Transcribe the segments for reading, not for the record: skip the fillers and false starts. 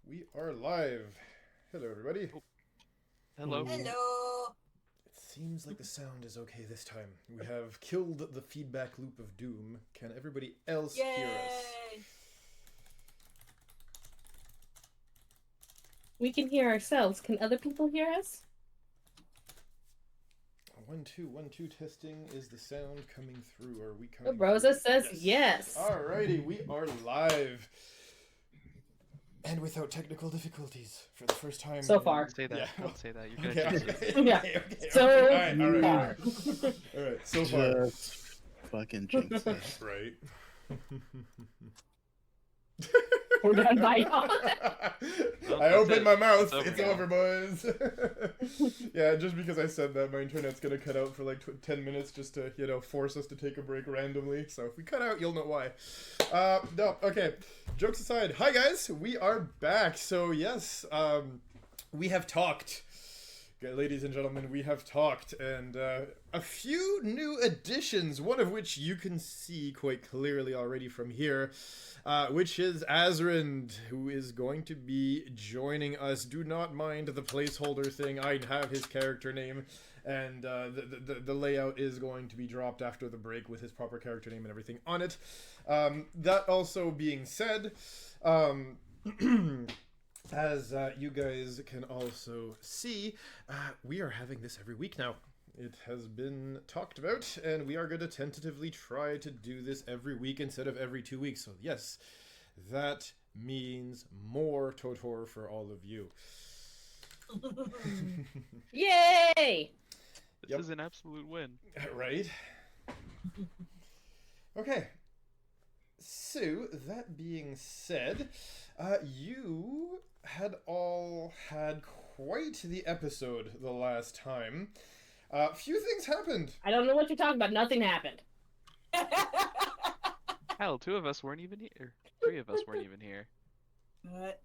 We are live. Hello, everybody. Oh, hello. Hello. It seems like the sound is okay this time. We have killed the feedback loop of doom. Can everybody else hear us? Yay! We can hear ourselves. Can other people hear us? 1 2 1 2 testing. Is the sound coming through? Are we Oh, coming Rosa through? says yes. Alrighty, we are live. And without technical difficulties for the first time. So far. Don't say that. Yeah. Don't say that. You're gonna Okay, jinx it. okay, Yeah. okay, okay. So Alright, alright, far. alright. Alright, so far. Just fucking jinx it. Right. We're done by y'all. Well, I that's opened it. my mouth. It's over It's now. over, boys. Yeah, just because I said that, my internet's gonna cut out for like 10 minutes just to, force us to take a break randomly. So if we cut out, you'll know why. No, okay. Jokes aside, hi guys, we are back. So yes, we have talked. Okay, ladies and gentlemen, we have talked, and a few new additions, one of which you can see quite clearly already from here, which is Azrind, who is going to be joining us. Do not mind the placeholder thing. I have his character name, and the layout is going to be dropped after the break with his proper character name and everything on it. That also being said, as you guys can also see, we are having this every week now. It has been talked about, and we are going to tentatively try to do this every week instead of every 2 weeks. So yes, that means more TOTOR for all of you. Yay! This Yep. is an absolute win. Right? Okay. So, that being said, you had all had quite the episode the last time. Few things happened. I don't know what you're talking about. Nothing happened. Hell, 2 of us weren't even here. 3 of us weren't even here. What?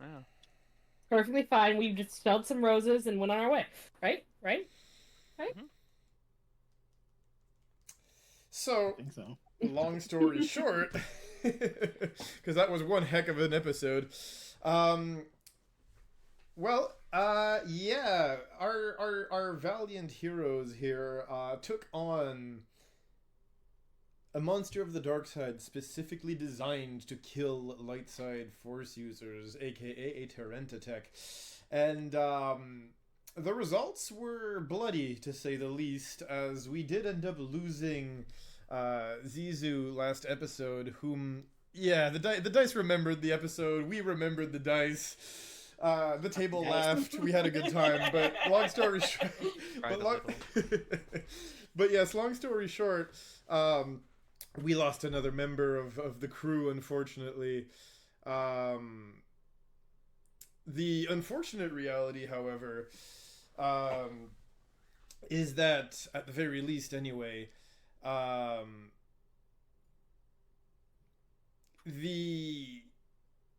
Wow. Perfectly fine. We just smelled some roses and went on our way. Right? Right? So, I think so. long story short, because that was one heck of an episode. Yeah, our valiant heroes here took on a monster of the dark side specifically designed to kill light side force users, aka a Tarenta tech, and the results were bloody, to say the least, as we did end up losing Zizu last episode, whom, yeah, the dice remembered the episode, we remembered the dice, the table laughed, we had a good time, but long story short, but yes, long story short, we lost another member of the crew, unfortunately. The unfortunate reality, however, is that, at the very least anyway, the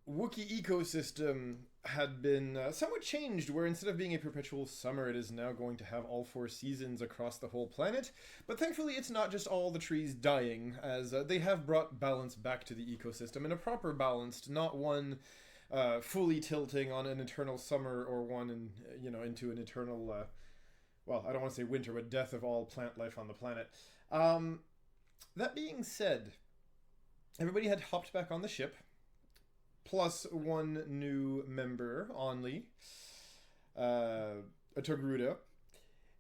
Wookiee ecosystem had been somewhat changed, where instead of being a perpetual summer, it is now going to have all 4 seasons across the whole planet. But thankfully, it's not just all the trees dying, as they have brought balance back to the ecosystem, and a proper balanced, not one fully tilting on an eternal summer or one into an eternal well, I don't want to say winter, but death of all plant life on the planet. That being said, everybody had hopped back on the ship, plus 1 new member, Only, a Togruta,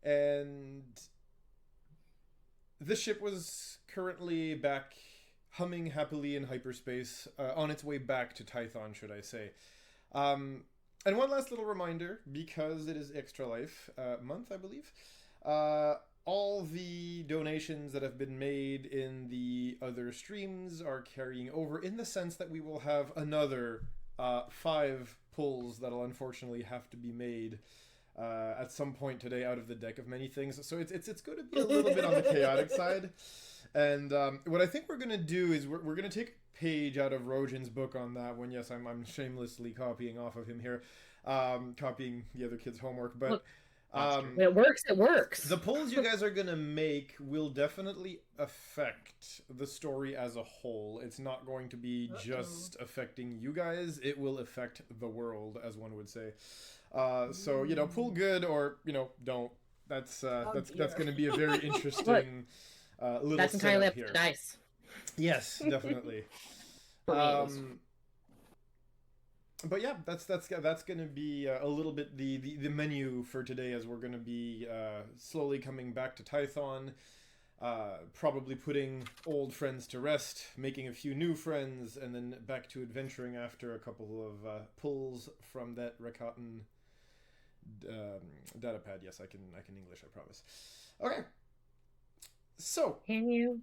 and the ship was currently back humming happily in hyperspace, on its way back to Tython, should I say. And one last little reminder, because it is Extra Life month, I believe, all the donations that have been made in the other streams are carrying over, in the sense that we will have another 5 pulls that'll unfortunately have to be made at some point today out of the deck of many things. So it's going to be a little bit on the chaotic side. And what I think we're going to do is we're going to take a page out of Rojan's book on that one. Yes, I'm shamelessly copying off of him here, copying the other kid's homework. But Monster. When it works, it works. The pulls you guys are gonna make will definitely affect the story as a whole. It's not going to be just affecting you guys. It will affect the world, as one would say. So you know, pull good or you know don't. That's going to be a very interesting little That's entirely setup up to here. the dice. Yes, definitely. For me, at least. But yeah, that's going to be a little bit the menu for today, as we're going to be slowly coming back to Tython, probably putting old friends to rest, making a few new friends, and then back to adventuring after a couple of pulls from that Rakaten data pad. Yes, I can English, I promise. Okay. So, Can you?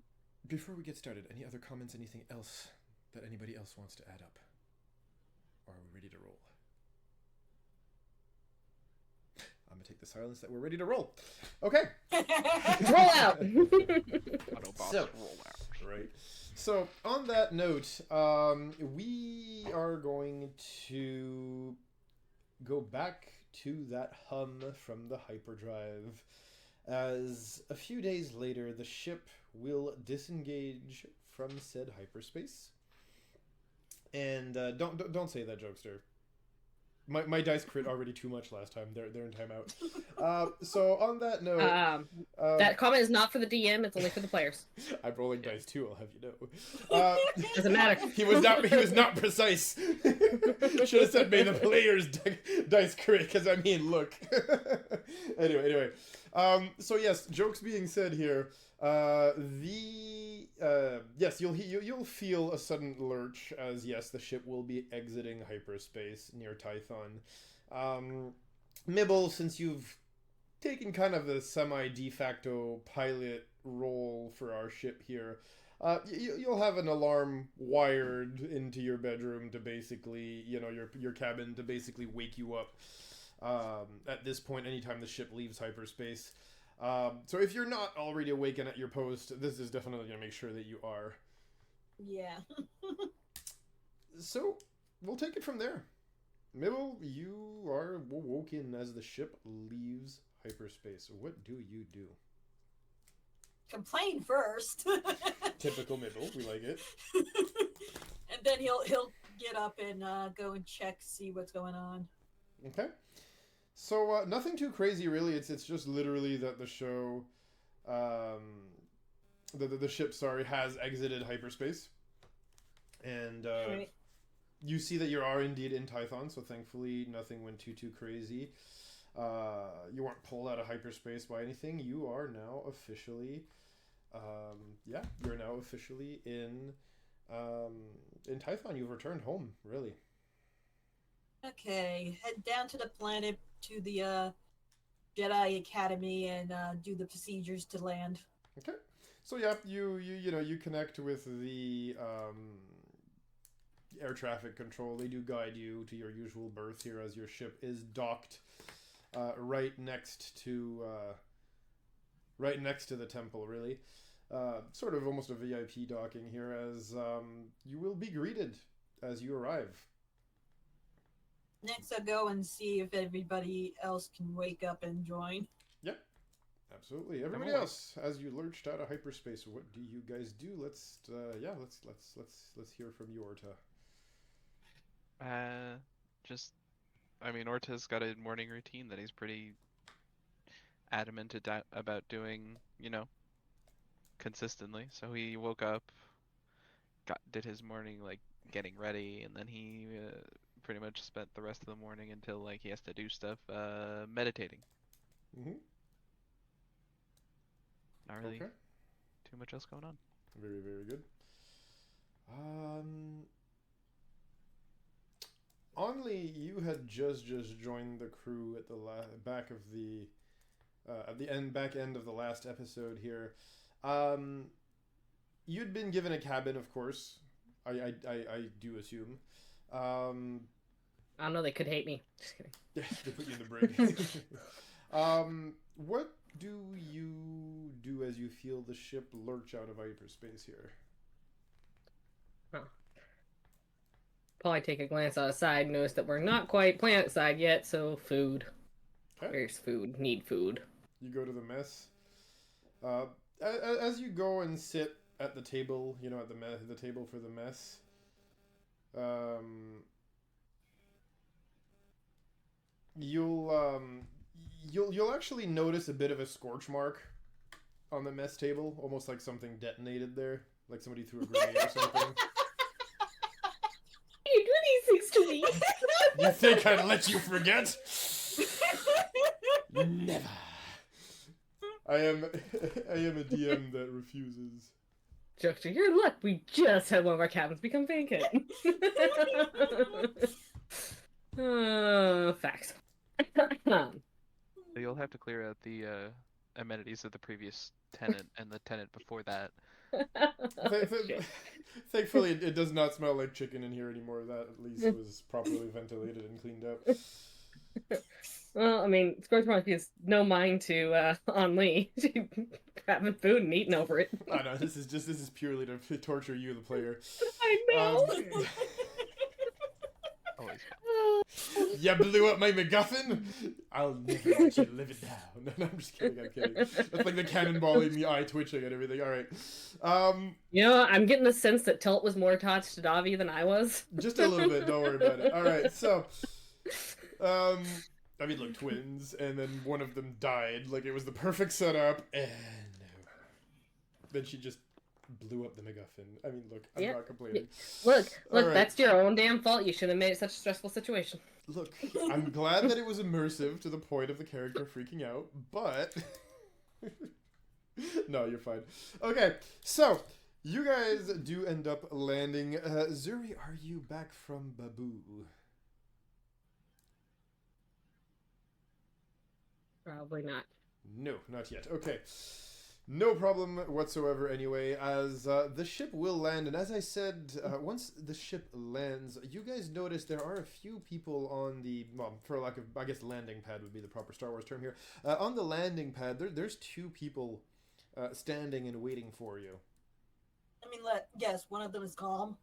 before we get started, any other comments, anything else that anybody else wants to add up? Or are we ready to roll? I'm gonna take the silence that we're ready to roll. Okay. Roll out. Autobots So- roll out. Right. So on that note, we are going to go back to that hum from the hyperdrive, as a few days later the ship will disengage from said hyperspace. And don't say that, jokester. My dice crit already too much last time. They're in timeout. So on that note, That comment is not for the DM. It's only for the players. I'm rolling dice too. I'll have you know. Doesn't matter. He was not precise. Should have said may the players dice crit, because I mean, look. Anyway. So yes, jokes being said here. Yes, you'll feel a sudden lurch as yes, the ship will be exiting hyperspace near Tython. Mibble, since you've taken kind of the semi de facto pilot role for our ship here, you'll have an alarm wired into your bedroom to basically, you know, your cabin to basically wake you up. At this point, anytime the ship leaves hyperspace. So if you're not already awakened at your post, this is definitely going to make sure that you are. Yeah. So, we'll take it from there. Mibble, you are woken as the ship leaves hyperspace. What do you do? Complain first. Typical Mibble, we like it. And then he'll get up and go and check, see what's going on. Okay. So, nothing too crazy, really. It's just literally that the show, the ship, has exited hyperspace. And, Right. you see that you are indeed in Tython, so thankfully nothing went too crazy. You weren't pulled out of hyperspace by anything. You are now officially, you're now officially in Tython. You've returned home, really. Okay, head down to the planet to the Jedi Academy and do the procedures to land. Okay. So yeah, you connect with the air traffic control. They do guide you to your usual berth here, as your ship is docked right next to the temple, really. Sort of almost a VIP docking here, as you will be greeted as you arrive. Next, I'll go and see if everybody else can wake up and join. Yep, absolutely. Everybody awake. else, as you lurched out of hyperspace, what do you guys do? Let's hear from you, Orta. Orta's got a morning routine that he's pretty adamant about doing, consistently. So he woke up, did his morning, getting ready, and then he pretty much spent the rest of the morning until, he has to do stuff, meditating. Mm-hmm. Not really Okay. too much else going on. Very, very good. Only you had just joined the crew at the back end of the last episode here. You'd been given a cabin, of course. I do assume. I don't know. They could hate me. Just kidding. Yeah, they put you in the brig. What do you do as you feel the ship lurch out of hyperspace here? Probably take a glance outside, notice that we're not quite planet side yet, so food. Okay. Where's food? Need food. You go to the mess. As you go and sit at the table, you know, at the table for the mess, you'll actually notice a bit of a scorch mark on the mess table, almost like something detonated there, like somebody threw a grenade or something. You do these things to me. You think I'd let you forget? Never. I am a DM that refuses. Joke to your luck, we just had one of our cabins become vacant. Facts. So you'll have to clear out the amenities of the previous tenant and the tenant before that. Shit. Thankfully, it does not smell like chicken in here anymore. That at least was properly ventilated and cleaned up. Well, I mean, Scorch Mark is no mind to on Lee having food and eating over it. Oh no, this is purely to torture you, the player. I know. Always. You blew up my MacGuffin? I'll never let you live it down. No, I'm just kidding, I'm kidding. That's like the cannonballing, the eye twitching and everything. Alright. You know, I'm getting the sense that Tilt was more attached to Davi than I was. Just a little bit, don't worry about it. Alright, so I mean, look, twins, and then one of them died. Like, it was the perfect setup, and then she just blew up the MacGuffin. I mean, look, I'm not complaining. Look, Alright. That's your own damn fault. You shouldn't have made it such a stressful situation. Look, I'm glad that it was immersive to the point of the character freaking out, but... No, you're fine. Okay, so, you guys do end up landing. Zuri, are you back from Babu? Probably not. No, not yet. Okay. No problem whatsoever anyway, as the ship will land, and as I said, once the ship lands, you guys notice there are a few people on the, well, for lack of, I guess landing pad would be the proper Star Wars term here. On the landing pad, there's two people standing and waiting for you. I mean, yes, one of them is calm.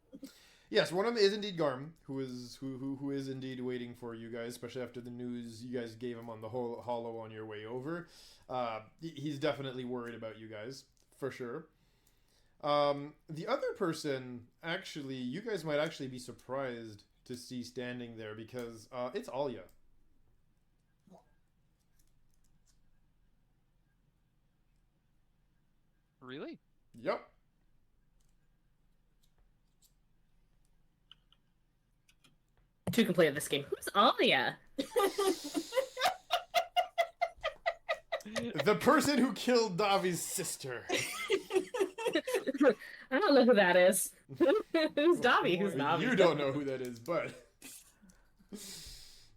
Yes, one of them is indeed Garm, who is indeed waiting for you guys, especially after the news you guys gave him on the whole hollow on your way over. He's definitely worried about you guys, for sure. The other person, actually, you guys might actually be surprised to see standing there, because it's Alia. Really? Yep. Two can play this game. Who's Alia? The person who killed Davi's sister. I don't know who that is. Who's Davi? Who's Davi? You don't know who that is, but...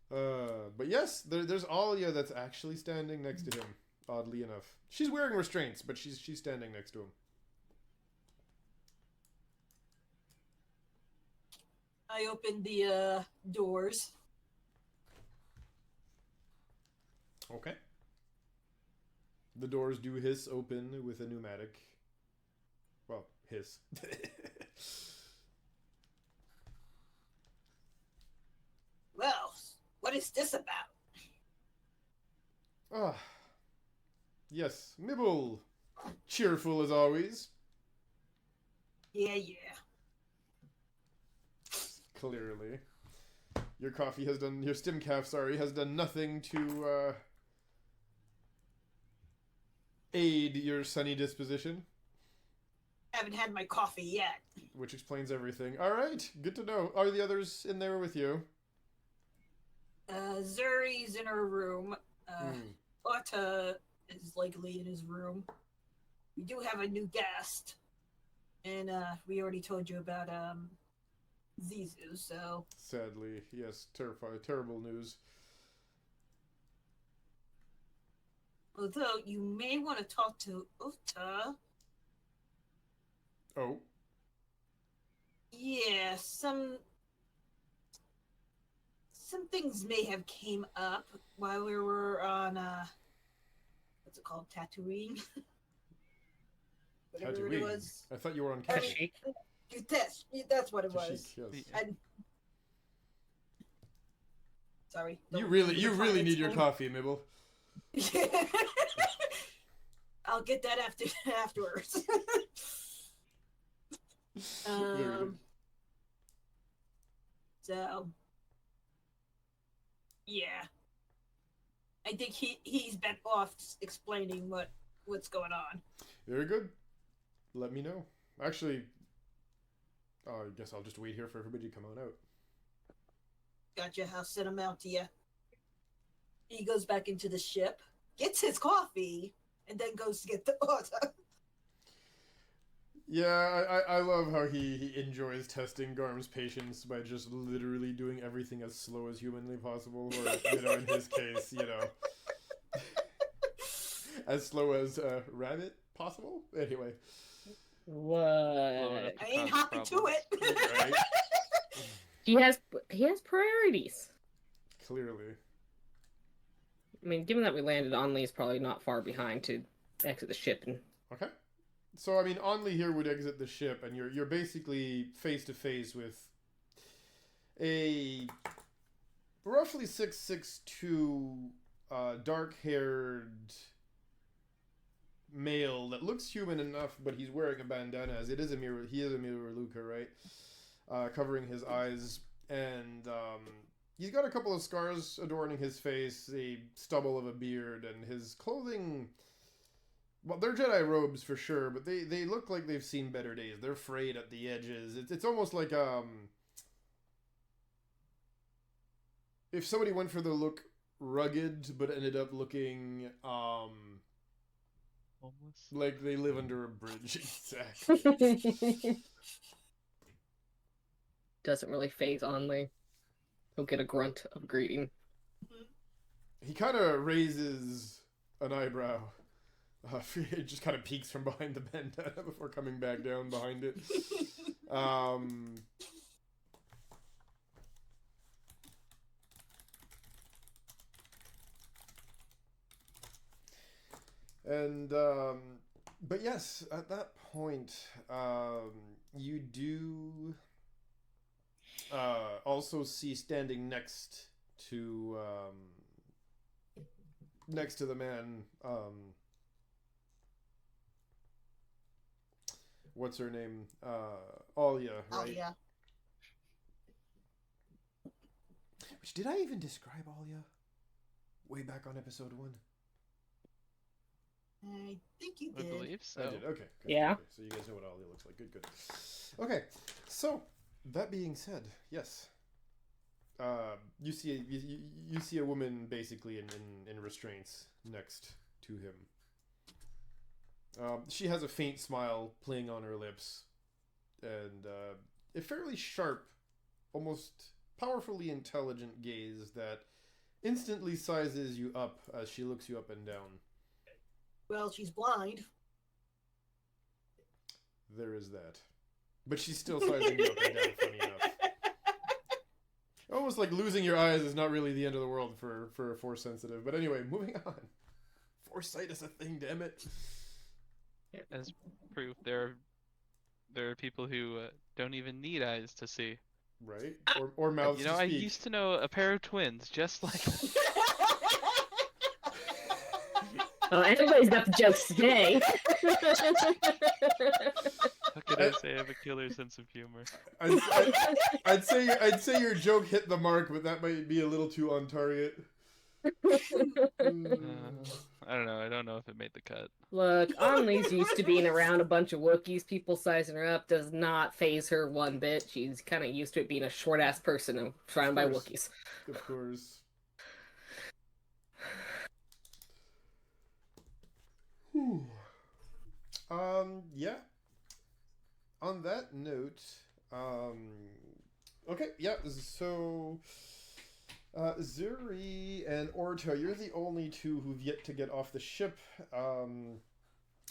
but yes, there's Alia that's actually standing next to him, oddly enough. She's wearing restraints, but she's standing next to him. I opened the doors. Okay. The doors do hiss open with a pneumatic. Well, hiss. Well, what is this about? Ah. Yes, Mibble. Cheerful as always. Yeah. Clearly. Your coffee has done, your stimcaf, sorry, has done nothing to, aid your sunny disposition. Haven't had my coffee yet. Which explains everything. Alright, good to know. Are the others in there with you? Zuri's in her room. Otta is likely in his room. We do have a new guest. And, we already told you about, Zizu, so... Sadly, yes, terrible news. Although, you may want to talk to Otta. Oh. Yeah, some things may have came up while we were on, what's it called, Tatooine? Whatever it Tatooine? was. I thought you were on I Kashyyyk. mean, that's what it was. Kashyyyk, yes. And Sorry. You don't really remember the need your client's coffee, Mibble. name. I'll get that afterwards. Very good. So, yeah, I think he's better off explaining what's going on. Very good. Let me know. Actually, I guess I'll just wait here for everybody to come on out. Gotcha. I'll send him out to you. He goes back into the ship, gets his coffee, and then goes to get the order. Yeah, I love how he enjoys testing Garm's patience by just literally doing everything as slow as humanly possible, or, in his case, as slow as rabbit possible? Anyway. What? I ain't hopping to it. Right? He has priorities. Clearly. I mean, given that we landed on Lee's probably not far behind to exit the ship and Okay. So, I mean, Onley here would exit the ship, and you're basically face-to-face with a roughly 6'2", dark-haired male that looks human enough, but he's wearing a bandana, as he is a Miruluka, right? Covering his eyes, and he's got a couple of scars adorning his face, a stubble of a beard, and his clothing... Well, they're Jedi robes for sure, but they look like they've seen better days. They're frayed at the edges. It's almost like if somebody went for the look rugged, but ended up looking Homeless. like they live under a bridge. Exactly. doesn't really phase on Lee. He'll get a grunt of greeting. He kind of raises an eyebrow. It just kind of peeks from behind the bandana before coming back down behind it. But yes, at that point, you do also see standing next to the man, what's her name? Alia, right? Alia. Which, did I even describe Alia way back on episode 1? I think you I did. believe so. I did. Okay. Good. Yeah. Okay, so you guys know what Alia looks like. Good. Okay. So that being said, yes. You see a woman basically in restraints next to him. She has a faint smile playing on her lips, and a fairly sharp, almost powerfully intelligent gaze that instantly sizes you up as she looks you up and down. Well, she's blind. There is that. But she's still sizing you up and down, funny enough. Almost like losing your eyes is not really the end of the world for a Force sensitive. But anyway, moving on. Foresight is a thing, damn it. As proof, there are people who don't even need eyes to see. Right? Or mouths You know, to I speak. used to know a pair of twins just like Oh, everybody's got the jokes today. How could I say I have a killer sense of humor? I'd say your joke hit the mark, but that might be a little too on target. I don't know. I don't know if it made the cut. Look, Anli's used to being around a bunch of Wookiees. People sizing her up does not phase her one bit. She's kind of used to it being a short-ass person surrounded by Wookiees. Of course. Whew. Yeah. On that note, okay, yeah, so, Zuri and Orta, you're the only two who've yet to get off the ship.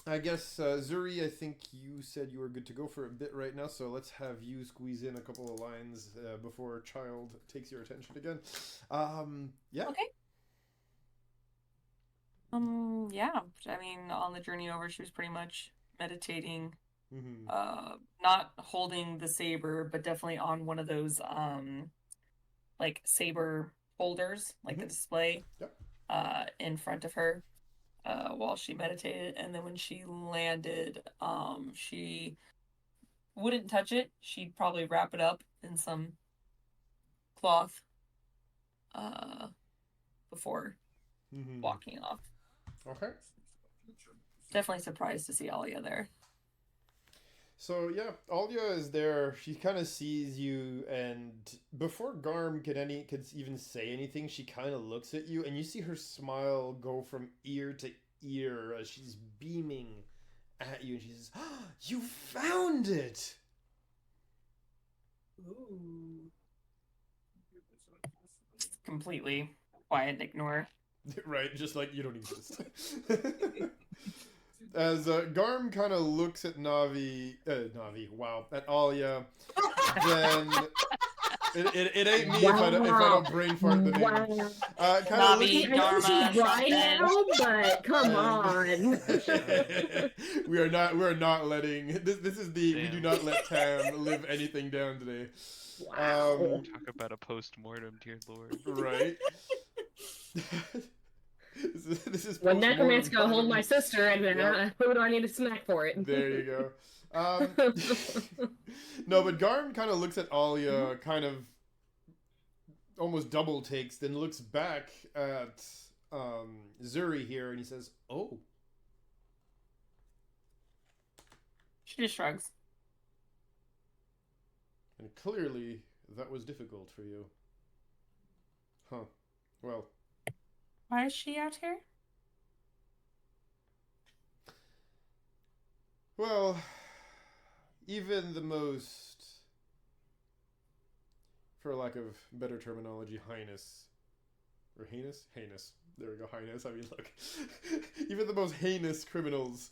I guess, Zuri, I think you said you were good to go for a bit right now, so let's have you squeeze in a couple of lines, before Child takes your attention again. Yeah. Okay. Yeah. I mean, on the journey over, she was pretty much meditating, Mm-hmm. not holding the saber, but definitely on one of those, like saber holders, like the display, Yep. in front of her while she meditated. And then when she landed, she wouldn't touch it. She'd probably wrap it up in some cloth before walking off. Okay. Definitely surprised to see Alia there. So yeah, Alia is there. She kind of sees you, and before Garm could even say anything, she kind of looks at you, and you see her smile go from ear to ear as she's beaming at you, and she says, oh, "You found it!" Ooh. Completely quiet and ignore. Right, just like you don't exist. As Garm kind of looks at Navi, wow, at Alia, then it ain't me if I don't brain fart the name. Wow. Navi, I know she's right Dharma, now, but come on. we are not letting this is the we do not let Tam live anything down today. Wow. Talk about a post-mortem, dear lord. Right. This is When post-mortem necromancer gonna hold my time. sister, and then Yep. who do I need a snack for it? There you go. No, but Garm kind of looks at Alia, kind of almost double takes, then looks back at Zuri here, and he says, "Oh." She just shrugs. And clearly, that was difficult for you. Huh. Well. Why is she out here? Well, even the most, for lack of better terminology, heinous. Or heinous? Heinous. There we go, heinous. I mean, look. Even the most heinous criminals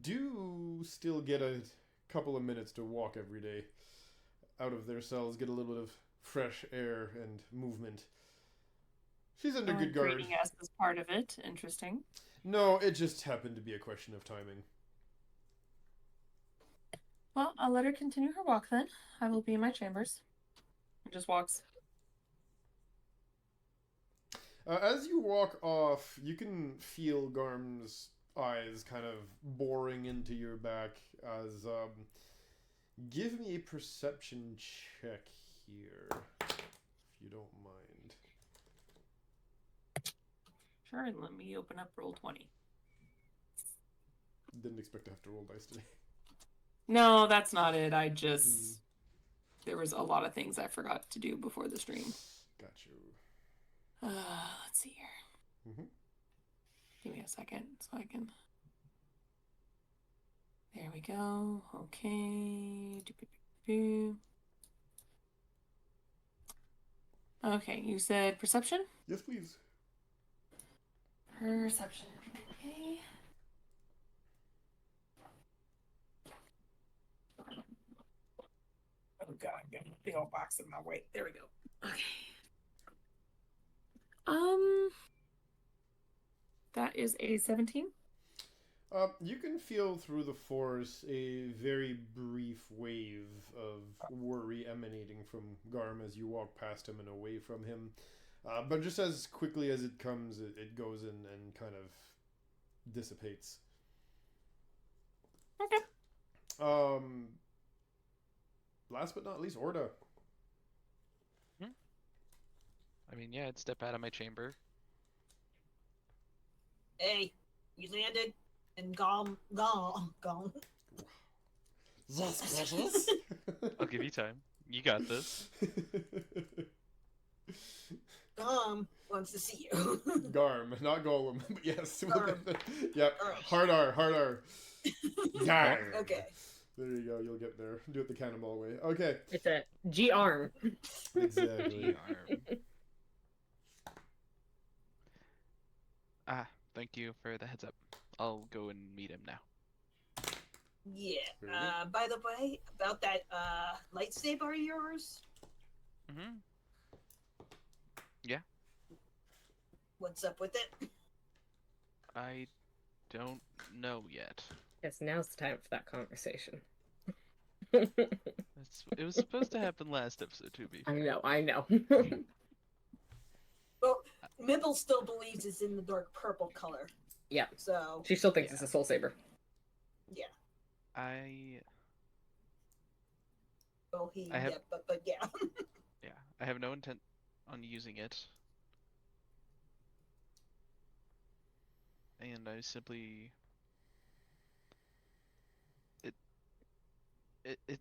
do still get a couple of minutes to walk every day out of their cells, get a little bit of fresh air and movement. She's under good guard. Greeting us as part of it. Interesting. No, it just happened to be a question of timing. Well, I'll let her continue her walk then. I will be in my chambers. She just walks. As you walk off, you can feel Garm's eyes kind of boring into your back as, give me a perception check here, if you don't mind. Sure, and let me open up roll 20. Didn't expect to have to roll dice today. No, that's not it. I just... There was a lot of things I forgot to do before the stream. Got you. Let's see here. Give me a second so I can... There we go. Okay. Okay, you said perception? Yes, please. Perception. Okay. Oh god, I'm getting a big old box in my way. There we go. Okay. That is a 17. You can feel through the force a very brief wave of worry emanating from Garm as you walk past him and away from him. But just as quickly as it comes, it goes in and kind of dissipates. Okay. Last but not least, Orda. I mean, yeah, I'd step out of my chamber. Hey, you landed and gone. Yes, precious. I'll give you time. You got this. Wants to see you. Garm, not Golem, but yes. Garm. Yep. Hard R. Garm. Okay. There you go. You'll get there. Do it the cannonball way. Okay. It's a G-arm. Exactly. Thank you for the heads up. I'll go and meet him now. Yeah. Really? By the way, about that lightsaber of yours. Yeah. What's up with it? I don't know yet. Yes, now's the time for that conversation. It's It was supposed to happen last episode, to be I fair. know, I know. Well, Mibble still believes it's in the dark purple color. Yeah. So She still thinks Yeah. it's a soul saber. yeah. I Well, he I have- yeah, but yeah. yeah, I have no intent on using it. And I simply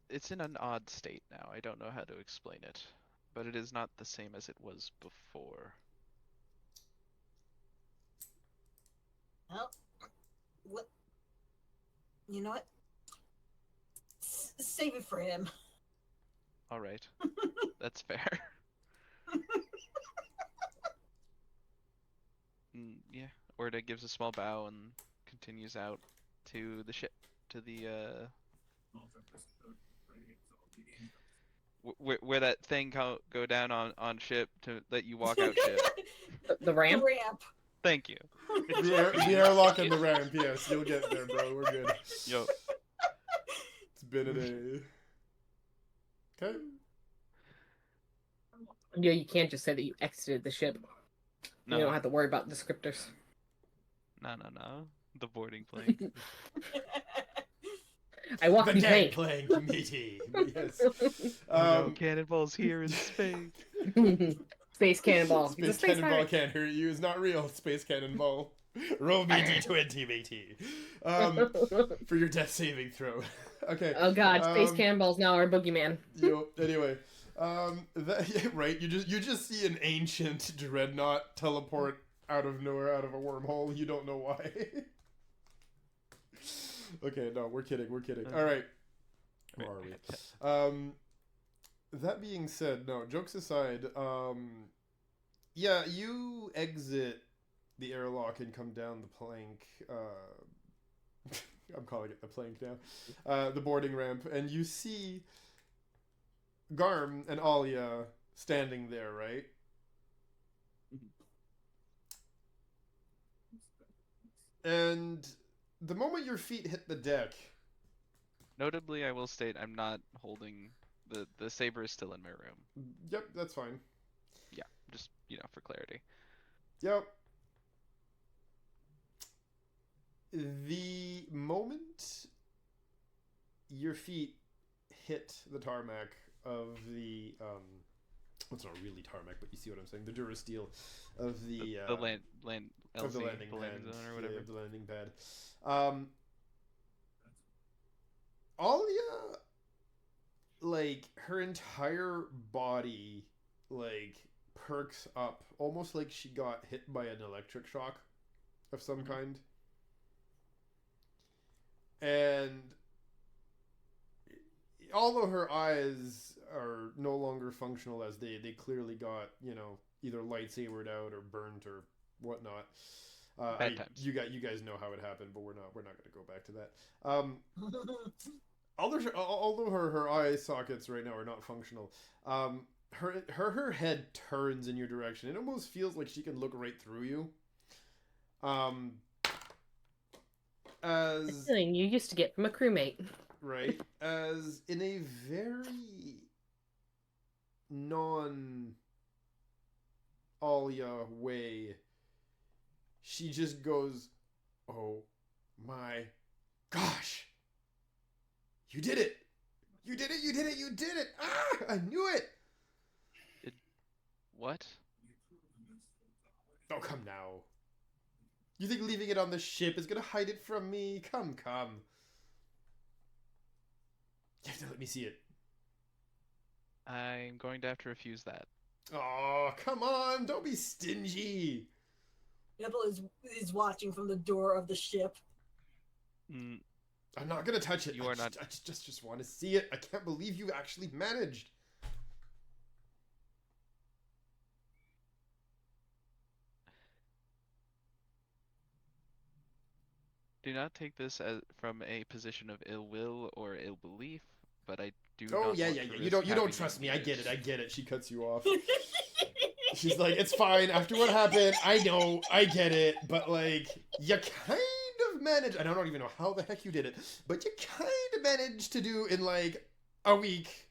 it's in an odd state now. I don't know how to explain it, but it is not the same as it was before. Well, what? You know what? Save it for him. All right. That's fair. Yeah. Orda gives a small bow and continues out to the ship, to the where that thing go down on ship to let you walk out ship. The ramp? The ramp. Thank you. The airlock and the ramp, yes, you'll get there, bro. We're good. Yo, It's been a day. Okay. Yeah, you can't just say that you exited the ship. no, You don't have to worry about descriptors. no. The boarding plane. I walk The the dead plank. playing committee. Yes. No cannonballs here in space. Space cannonball. He's a Space space Cannonball pirate. can't hurt you. It's not real. Space Cannonball. Roll me d20, matey. For your death saving throw. Okay. Oh god, space cannonballs now our boogeyman. Yo, anyway, right? You just see an ancient dreadnought teleport out of nowhere, out of a wormhole. You don't know why. Okay, no, we're kidding. We're kidding. All right. Where are we? That being said, no, jokes aside, yeah, you exit the airlock and come down the plank. I'm calling it the plank now. The boarding ramp, and you see Garm and Alia standing there, right? And the moment your feet hit the deck, Notably, I will state I'm not holding the saber is still in my room. yep, that's fine. Yeah, just for clarity. Yep. The moment your feet hit the tarmac of the it's not really tarmac, but you see what I'm saying, the durasteel of the land of the LZ, landing the pad, landing zone or whatever. yeah, the landing pad. Alia, like, her entire body, like, perks up, almost like she got hit by an electric shock of some kind. And although her eyes are no longer functional, as they clearly got, either lightsabered out or burnt or whatnot. Bad times. You guys know how it happened, but we're not going to go back to that. Although her eye sockets right now are not functional, her head turns in your direction. It almost feels like she can look right through you. As Feeling you used to get from a crewmate. right, as in a very non-Alia way, she just goes, "Oh my gosh. You did it! You did it! You did it! You did it! Ah! I knew it!" What? Oh, come now. You think leaving it on the ship is gonna hide it from me? Come. You have to let me see it. I'm going to have to refuse that. Oh, come on! Don't be stingy! Nibble is watching from the door of the ship. Mm, I'm not gonna touch it. You are not- I just want to see it. I can't believe you actually managed. do not take this as from a position of ill will or ill belief, but I do. Oh not yeah. want to You risk don't having trust me. you I do get it. She cuts you off. She's like, "It's fine. After what happened, I know, I get it, but like, you kind of managed. I don't even know how the heck you did it, but you kind of managed to do in like a week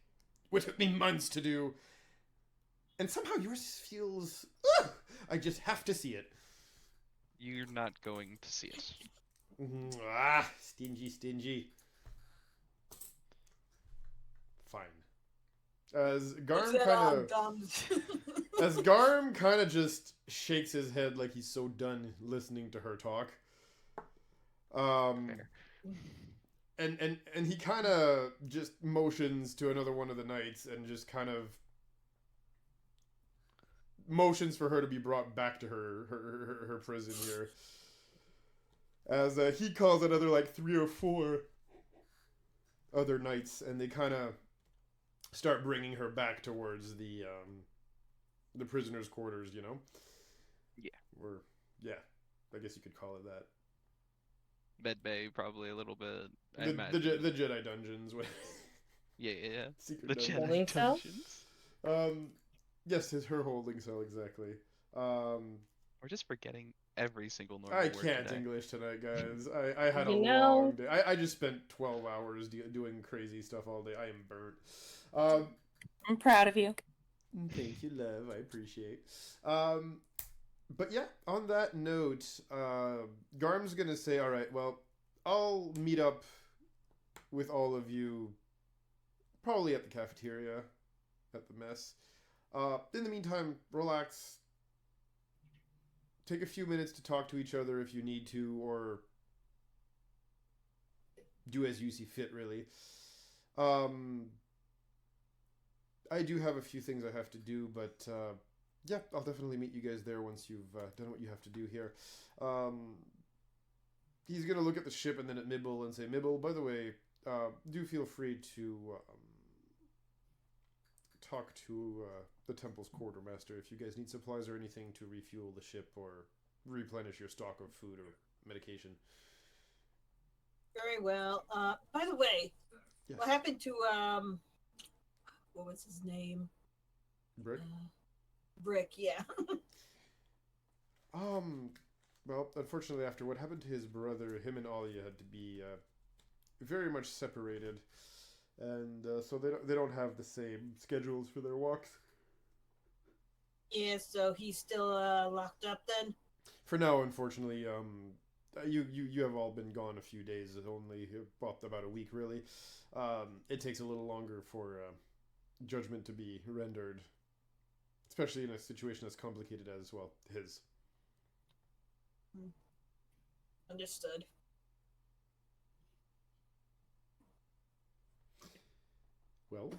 what took me months to do. And somehow yours feels... I just have to see it. You're not going to see it. Stingy. Fine. As Garm kind of just shakes his head like he's so done listening to her talk. Fair. And he kind of just motions to another one of the knights and just kind of motions for her to be brought back to her prison here. As he calls another like 3 or 4 other knights, and they kind of start bringing her back towards the prisoners' quarters, you know? Yeah. Or, yeah, I guess you could call it that. Med Bay, probably a little bit. I The imagine. Jedi dungeons. Yeah. Secret The dungeons. Holding Jedi cell? dungeons. Yes, her holding cell, exactly. We're just forgetting every single normal I word can't today. English tonight, guys. I had a You know- long day. I just spent 12 hours doing crazy stuff all day. I am burnt. I'm proud of you. Thank you, love. I appreciate. But yeah, on that note, Garm's gonna say, all right, well, I'll meet up with all of you probably at the cafeteria, at the mess. In the meantime, relax. Take a few minutes to talk to each other if you need to, or do as you see fit, really. I do have a few things I have to do, but yeah, I'll definitely meet you guys there once you've done what you have to do here. He's going to look at the ship and then at Mibble and say, Mibble, by the way, do feel free to talk to the temple's quartermaster if you guys need supplies or anything to refuel the ship or replenish your stock of food or medication. Very well. By the way, Yes. what happened to what was his name? Brick? Brick, yeah. Well, unfortunately, after what happened to his brother, him and Alia had to be very much separated, and so they don't have the same schedules for their walks. Yeah, so he's still locked up then? For now, unfortunately, you have all been gone a few days, only well, about a week really. It takes a little longer for judgment to be rendered, especially in a situation as complicated as, well, his. Understood. Well,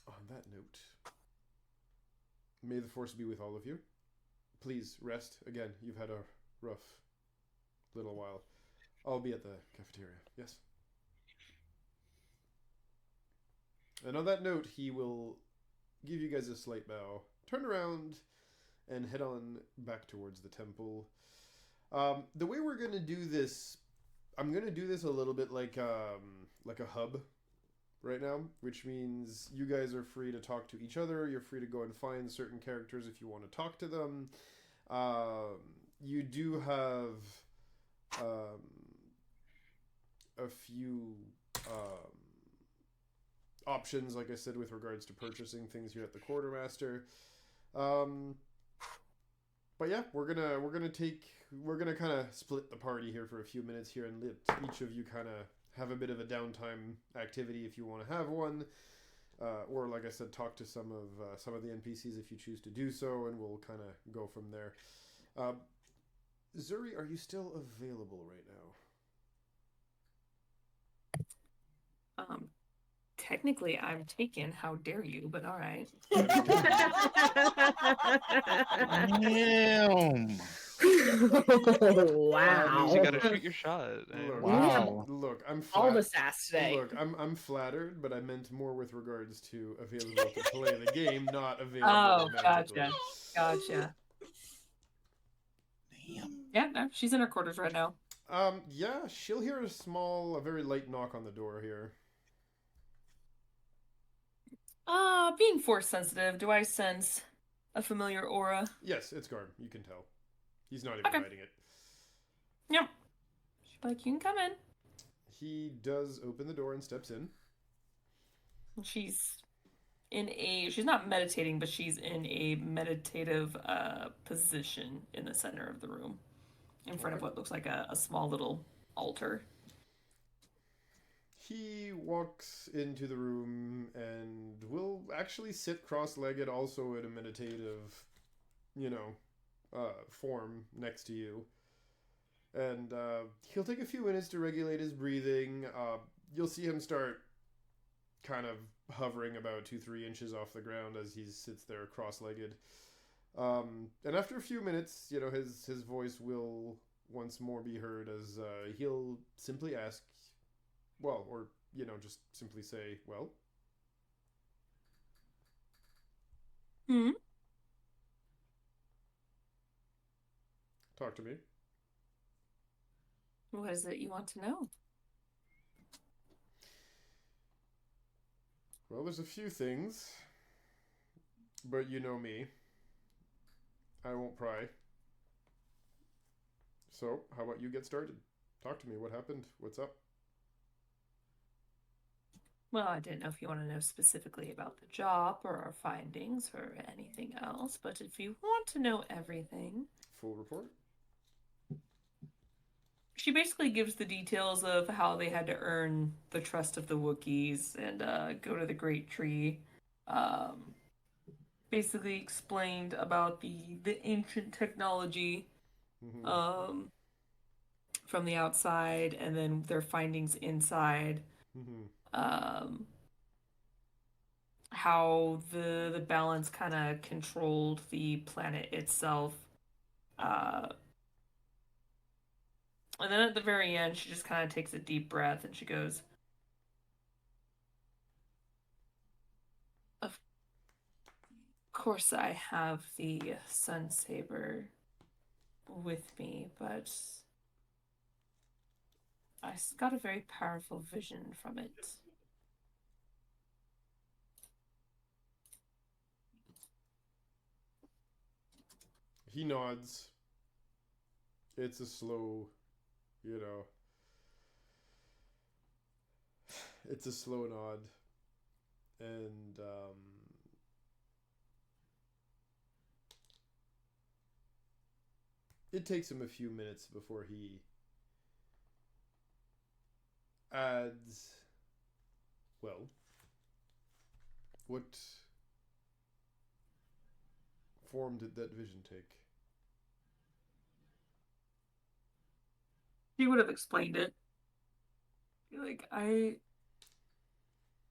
on that note, may the force be with all of you. Please rest. Again, you've had a rough little while. I'll be at the cafeteria. Yes. And on that note, he will give you guys a slight bow, turn around, and head on back towards the temple. The way we're going to do this, I'm going to do this a little bit like a hub right now, which means you guys are free to talk to each other. You're free to go and find certain characters if you want to talk to them. You do have a few options, like I said, with regards to purchasing things here at the quartermaster. But yeah, we're gonna kind of split the party here for a few minutes here and let each of you kind of have a bit of a downtime activity if you want to have one, or like I said, talk to some of the NPCs if you choose to do so, and we'll kind of go from there. Zuri, are you still available right now? Technically, I'm taken. How dare you? But all right. Damn. Wow. You gotta shoot your shot. Look, Wow. Look, I'm All the flat. sass today. Look, I'm flattered, but I meant more with regards to available to play the game, not available Oh, magically. Gotcha. Damn. Yeah, no, she's in her quarters right now. Yeah, she'll hear a very light knock on the door here. Being force sensitive, do I sense a familiar aura? Yes, it's Garm. You can tell. He's not even Okay. hiding it. Yep. She's like, you can come in. He does open the door and steps in. She's she's not meditating, but she's in a meditative position in the center of the room, in front of what looks like a small little altar. He walks into the room and will actually sit cross-legged, also in a meditative, form next to you. And he'll take a few minutes to regulate his breathing. You'll see him start kind of hovering about 2-3 inches off the ground as he sits there cross-legged. And after a few minutes, his voice will once more be heard as he'll simply ask, well, or, just simply say, well. Hmm? Talk to me. What is it you want to know? Well, there's a few things, but you know me. I won't pry. So, how about you get started? Talk to me. What happened? What's up? Well, I didn't know if you want to know specifically about the job or our findings or anything else, but if you want to know everything... Full report? She basically gives the details of how they had to earn the trust of the Wookiees and go to the Great Tree. Basically explained about the ancient technology Mm-hmm. From the outside, and then their findings inside. Mm-hmm. How the balance kind of controlled the planet itself. And then at the very end, she just kind of takes a deep breath and she goes, "Of course I have the Sun Saber with me, but I got a very powerful vision from it." He nods. It's a slow, it's a slow nod. And, it takes him a few minutes before he adds, well, what form did that vision take? She would have explained it. Like, I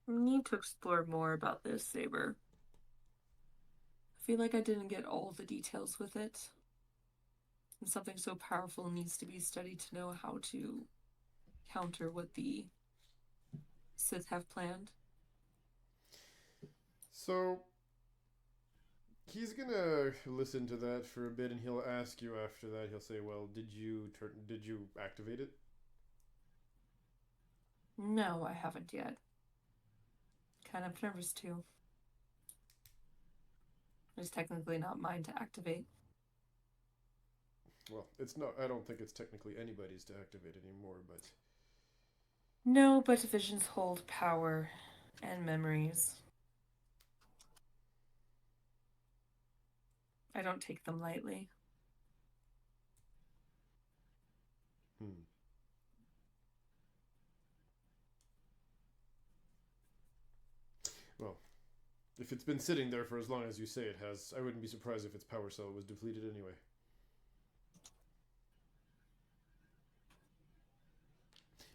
need to explore more about this saber. I feel like I didn't get all the details with it. And something so powerful needs to be studied to know how to counter what the Sith have planned. So, he's gonna listen to that for a bit, and he'll ask you after that. He'll say, well, did you activate it? No, I haven't yet. Kind of nervous too. It's technically not mine to activate. Well, it's not. I don't think it's technically anybody's to activate anymore, but... No, but visions hold power and memories. I don't take them lightly. Well, if it's been sitting there for as long as you say it has, I wouldn't be surprised if its power cell was depleted anyway.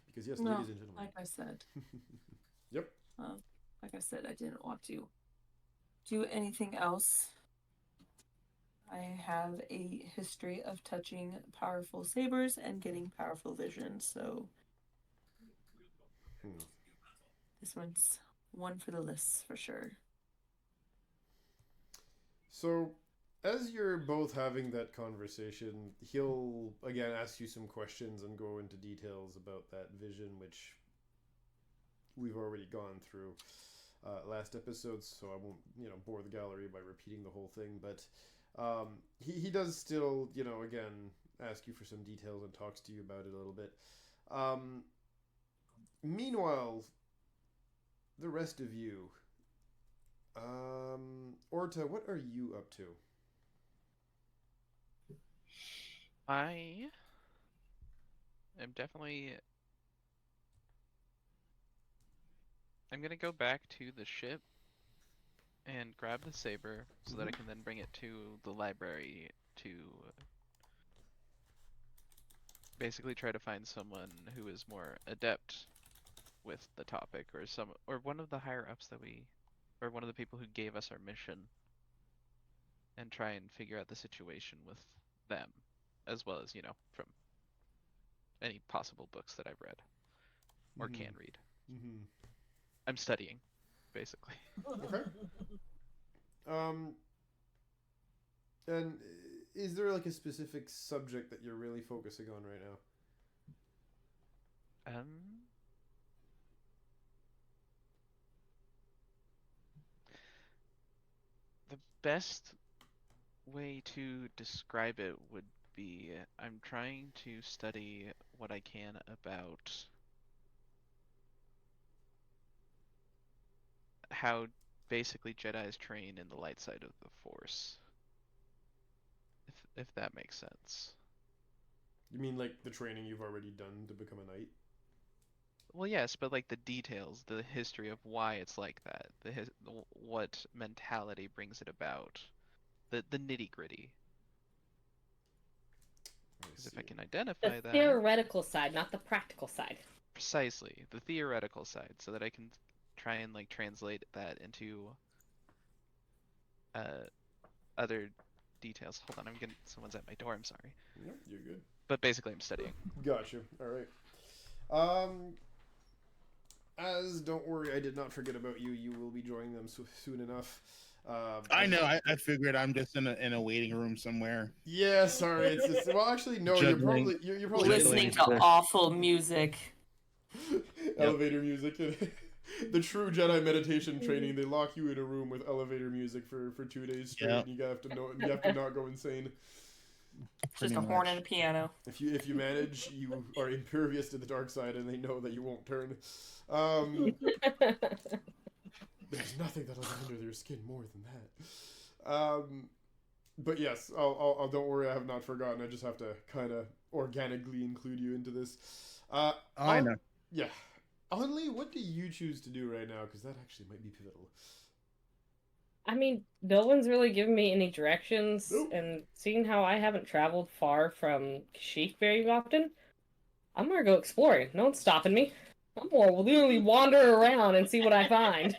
Because yes, ladies and gentlemen. Like I said. Yep. Like I said, I didn't want to do anything else. I have a history of touching powerful sabers and getting powerful visions, so this one's one for the list for sure. So, as you're both having that conversation, he'll again ask you some questions and go into details about that vision, which we've already gone through last episodes, so I won't, bore the gallery by repeating the whole thing, but he does still, again, ask you for some details and talks to you about it a little bit. Meanwhile, the rest of you. Orta, what are you up to? I am definitely. I'm gonna go back to the ship and grab the saber so that I can then bring it to the library to basically try to find someone who is more adept with the topic, or one of the higher ups or one of the people who gave us our mission, and try and figure out the situation with them, as well as, from any possible books that I've read or can read. Mm-hmm. I'm studying, basically. Okay. And is there like a specific subject that you're really focusing on right now? The best way to describe it would be I'm trying to study what I can about how basically Jedis train in the light side of the Force. If that makes sense. You mean like the training you've already done to become a knight? Well, yes, but like the details, the history of why it's like that, what mentality brings it about, the nitty gritty. Because if I can identify The that theoretical side, not the practical side. precisely, the theoretical side, so that I can try and like translate that into other details. Hold on, someone's at my door. I'm sorry. No, you're good. But basically, I'm studying. Gotcha. All right. Don't worry, I did not forget about you. You will be joining them soon enough. I know. I figured I'm just in a waiting room somewhere. Yeah, sorry. It's just, well, actually, no. Juggling. You're probably Listening to Juggling. awful music. elevator music. The true Jedi meditation training. They lock you in a room with elevator music for 2 days straight. Yep. And you have to not go insane. Just a horn and a piano. If you manage, you are impervious to the dark side, and they know that you won't turn. There's nothing that'll get under their skin more than that. But yes, I'll don't worry, I have not forgotten. I just have to kind of organically include you into this. I know. Yeah. Only, what do you choose to do right now? Because that actually might be pivotal. I mean, no one's really given me any directions, Nope. and seeing how I haven't traveled far from Kashyyyk very often, I'm gonna go exploring. No one's stopping me. I'm gonna literally wander around and see what I find.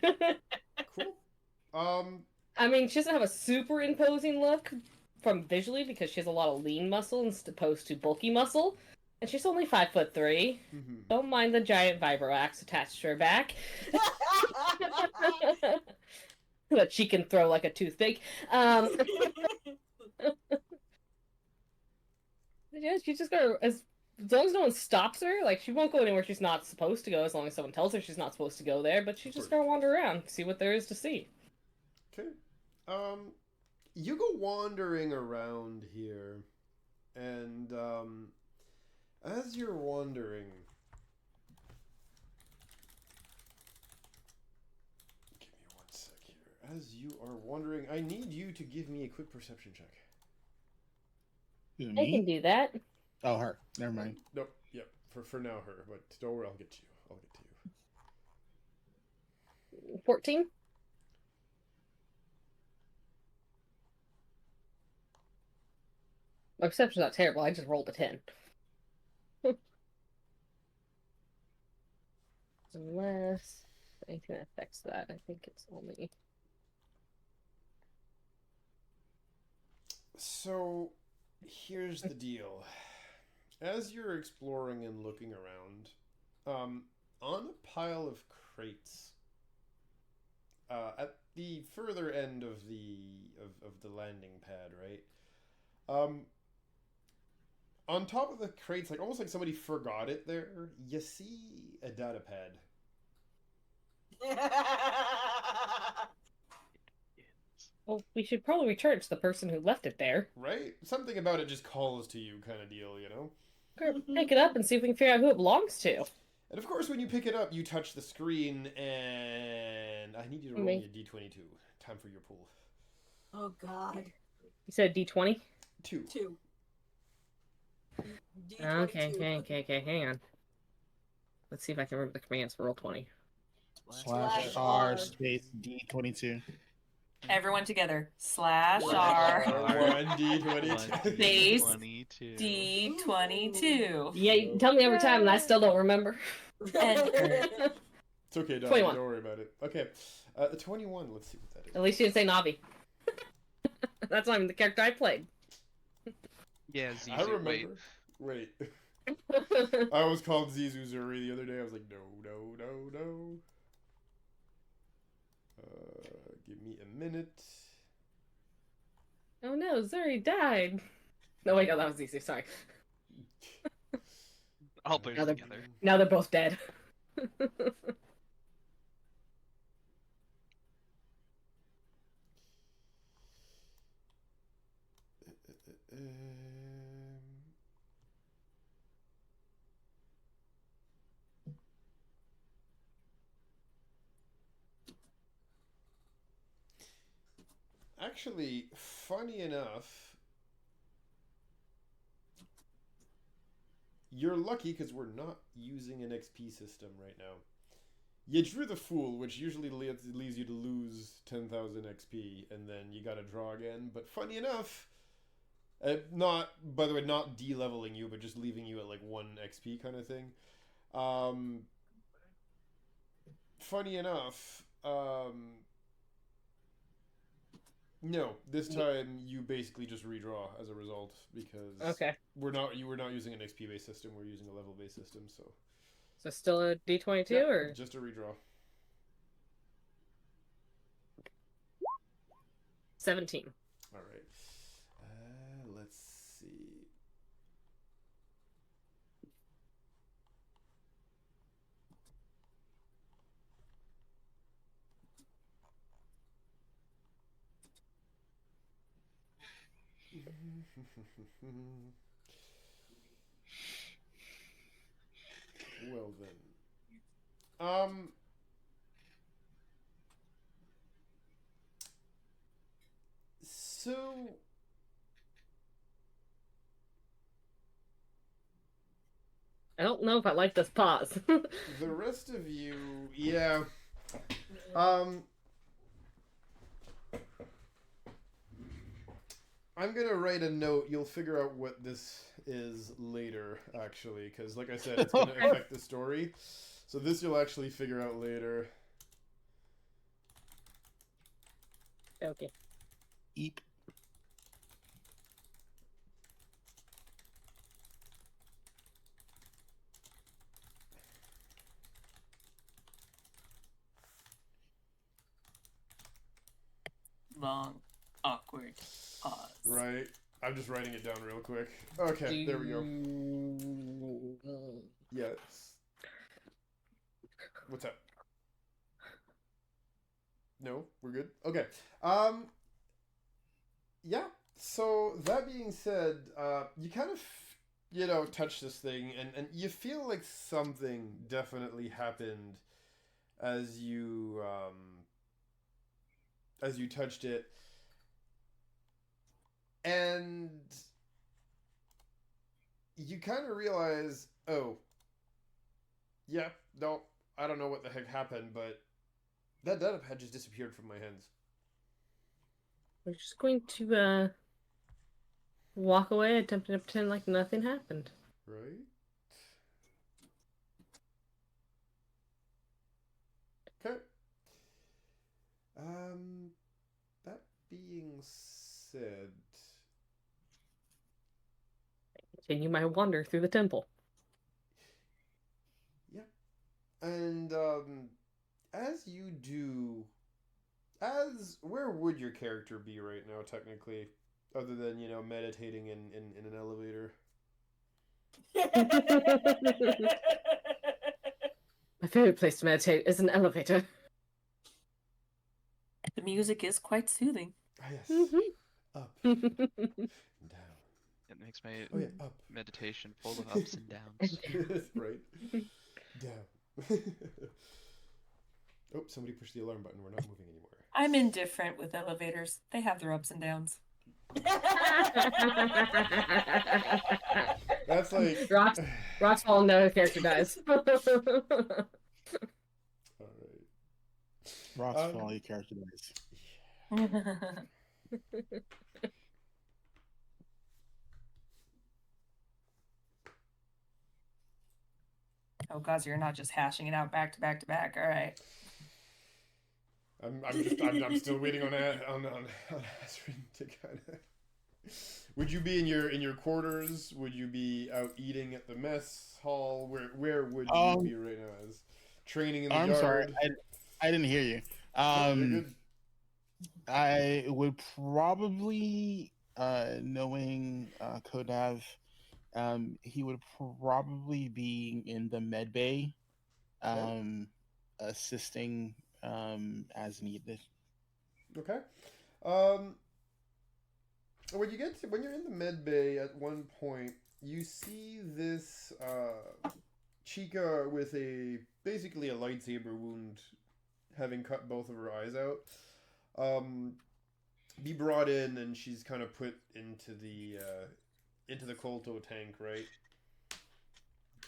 Cool. I mean, she doesn't have a super imposing look from visually because she has a lot of lean muscle as opposed to bulky muscle, and she's only 5'3". Mm-hmm. Don't mind the giant vibro axe attached to her back that she can throw like a toothpick. Yeah, she's just gonna, as long as no one stops her, like, she won't go anywhere she's not supposed to go as long as someone tells her she's not supposed to go there, but she's just gonna wander around, see what there is to see. Okay. You go wandering around here, and, as you're wandering... Give me 1 sec here. As you are wandering, I need you to give me a quick perception check. Is it I can me? do that. Oh, her. Never mind. Nope. Yep. For now, her. But don't worry, I'll get to you. 14? My perception's not terrible, I just rolled a 10. Unless anything that affects that, I think it's only... So, here's the deal. As you're exploring and looking around, on a pile of crates, at the further end of the landing pad, right? On top of the crates, like almost like somebody forgot it there, you see a data pad. Well, we should probably return it to the person who left it there. Right? Something about it just calls to you kind of deal, you know? Or pick it up and see if we can figure out who it belongs to. And of course, when you pick it up, you touch the screen, and I need you to roll me a d22. Time for your pull. Oh God. You said D20? 2. 2. Okay, D22. okay, hang on. Let's see if I can remember the commands for Roll20. Slash Slash R R. space D22. Everyone together. Slash Slash R R. 1d22. Space 22. D22. Yeah, you tell me every time and I still don't remember. Enter. It's okay, Don. 21. Don't worry about it. Okay. 21. Let's see what that is. At least you didn't say Navi. That's not even the character I played. Yeah, I Zizu, remember. wait. I was called Zizu Zuri the other day. I was like, no. Give me a minute. Oh no, Zuri died. No, wait, no, that was easy. Sorry. All players Now they're- together. Now they're both dead. Actually, funny enough, you're lucky because we're not using an XP system right now. You drew the Fool, which usually leaves you to lose 10,000 XP, and then you gotta draw again. But funny enough, not, by the way, not de-leveling you, but just leaving you at like 1 XP kind of thing. Funny enough, no, this time you basically just redraw as a result because Okay. you were not using an XP based system, we're using a level based system, so So still a D22 yeah, or? just a redraw. 17. All right. Let's see. Well then. So I don't know if I like this pause. the rest of you, yeah. I'm gonna write a note. You'll figure out what this is later, actually, because like I said, it's gonna affect the story. So this you'll actually figure out later. Okay. Eep. Long, awkward pause. Right. I'm just writing it down real quick. Okay, there we go. Yes. What's up? No, we're good. Okay. Yeah. So that being said, you kind of, touch this thing, and you feel like something definitely happened as you touched it, and you kind of realize, oh, yeah, no, I don't know what the heck happened, but that had just disappeared from my hands. We're just going to walk away, attempting to pretend like nothing happened. Right? Okay. That being said, Continue my wander through the temple. yeah. And as you do, where would your character be right now, technically, other than meditating in an elevator? My favorite place to meditate is an elevator. The music is quite soothing. Ah, yes. Mm-hmm. Up, down. It makes my Oh yeah, up. meditation full of ups and downs. Right. Yeah. Oh, somebody pushed the alarm button. We're not moving anymore. I'm indifferent with elevators. They have their ups and downs. That's like Rock's falling down, his character dies. All right. Rock's fall, your character dies. Oh god, so you're not just hashing it out back to back to back. All right. I'm still waiting on Asrin to kind of. Would you be in your quarters? Would you be out eating at the mess hall? Where would you be right now? As training in the yard? I'm sorry, I didn't hear you. Oh, you're good. I would probably, knowing Kodav, he would probably be in the med bay, assisting as needed. Okay. When you're in the med bay, at one point you see this Chica with basically a lightsaber wound, having cut both of her eyes out. Be brought in, and she's kind of put into the Kolto tank, right?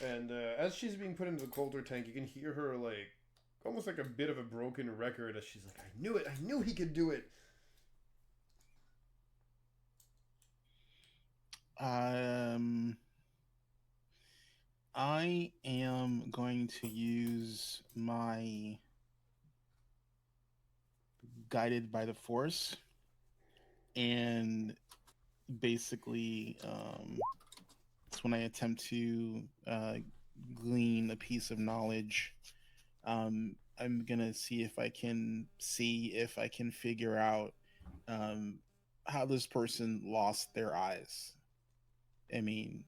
And as she's being put into the Kolto tank, you can hear her like almost like a bit of a broken record as she's like, "I knew it! I knew he could do it." I am going to use my guided by the Force, and basically, it's when I attempt to glean a piece of knowledge. I'm gonna see if I can figure out how this person lost their eyes. I mean,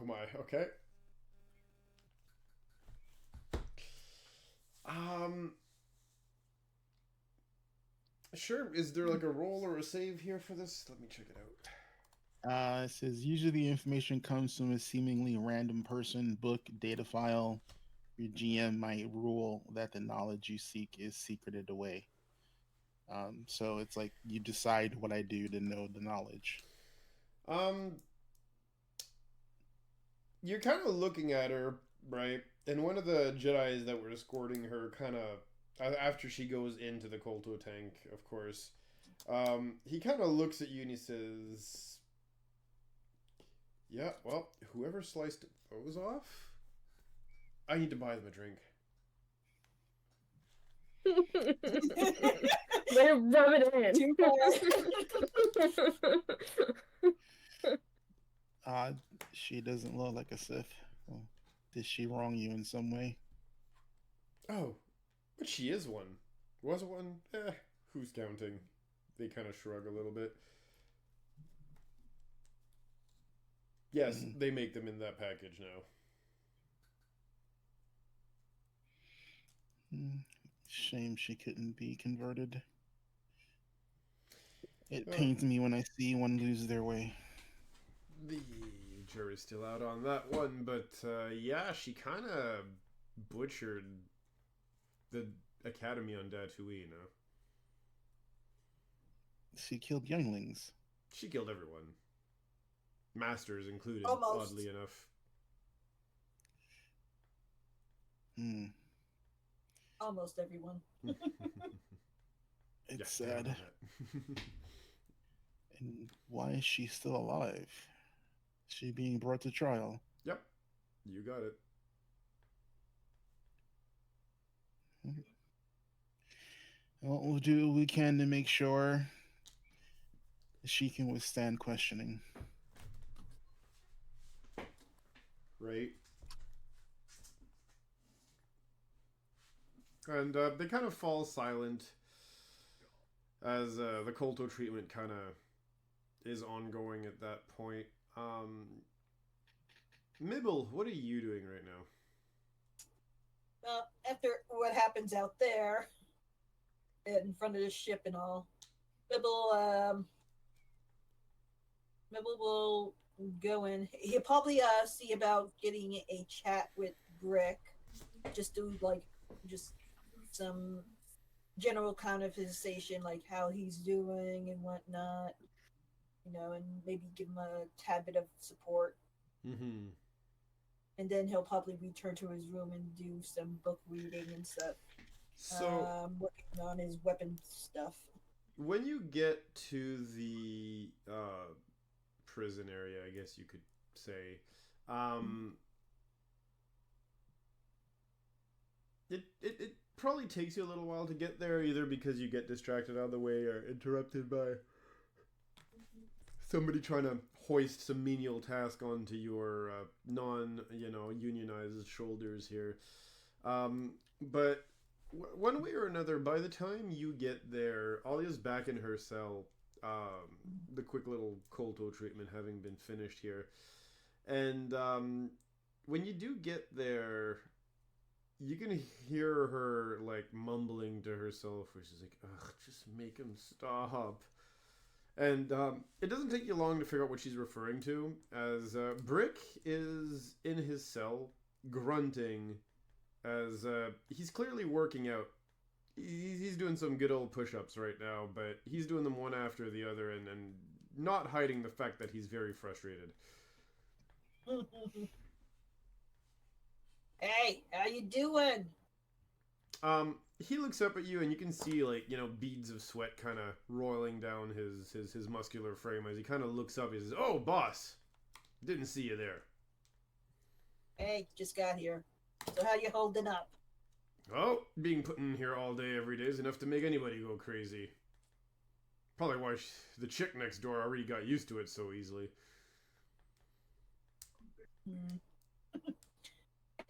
oh my, okay. Sure. Is there like a roll or a save here for this? Let me check it out. it says usually the information comes from a seemingly random person, book, data file. Your GM might rule that the knowledge you seek is secreted away. So it's like you decide what I do to know the knowledge. You're kind of looking at her, right? And one of the Jedis that were escorting her kind of, after she goes into the Kolto tank, of course, he kind of looks at you and he says, "Yeah, well, whoever sliced those off, I need to buy them a drink." They're rubbing it in. She doesn't look like a Sith. Well, did she wrong you in some way? Oh, but she is one. Was one? Who's counting? They kind of shrug a little bit. Yes, they make them in that package now. Shame she couldn't be converted. It pains me when I see one lose their way. The jury's still out on that one, but yeah, she kind of butchered the academy on Tatooine. She killed younglings. She killed everyone, masters included. Almost. Oddly enough. Almost everyone. It's sad. And why is she still alive? Is she being brought to trial? Yep, you got it. Well, we'll do what we can to make sure she can withstand questioning. Right. And they kind of fall silent as the Kolto treatment kind of is ongoing at that point. Mibble, what are you doing right now? After what happens out there, in front of the ship and all, Mibble will going. He'll probably see about getting a chat with Brick, just do like just some general conversation, like how he's doing and whatnot, and maybe give him a tad bit of support. Mm-hmm. And then he'll probably return to his room and do some book reading and stuff. So, Working on his weapon stuff. when you get to the prison area, I guess you could say, it probably takes you a little while to get there, either because you get distracted out of the way or interrupted by somebody trying to hoist some menial task onto your unionized shoulders here. But one way or another, by the time you get there, Alia's back in her cell, the quick little Kolto treatment having been finished here. And when you do get there, you can hear her, like, mumbling to herself, where she's like, ugh, just make him stop. And it doesn't take you long to figure out what she's referring to, as Brick is in his cell, grunting, as he's clearly working out. He's doing some good old push-ups right now, but he's doing them one after the other, and not hiding the fact that he's very frustrated. Hey, how you doing? He looks up at you, and you can see, like, beads of sweat kind of roiling down his muscular frame as he kind of looks up. He says, "Oh, boss, didn't see you there." Hey, just got here. So how you holding up? Oh, being put in here all day every day is enough to make anybody go crazy. Probably why the chick next door already got used to it so easily.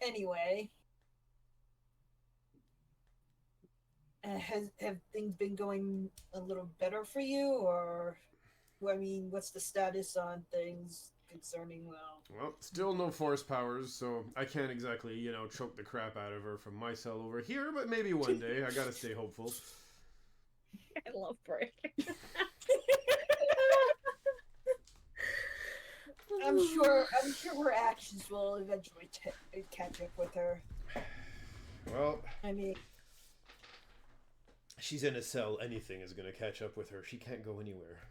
Anyway, have things been going a little better for you, or I mean, what's the status on things concerning? Well, still no force powers, so I can't exactly, choke the crap out of her from my cell over here, but maybe one day. I gotta stay hopeful. I love Brick. I'm sure her actions will eventually catch up with her. Well, I mean, she's in a cell. Anything is gonna catch up with her. She can't go anywhere.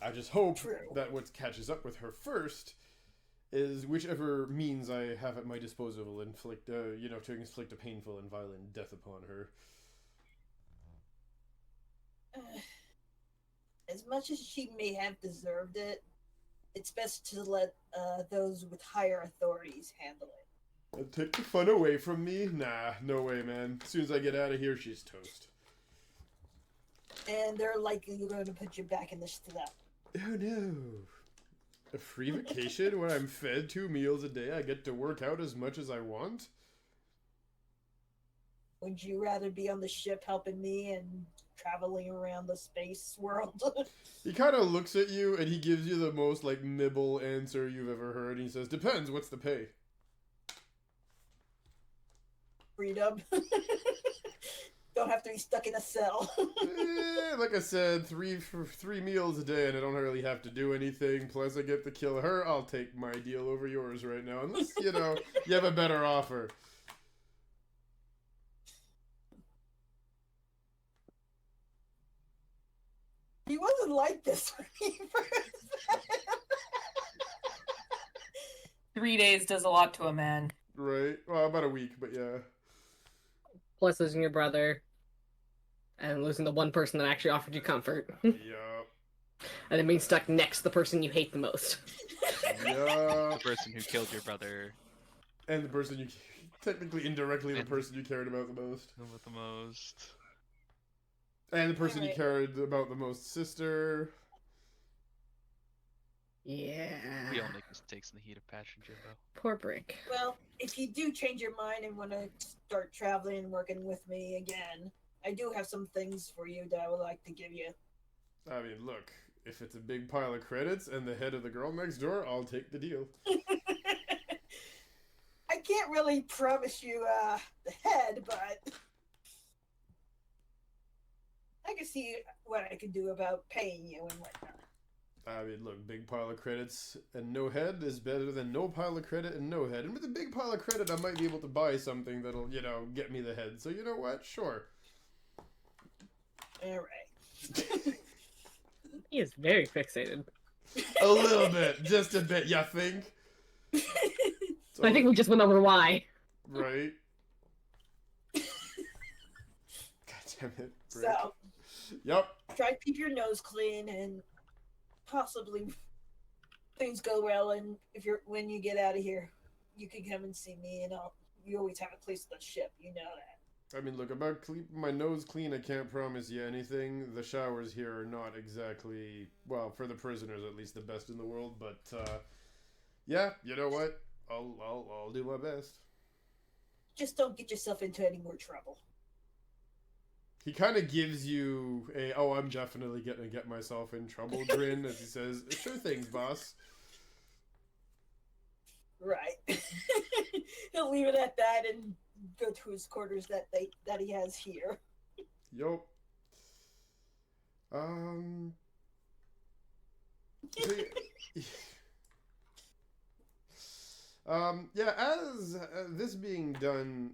I just hope that what catches up with her first is whichever means I have at my disposal will inflict, to inflict a painful and violent death upon her. As much as she may have deserved it, it's best to let those with higher authorities handle it. Take the fun away from me? Nah, no way, man. As soon as I get out of here, she's toast. And they're likely going to put you back in the slum. Oh no. A free vacation where I'm fed 2 meals a day, I get to work out as much as I want? Would you rather be on the ship helping me and traveling around the space world? He kind of looks at you and he gives you the most, like, nibble answer you've ever heard. He says, "Depends, what's the pay?" Freedom. Don't have to be stuck in a cell. Like I said, three meals a day, and I don't really have to do anything. Plus, I get to kill her. I'll take my deal over yours right now, unless you have a better offer. He wasn't like this when he first. 3 days does a lot to a man. Right. Well, about a week, but yeah. Plus losing your brother. And losing the one person that actually offered you comfort. Yeah. And then being stuck next to the person you hate the most. Yeah. The person who killed your brother. And the person you... Technically, indirectly, the person you cared about the most. With the most. And the person you cared about the most, sister. Yeah. We all make mistakes in the heat of passion, Jimbo. Poor Brick. Well, if you do change your mind and want to start traveling and working with me again, I do have some things for you that I would like to give you. I mean, look, if it's a big pile of credits and the head of the girl next door, I'll take the deal. I can't really promise you the head, but I can see what I can do about paying you and whatnot. I mean, look, big pile of credits and no head is better than no pile of credit and no head. And with a big pile of credit, I might be able to buy something that'll, you know, get me the head. So you know what? Sure. All right. He is very fixated. A little bit, just a bit. You think? I think we just went over why. Right. God damn it. Brick. So, Yep. try to keep your nose clean and possibly things go well. And when you get out of here, you can come and see me. And you always have a place on the ship. You know that. I mean, look, about keeping my nose clean, I can't promise you anything. The showers here are not exactly, well, for the prisoners at least, the best in the world. But yeah, you know what? I'll do my best. Just don't get yourself into any more trouble. He kind of gives you a, oh, I'm definitely going to get myself in trouble grin as he says, sure things, boss. Right. He'll leave it at that and go to his quarters that he has here. Yup. Yeah, as this being done,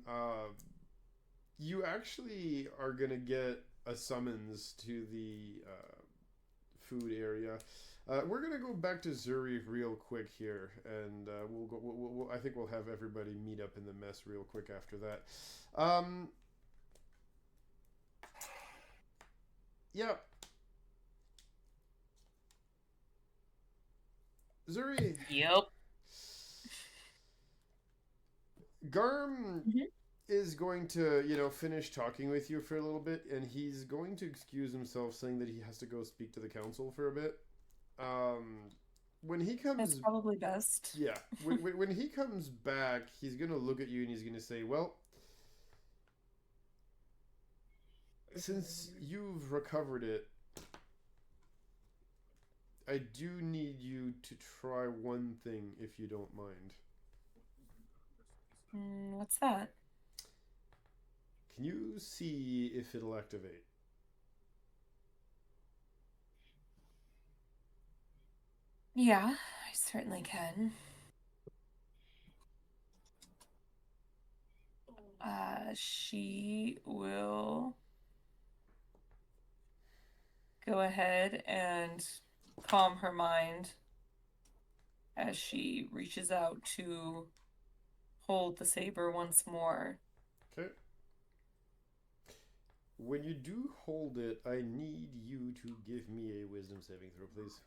you actually are gonna get a summons to the food area. We're gonna go back to Zuri real quick here, and we'll go. I think we'll have everybody meet up in the mess real quick after that. Yeah. Zuri. Yep. Garm is going to, you know, finish talking with you for a little bit, and he's going to excuse himself, saying that he has to go speak to the council for a bit. When he comes, That's probably best. yeah. When he comes back, he's gonna look at you and he's gonna say, "Well, since you've recovered it, I do need you to try one thing, if you don't mind." What's that? Can you see if it'll activate? Yeah, I certainly can. She will go ahead and calm her mind as she reaches out to hold the saber once more. Okay. When you do hold it, I need you to give me a wisdom saving throw, please.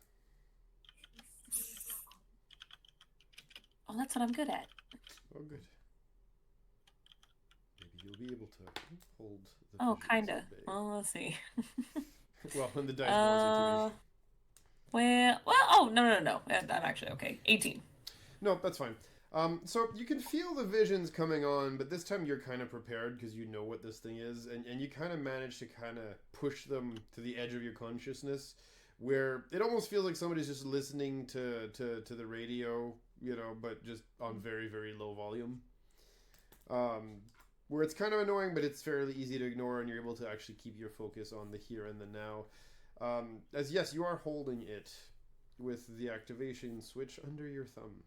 Oh, that's what I'm good at. Oh, good. Maybe you'll be able to hold the Oh, visions kinda. at bay. Well, let's see. Well, when the dice balls oh, no. I'm actually okay. 18. No, that's fine. So you can feel the visions coming on, but this time you're kind of prepared because you know what this thing is, and you kind of manage to kind of push them to the edge of your consciousness, where it almost feels like somebody's just listening to the radio, you know, but just on very, very low volume. Where it's kind of annoying, but it's fairly easy to ignore, and you're able to actually keep your focus on the here and the now. As yes, you are holding it with the activation switch under your thumb.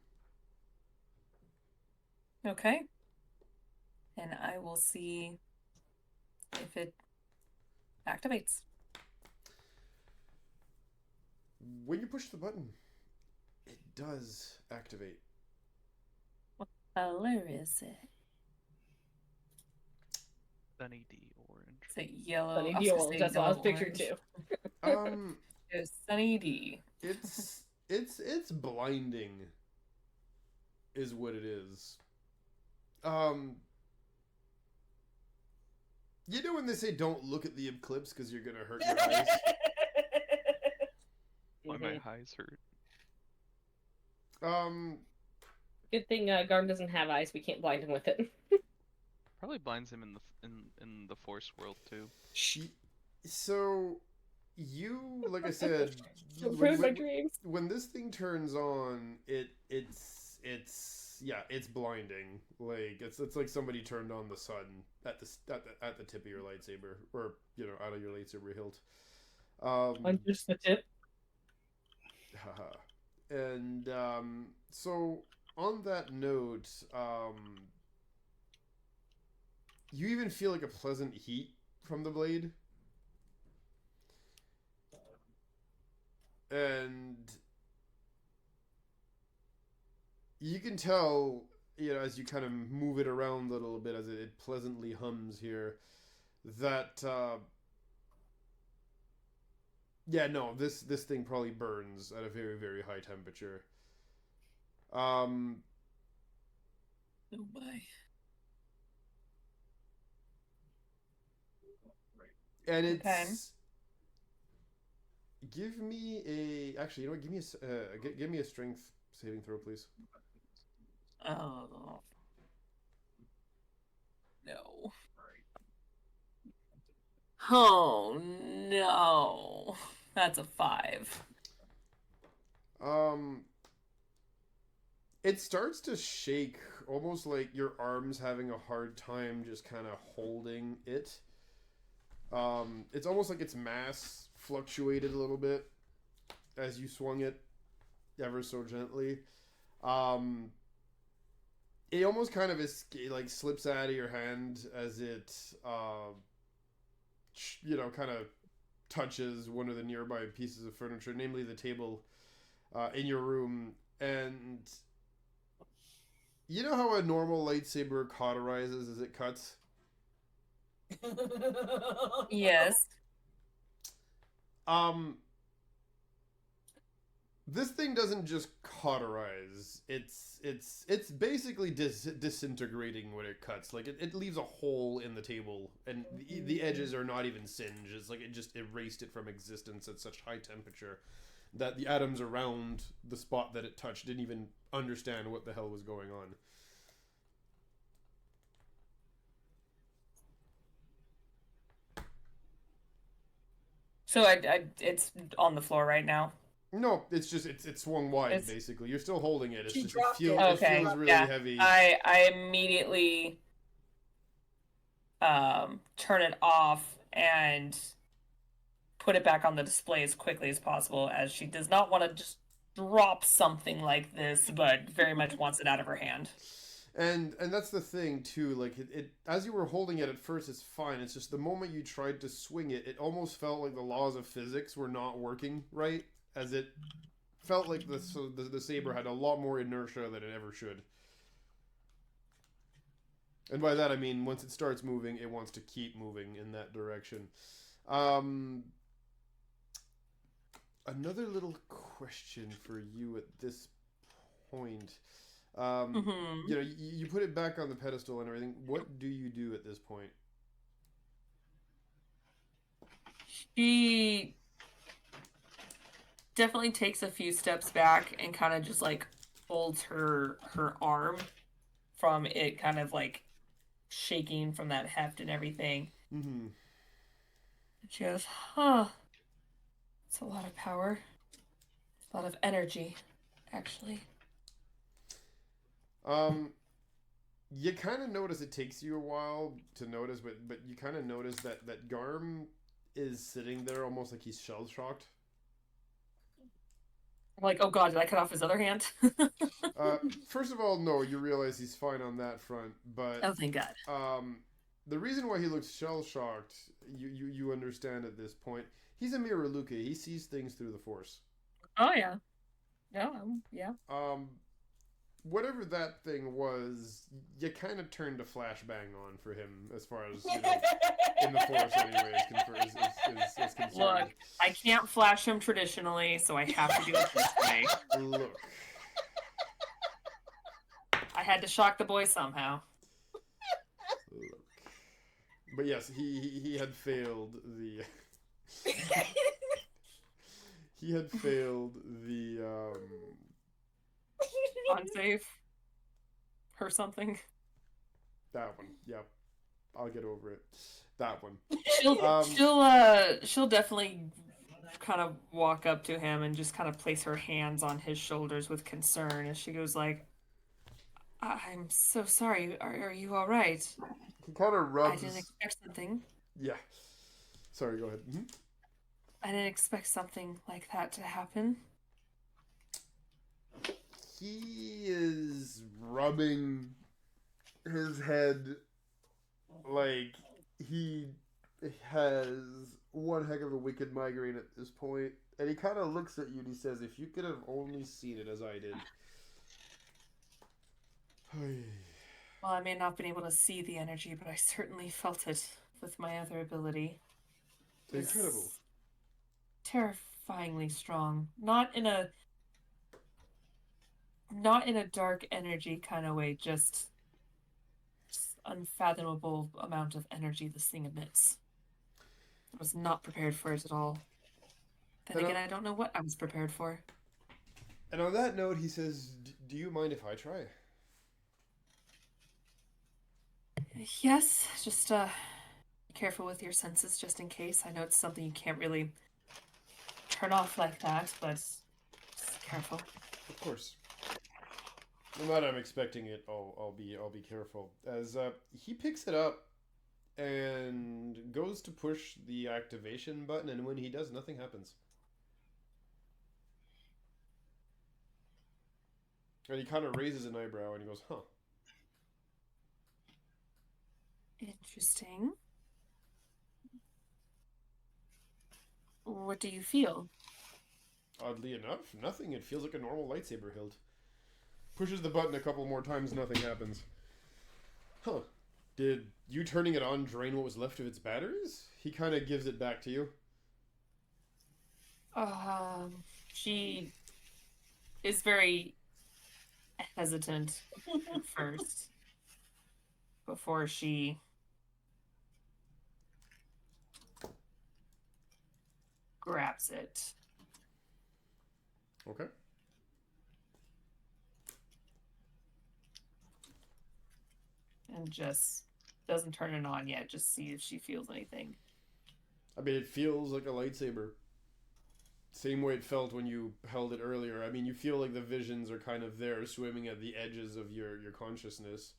Okay. And I will see if it activates. When you push the button, it does activate. What color is it? Sunny D orange. Is it yellow? Sunny I was D gonna orange, say that's what I was yellow picturing orange. too. It's Sunny D. It's blinding, is what it is. You know when they say don't look at the eclipse because you're gonna hurt your eyes? Why my eyes hurt. Good thing Garm doesn't have eyes. We can't blind him with it. Probably blinds him in the Force world too. So you, like I said, Ruin my dreams. when this thing turns on, it's blinding. Like it's like somebody turned on the sun at the tip of your lightsaber, or you know, out of your lightsaber hilt. On just the tip. Haha. And so on that note, you even feel like a pleasant heat from the blade. And you can tell, as you kind of move it around a little bit, as it pleasantly hums here, that yeah, no, this thing probably burns at a very, very high temperature. Oh my. And Okay. it's give me a actually, you know what? Give me a strength saving throw, please. Oh no. Oh no. That's a 5. Um, it starts to shake, almost like your arms having a hard time just kind of holding it. It's almost like its mass fluctuated a little bit as you swung it ever so gently. Um, it almost kind of like slips out of your hand as it, kind of touches one of the nearby pieces of furniture, namely the table in your room. And you know how a normal lightsaber cauterizes as it cuts? Yes. Um, this thing doesn't just cauterize. It's basically disintegrating when it cuts. Like it leaves a hole in the table, and the edges are not even singed. It's like it just erased it from existence at such high temperature that the atoms around the spot that it touched didn't even understand what the hell was going on. So it's on the floor right now. No, it's just it's swung wide. It's- Basically, you're still holding it. It's She just dropped it. it Okay, feels really yeah. heavy. I immediately turn it off and put it back on the display as quickly as possible, as she does not want to just drop something like this, but very much wants it out of her hand. And that's the thing too. Like it as you were holding it at first, it's fine. It's just the moment you tried to swing it, it almost felt like the laws of physics were not working right, as it felt like the saber had a lot more inertia than it ever should. And by that I mean once it starts moving, it wants to keep moving in that direction. Another little question for you at this point. You put it back on the pedestal and everything. What do you do at this point? She definitely takes a few steps back and kind of just like holds her arm from it kind of like shaking from that heft and everything. Mm-hmm. She goes, huh. It's a lot of power. It's a lot of energy, actually. You kind of notice it takes you a while to notice, but you kind of notice that Garm is sitting there almost like he's shell shocked. I'm like, oh god, did I cut off his other hand? First of all, no, you realize he's fine on that front, but Oh, thank god. the reason why he looks shell shocked, you understand at this point. He's a Miraluke. He sees things through the Force. Oh yeah. No, yeah. Whatever that thing was, you kind of turned a flashbang on for him, as far as in the Force, anyway, is concerned. Look, I can't flash him traditionally, so I have to do it this way. Look. I had to shock the boy somehow. Look. But yes, he had failed the. He had failed the. Unsafe. Or something. That one, yep. I'll get over it. That one. She'll definitely kind of walk up to him and just kind of place her hands on his shoulders with concern as she goes like, I'm so sorry. Are you all right? He kind of I rubs. didn't expect something. Yeah. Sorry, go ahead. Mm-hmm. I didn't expect something like that to happen. he is rubbing his head like he has one heck of a wicked migraine at this point, and he kind of looks at you and he says, "If you could have only seen it as I did." Well, I may not have been able to see the energy, but I certainly felt it with my other ability. It's Incredible. terrifyingly strong. Not in a dark energy kind of way, just unfathomable amount of energy this thing emits. I was not prepared for it at all. Then And again, I don't know what I was prepared for. And on that note, he says, "Do you mind if I try?" Yes, just be careful with your senses just in case. I know it's something you can't really turn off like that, but just careful. Of course. No matter I'm expecting it, I'll be careful. As he picks it up and goes to push the activation button, and when he does, nothing happens. And he kind of raises an eyebrow and he goes, "Huh." Interesting. What do you feel? Oddly enough, nothing. It feels like a normal lightsaber hilt. Pushes the button a couple more times, nothing happens. Huh. Did you turning it on drain what was left of its batteries? He kind of gives it back to you. She is very hesitant at first before she grabs it. Okay. And just doesn't turn it on yet, just see if she feels anything. I mean, it feels like a lightsaber. Same way it felt when you held it earlier. I mean, you feel like the visions are kind of there, swimming at the edges of your consciousness.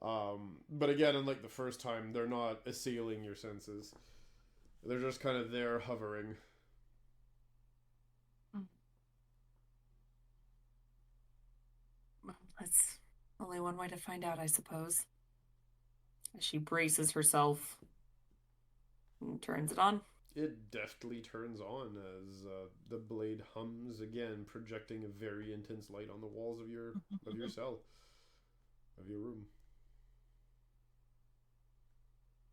But again, unlike the first time, they're not assailing your senses. They're just kind of there, hovering. That's only one way to find out, I suppose. As she braces herself and turns it on. It deftly turns on as the blade hums again, projecting a very intense light on the walls of your cell, of your room.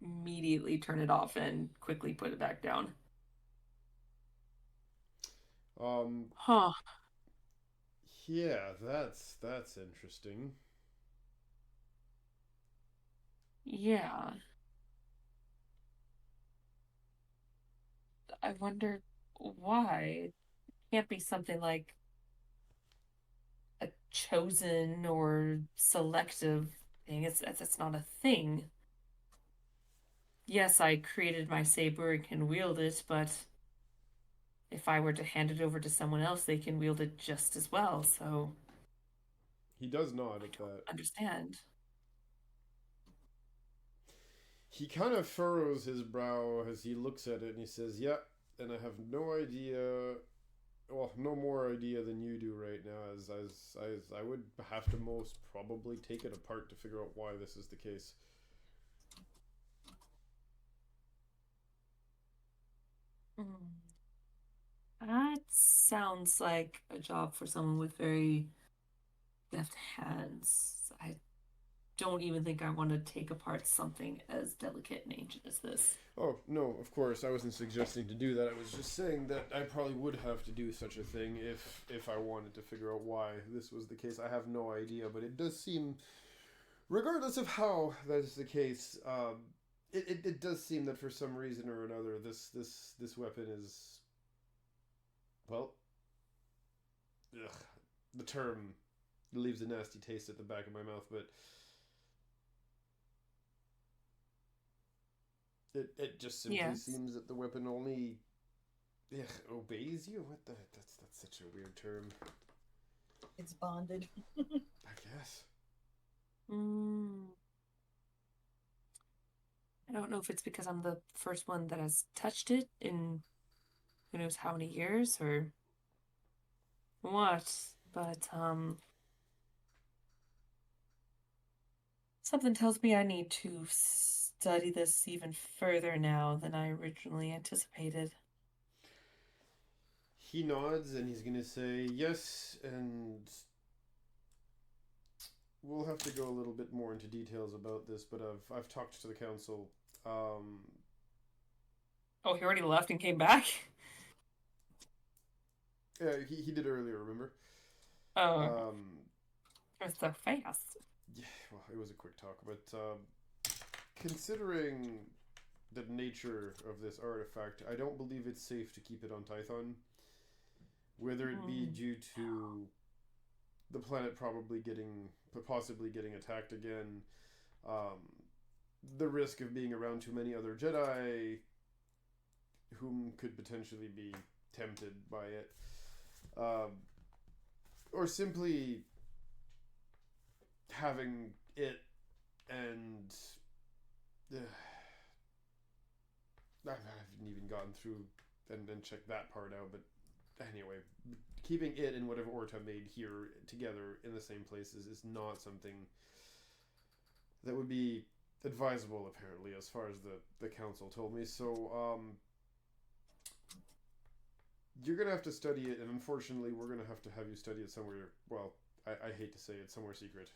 Immediately turn it off and quickly put it back down. Huh. Yeah, that's interesting. Yeah. I wonder why. It can't be something like a chosen or selective thing. It's not a thing. Yes, I created my saber and can wield it, but if I were to hand it over to someone else, they can wield it just as well, so He does nod at that. understand. He kind of furrows his brow as he looks at it and he says, "Yeah, and I have no idea, well, no more idea than you do right now, as I would have to most probably take it apart to figure out why this is the case." That sounds like a job for someone with very deft hands. I don't even think I want to take apart something as delicate and ancient as this. Oh, no, of course, I wasn't suggesting to do that. I was just saying that I probably would have to do such a thing if I wanted to figure out why this was the case. I have no idea, but it does seem, regardless of how that is the case, it does seem that for some reason or another, this weapon is, well, ugh, the term leaves a nasty taste at the back of my mouth, but it just simply seems that the weapon only obeys you. What the? That's such a weird term. It's bonded. I guess. I don't know if it's because I'm the first one that has touched it in who knows how many years or what, but something tells me I need to study this even further now than I originally anticipated. He nods and he's gonna say yes, and we'll have to go a little bit more into details about this, but I've talked to the council. Oh, he already left and came back? Yeah, he did earlier, remember? Oh, it was so fast. Yeah, well, it was a quick talk, but considering the nature of this artifact, I don't believe it's safe to keep it on Tython. Whether it be due to the planet possibly getting attacked again, the risk of being around too many other Jedi whom could potentially be tempted by it, or simply having it and I haven't even gotten through and checked that part out, but anyway, keeping it and whatever Orta made here together in the same places is not something that would be advisable, apparently, as far as the council told me. So, you're gonna have to study it, and unfortunately, we're gonna have to have you study it somewhere, well, I hate to say it, somewhere secret.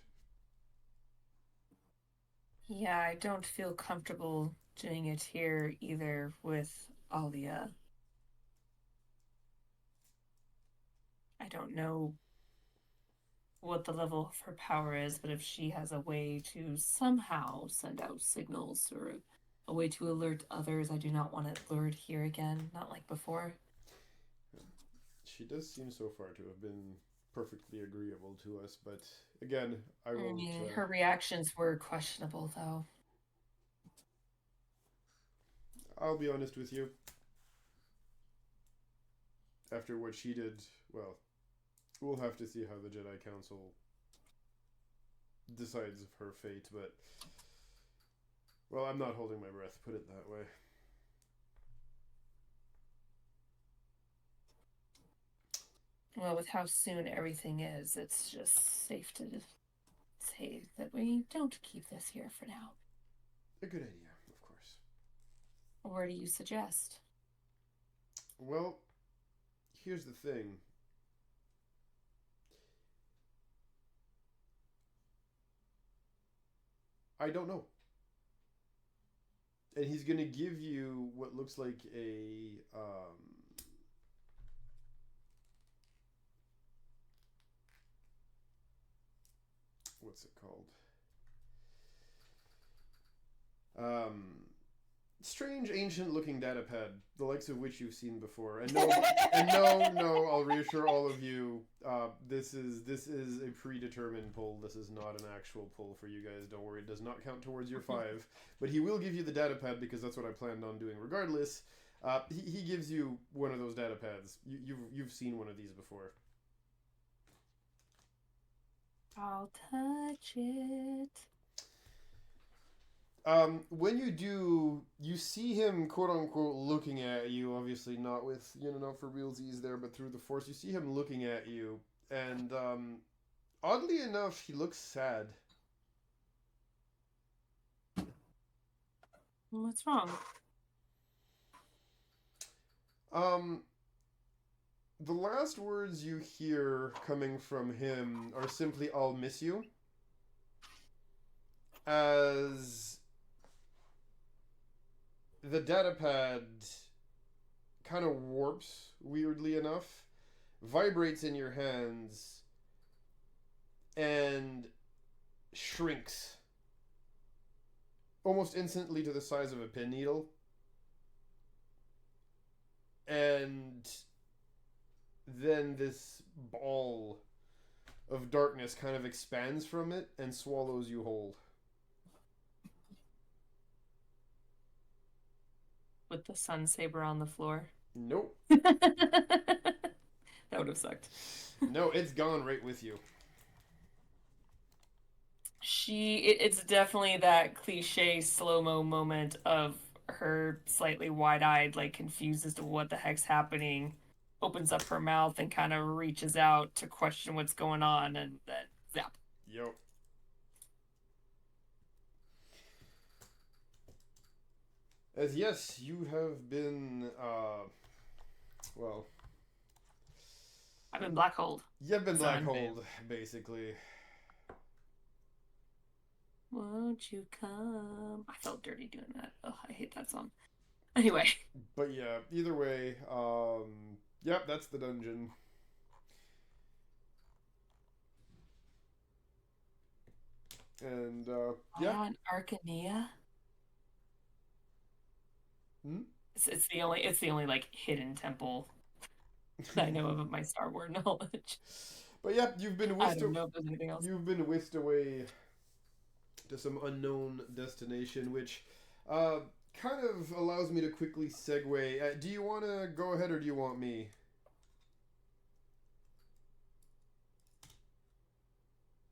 Yeah, I don't feel comfortable doing it here either with Alia. I don't know what the level of her power is, but if she has a way to somehow send out signals or a way to alert others, I do not want it lured here again, not like before. She does seem so far to have been perfectly agreeable to us, but again, I won't... her reactions were questionable, though. I'll be honest with you. After what she did, well, we'll have to see how the Jedi Council decides of her fate, but... Well, I'm not holding my breath, put it that way. Well, with how soon everything is, it's just safe to say that we don't keep this here for now. A good idea, of course. Where do you suggest? Well, here's the thing. I don't know. And he's going to give you what looks like a... what's it called? Strange, ancient-looking data pad, the likes of which you've seen before. And no, I'll reassure all of you, this is a predetermined pull. This is not an actual pull for you guys. Don't worry, it does not count towards your 5. But he will give you the data pad because that's what I planned on doing regardless. He gives you one of those data pads. You've seen one of these before. I'll touch it. When you do, you see him, quote-unquote, looking at you, obviously not with, not for realsies there, but through the Force. You see him looking at you, and, oddly enough, he looks sad. What's wrong? The last words you hear coming from him are simply, "I'll miss you," as the datapad kind of warps, weirdly enough, vibrates in your hands, and shrinks almost instantly to the size of a pin needle. And then this ball of darkness kind of expands from it and swallows you whole. With the sun saber on the floor? Nope. That would have sucked. No, it's gone right with you. It's definitely that cliche slow-mo moment of her slightly wide-eyed, like confused as to what the heck's happening, opens up her mouth and kind of reaches out to question what's going on, and then zap. Yep. As yes, you have been, well, I've been black holed. you've been black Son. holed, basically. Won't you come? I felt dirty doing that. Oh, I hate that song. Anyway. But yeah, either way, yep, that's the dungeon. And, yeah. On Arcania. Hmm? It's the only like hidden temple that I know of my Star Wars knowledge. But yeah, you've been I whisked don't know if there's anything else. You've been whisked away to some unknown destination, which kind of allows me to quickly segue. Do you want to go ahead or do you want me?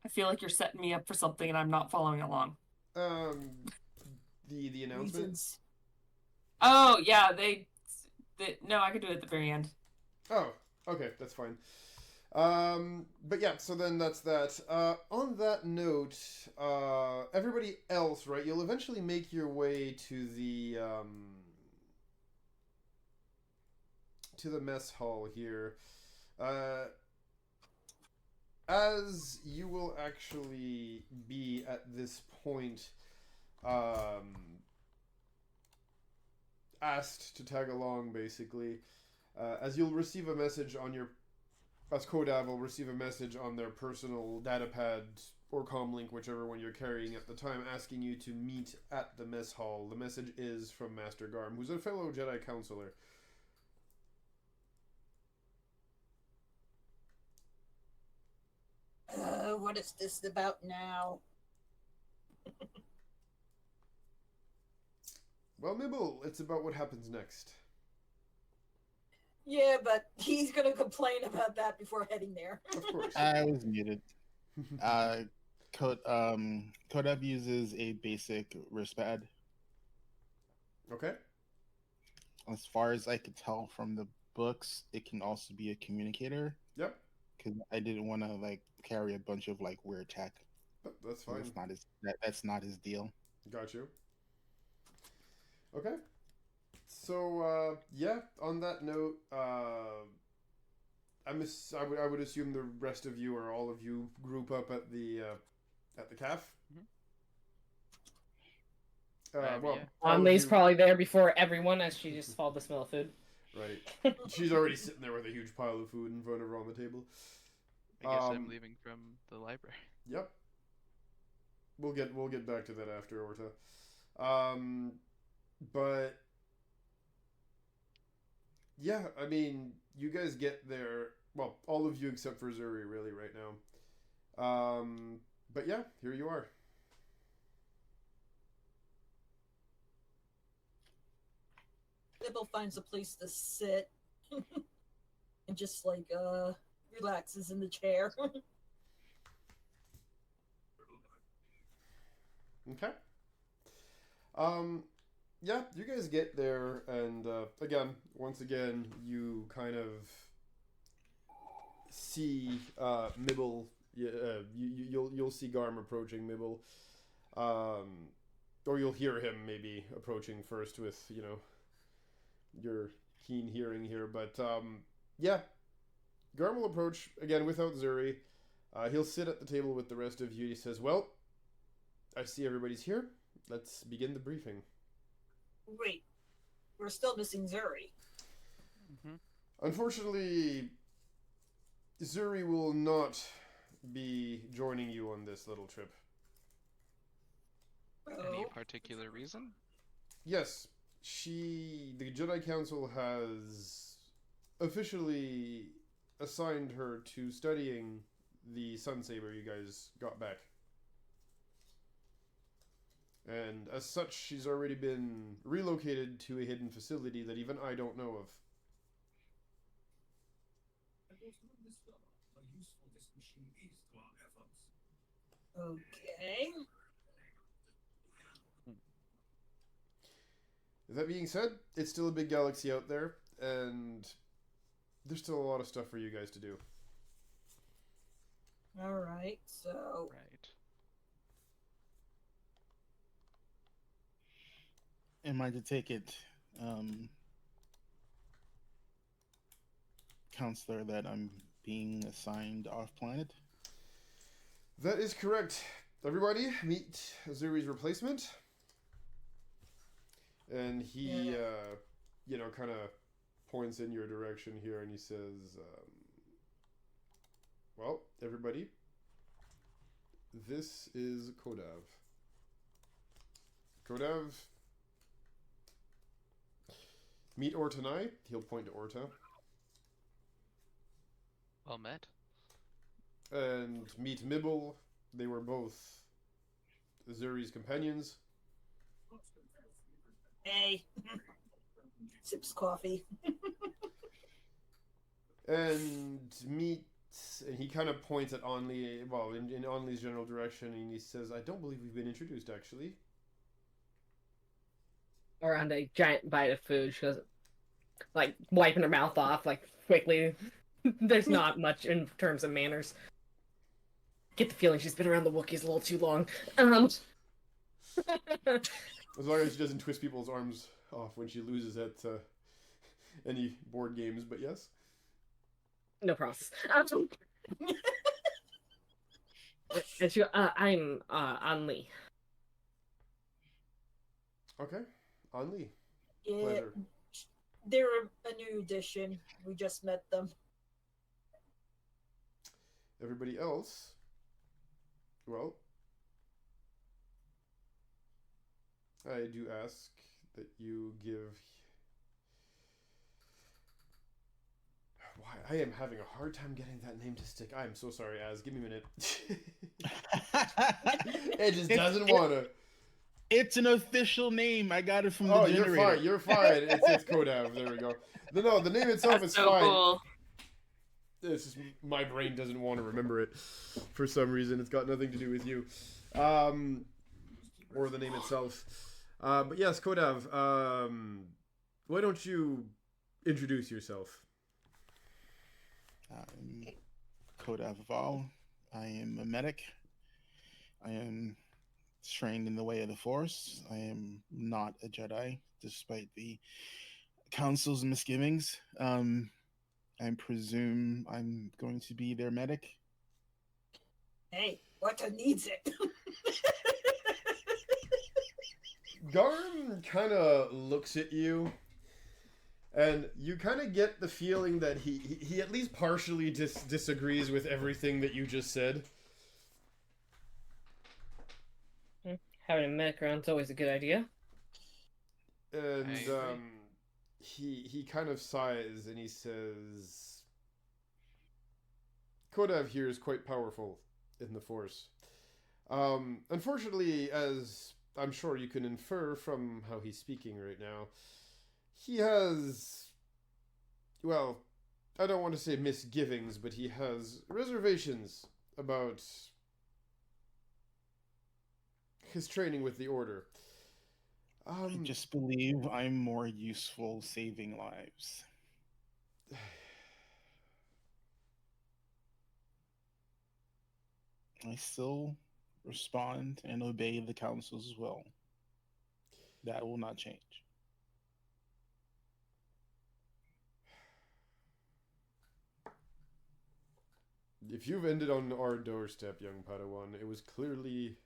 I feel like you're setting me up for something and I'm not following along. The announcement. Reasons. Oh yeah, no, I could do it at the very end. Oh, okay, that's fine. But yeah, so then that's that. On that note, everybody else, right? You'll eventually make your way to the mess hall here. As you will actually be at this point, asked to tag along, basically, as you'll receive a message on your, as Kodav will receive a message on their personal datapad or comlink, whichever one you're carrying at the time, asking you to meet at the mess hall. The message is from Master Garm, who's a fellow Jedi counselor. What is this about now? Well, Mibble, it's about what happens next. Yeah, but he's gonna complain about that before heading there. Of course. I was muted. Kodav uses a basic wristpad. Okay. As far as I could tell from the books, it can also be a communicator. Yep. Because I didn't want to like carry a bunch of like weird tech. That's fine. That's not his deal. Got you. Okay. So yeah. On that note, I would assume the rest of you or all of you group up at the calf. Well, yeah. all of May's you- probably there before everyone as she just followed the smell of food. right. She's already sitting there with a huge pile of food in front of her on the table. I guess I'm leaving from the library. Yep. We'll get back to that after, Orta. But yeah, I mean, you guys get there. Well, all of you except for Zuri, really, right now. But yeah, here you are. Sybil finds a place to sit and just like relaxes in the chair. Okay. Yeah, you guys get there, and once again, you kind of see Mibble. You'll see Garm approaching Mibble, or you'll hear him maybe approaching first with your keen hearing here. But yeah, Garm will approach again without Zuri. He'll sit at the table with the rest of you. He says, "Well, I see everybody's here. Let's begin the briefing." Wait, we're still missing Zuri. Mm-hmm. Unfortunately, Zuri will not be joining you on this little trip. Any Oh, particular reason? Yes, the Jedi Council has officially assigned her to studying the Sunsaber you guys got back. And as such, she's already been relocated to a hidden facility that even I don't know of. okay. That being said, it's still a big galaxy out there, and there's still a lot of stuff for you guys to do. All right, so Right. Am I to take it, counselor, that I'm being assigned off planet? That is correct. Everybody, meet Azuri's replacement. And he, kind of points in your direction here, and he says, well, everybody, this is Kodav. Kodav, meet Ortanai. He'll point to Orta. Well met. And meet Mibble. They were both Azuri's companions. hey, sips coffee. And meet, and he kind of points at Onley, well, in Onley's general direction, and he says, I don't believe we've been introduced, actually. Around a giant bite of food, she goes, like, wiping her mouth off, like, quickly. There's not much in terms of manners. Get the feeling she's been around the Wookiees a little too long. As long as she doesn't twist people's arms off when she loses at any board games, but yes. No problem. And she, I'm Anli. Okay. Onley. Yeah, Pleasure. they're a new addition. We just met them. Everybody else, well, I do ask that you give... Why? I am having a hard time getting that name to stick. I am so sorry, Az. Give me a minute. It just doesn't want to. It's an official name. I got it from the Oh, generator. you're fine. It's Kodav. There we go. No, the name itself is so fine. cool. It's just my brain doesn't want to remember it for some reason. It's got nothing to do with you, or the name itself. But yes, Kodav. Why don't you introduce yourself? I'm Kodav Val. I am a medic. I am trained in the way of the Force. I am not a Jedi, despite the Council's misgivings. I presume I'm going to be their medic. Hey, Orta needs it. Garm kind of looks at you, and you kind of get the feeling that he at least partially disagrees with everything that you just said. Having a medic around is always a good idea. And I agree. he kind of sighs and he says, Kodav here is quite powerful in the Force. Unfortunately, as I'm sure you can infer from how he's speaking right now, he has, well, I don't want to say misgivings, but he has reservations about his training with the Order. I just believe I'm more useful saving lives. I still respond and obey the Council's will. That will not change. If you've ended on our doorstep, young Padawan, it was clearly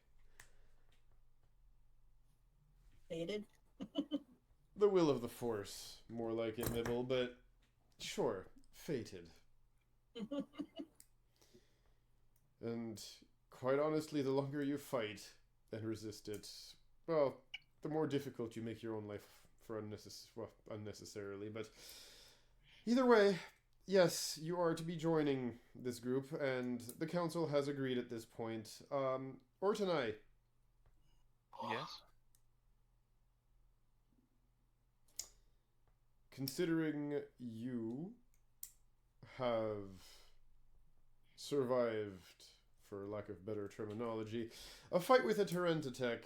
Fated. the will of the Force, more like it, Nibble, but sure, fated. And quite honestly, the longer you fight and resist it, well, the more difficult you make your own life for unnecessarily. But either way, yes, you are to be joining this group, and the Council has agreed at this point. Ortanai. Yes. Considering you have survived, for lack of better terminology, a fight with a Terentatek,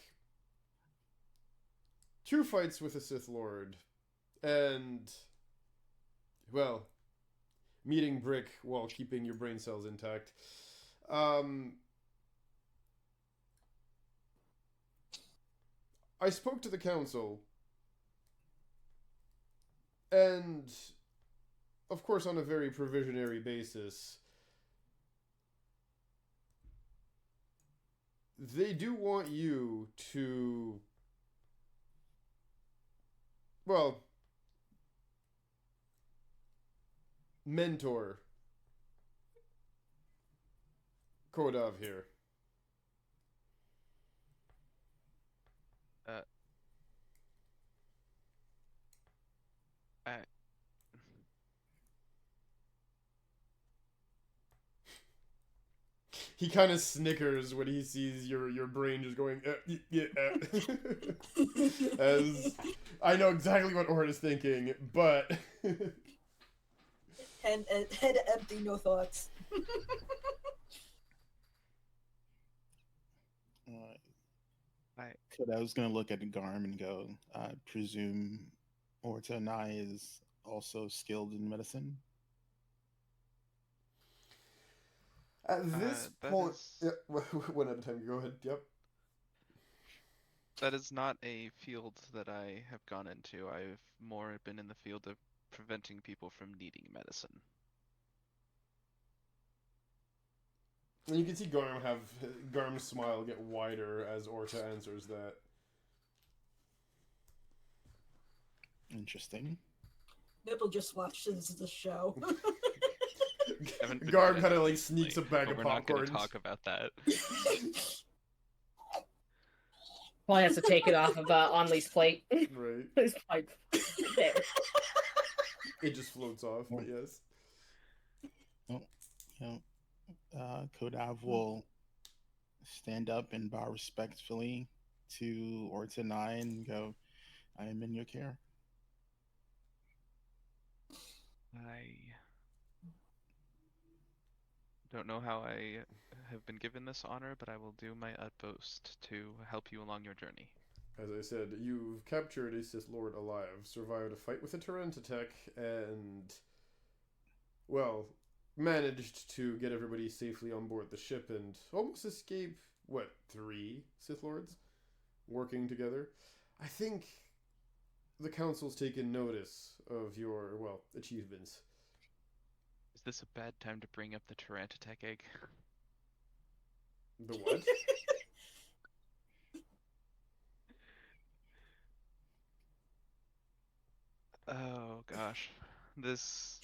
2 fights with a Sith Lord, and, well, meeting Brick while keeping your brain cells intact. I spoke to the council, and of course on a very provisionary basis, they do want you to, well, mentor Kodav here. I, He kind of snickers when he sees your brain just going, as I know exactly what Ord is thinking, but Head empty, no thoughts. I was gonna look at Garm and go, I presume Orta Nai is also skilled in medicine. at this that point, is- yeah, one at a time. Go ahead. Yep. that is not a field that I have gone into. I've more been in the field of preventing people from needing medicine. And you can see Garm's smile get wider as Orta answers that. Interesting. Nipple just watches the show. Haven't been Garm good kind of at like it sneaks a recently, bag but of we're not going popcorn. to talk about that. Probably has to take it off of Onley's plate. Right. His plate. There. It just floats off, but yes. You know, Kodav will stand up and bow respectfully to Orta Nai and go, I am in your care. I don't know how I have been given this honor, but I will do my utmost to help you along your journey. As I said, you've captured a Sith Lord alive, survived a fight with a Torrent attack, and, well, managed to get everybody safely on board the ship and almost escape, 3 Sith Lords working together? I think the Council's taken notice of your, achievements. Is this a bad time to bring up the Tarantitech egg? The what? Oh gosh, this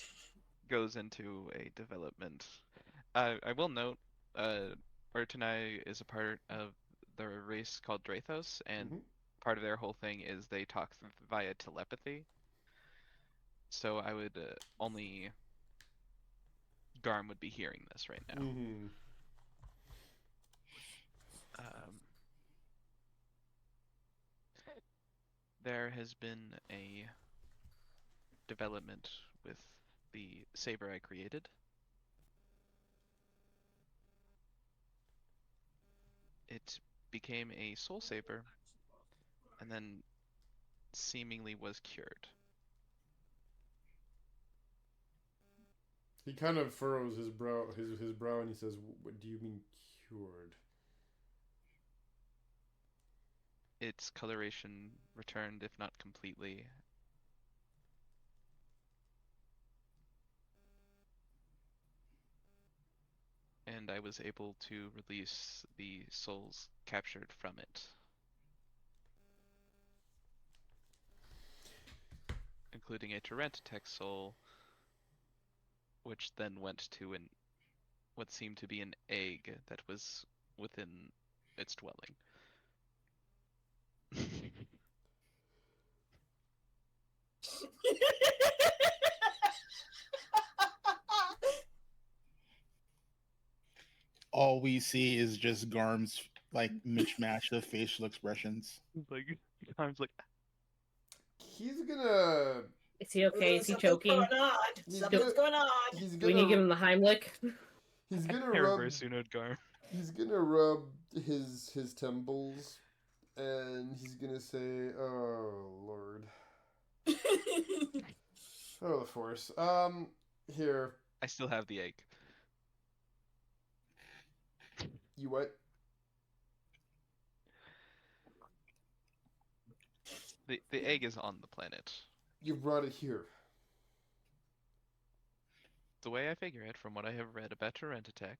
goes into a development. I will note, Urtanai is a part of the race called Drathos, and Mhm. part of their whole thing is they talk via telepathy. So I would only Garm would be hearing this right now. Mm-hmm. There has been a development with the saber I created. It became a soul saber and then seemingly was cured. He kind of furrows his brow, his brow, and he says, "What do you mean cured?" Its coloration returned, if not completely. And I was able to release the souls captured from it. Including a Tarantitech soul, which then went to what seemed to be an egg that was within its dwelling. All we see is just Garm's mismatch of facial expressions. Like, I'm like, He's gonna. Is he okay? Is he Something's choking? going on. He's Something's gonna- going on. He's Do we need to give gonna. him the Heimlich? He's gonna I rub. reverse Uno'd Garm. He's gonna rub his temples, and he's gonna say, "Oh Lord, oh the Force." Here, I still have the egg. You what? The egg is on the planet. You brought it here. The way I figure it, from what I have read about Tyrantotech,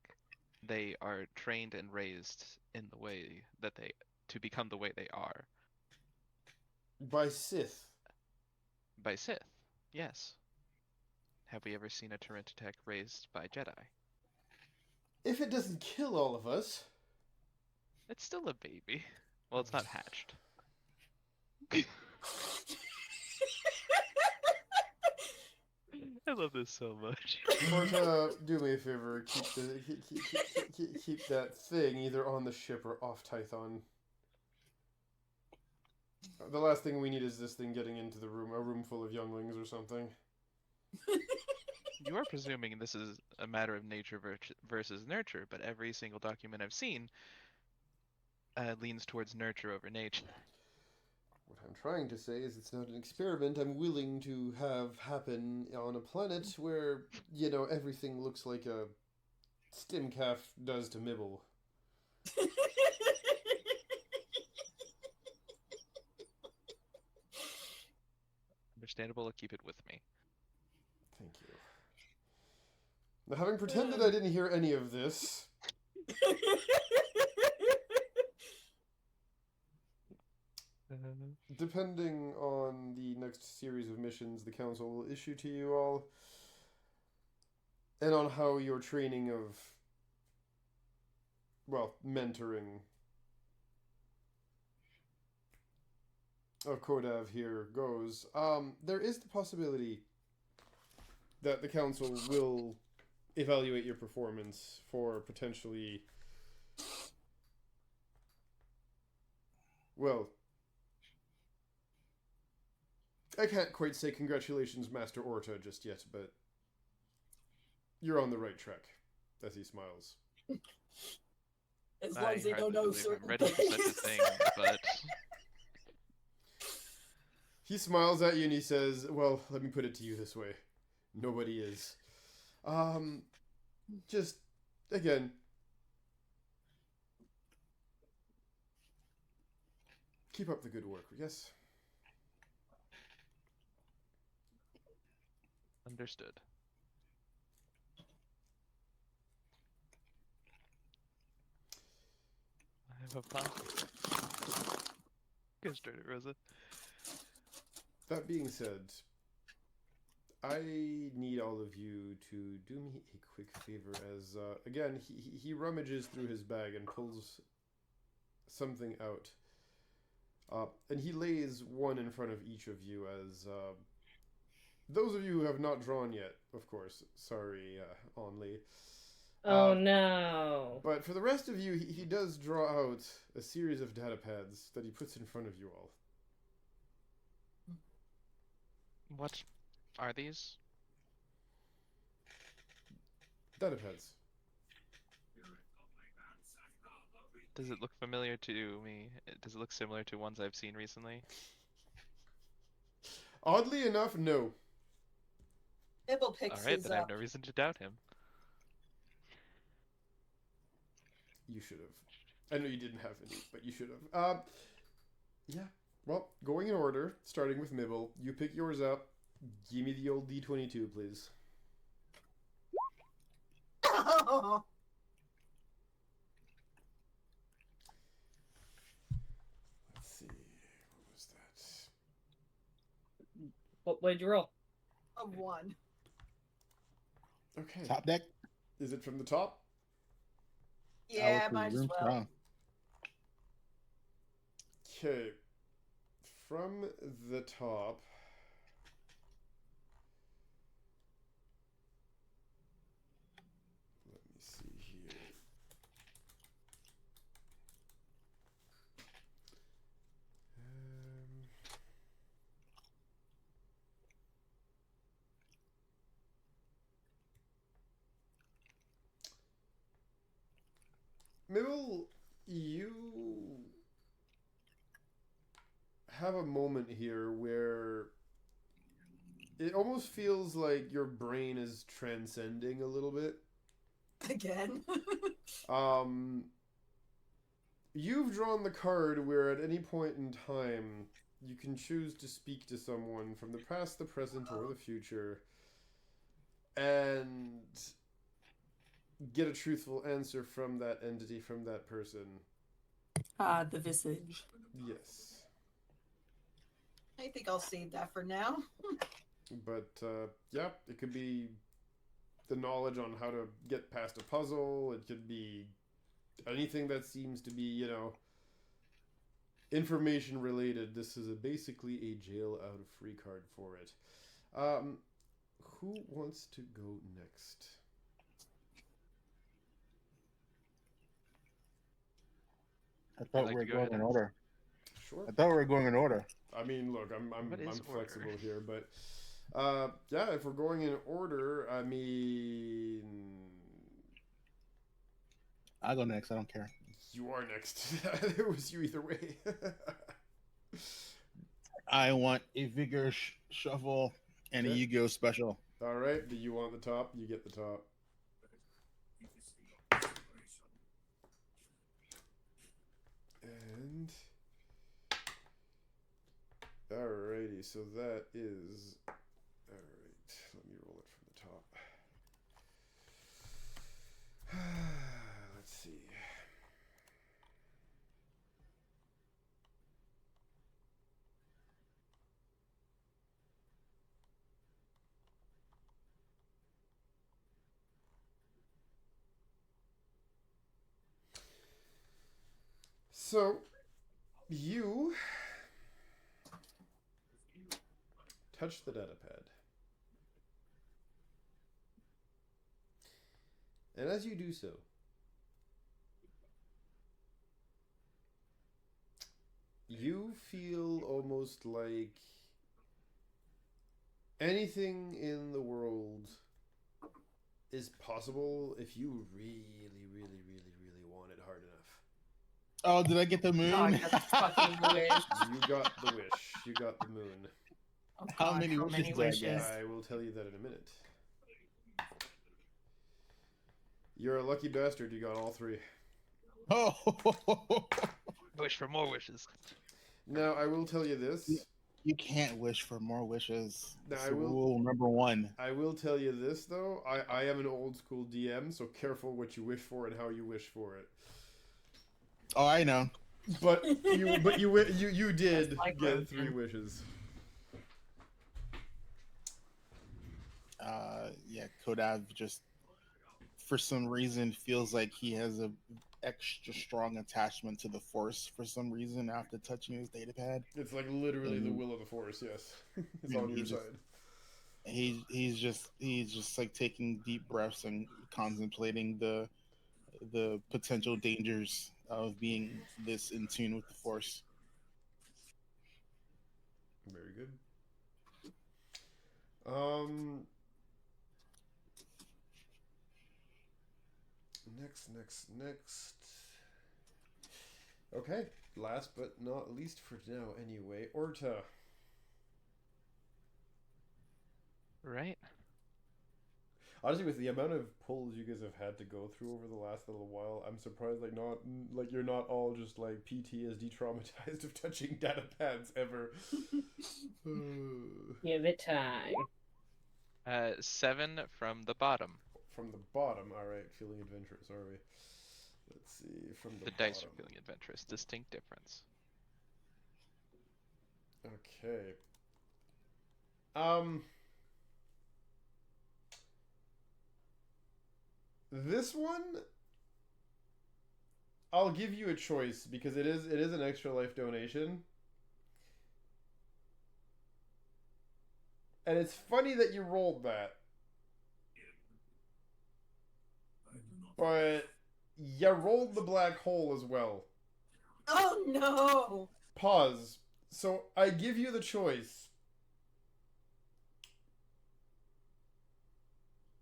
they are trained and raised in the way that to become the way they are. By Sith. By Sith, yes. Have we ever seen a Tyrantotech raised by Jedi? If it doesn't kill all of us. It's still a baby. Well, it's not hatched. I love this so much. Orta, do me a favor. Keep that thing either on the ship or off Tython. The last thing we need is this thing getting into the room, a room full of younglings or something. You are presuming this is a matter of nature versus nurture, but every single document I've seen leans towards nurture over nature. What I'm trying to say is it's not an experiment I'm willing to have happen on a planet where, you know, everything looks like a stim calf does to Mibble. Understandable, I'll keep it with me. Thank you. Now, having pretended I didn't hear any of this, depending on the next series of missions the Council will issue to you all, and on how your training mentoring of Kodav here goes, there is the possibility that the Council will evaluate your performance for potentially, well, I can't quite say congratulations, Master Orta, just yet, but you're on the right track, as he smiles. As long as they don't know certain I'm ready for such a thing, but... He smiles at you and he says, well, let me put it to you this way. Nobody is. Just, again, keep up the good work, yes? Understood. I have a plan. Go straight at Rosa. That being said, I need all of you to do me a quick favor as, again, he rummages through his bag and pulls something out. And he lays one in front of each of you as, those of you who have not drawn yet, of course, sorry, Onley. Oh no. But for the rest of you, he does draw out a series of data pads that he puts in front of you all. What are these? Data pads. Does it look familiar to me? Does it look similar to ones I've seen recently? Oddly enough, no. Nibble picks Alright, his then I have up. no reason to doubt him. You should have. I know you didn't have any, but you should have. Yeah. Well, going in order, starting with Mibble. You pick yours up. Give me the old D22, please. Let's see. What was that? What did you roll? A 1. Okay. Top deck. Is it from the top? Yeah, Power might as room well. strong. Okay. From the top. Let me see here. Mibble, you have a moment here where it almost feels like your brain is transcending a little bit. Again. You've drawn the card where at any point in time you can choose to speak to someone from the past, the present, or the future, and get a truthful answer from that entity, from that person. The visage. Yes. I think I'll save that for now. But, yeah, it could be the knowledge on how to get past a puzzle. It could be anything that seems to be, you know, information related. This is basically a jail out of free card for it. Who wants to go next? I thought like we were to go going ahead. in order. Sure. I thought we were going in order. I mean, look, I'm What is flexible order? here, but yeah, if we're going in order, I mean, I'll go next. I don't care. you are next. It was you either way. I want a vigor shuffle and a Okay. Yu-Gi-Oh special. All right, do you want the top? You get the top. And alrighty, so that is alright. Let me roll it from the top. Let's see. So, you touch the data pad. And as you do so, you feel almost like anything in the world is possible if you really, really, really, really want it hard enough. Oh, did I get the moon? Oh, I got the fucking wish. You got the wish. You got the moon. Oh, How God, many wishes did I get? I will tell you that in a minute. You're a lucky bastard. You got all three. Oh, Wish for more wishes. Now, I will tell you this. you can't wish for more wishes. No, It's I will- rule number one. I will tell you this, though. I am an old school DM, so careful what you wish for and how you wish for it. Oh, I know. But you did That's like get Rogan. 3 wishes. Yeah, Kodav just, for some reason, feels like he has a extra strong attachment to the Force for some reason after touching his data pad. It's like literally the will of the Force. Yes, it's on He your just- side. He's just like taking deep breaths and contemplating the potential dangers of being this in tune with the Force. Very good. Next. Okay, last but not least for now anyway, Orta. Right? Honestly, with the amount of pulls you guys have had to go through over the last little while, I'm surprised you're not all just like PTSD traumatized of touching data pads ever. Give it time. 7 from the bottom. From the bottom, alright, feeling adventurous, are we? Let's see, from the The dice are bottom. feeling adventurous. Distinct difference. Okay. This one, I'll give you a choice because it is an extra life donation. And it's funny that you rolled that. But you rolled the black hole as well. Oh no! Pause. So I give you the choice.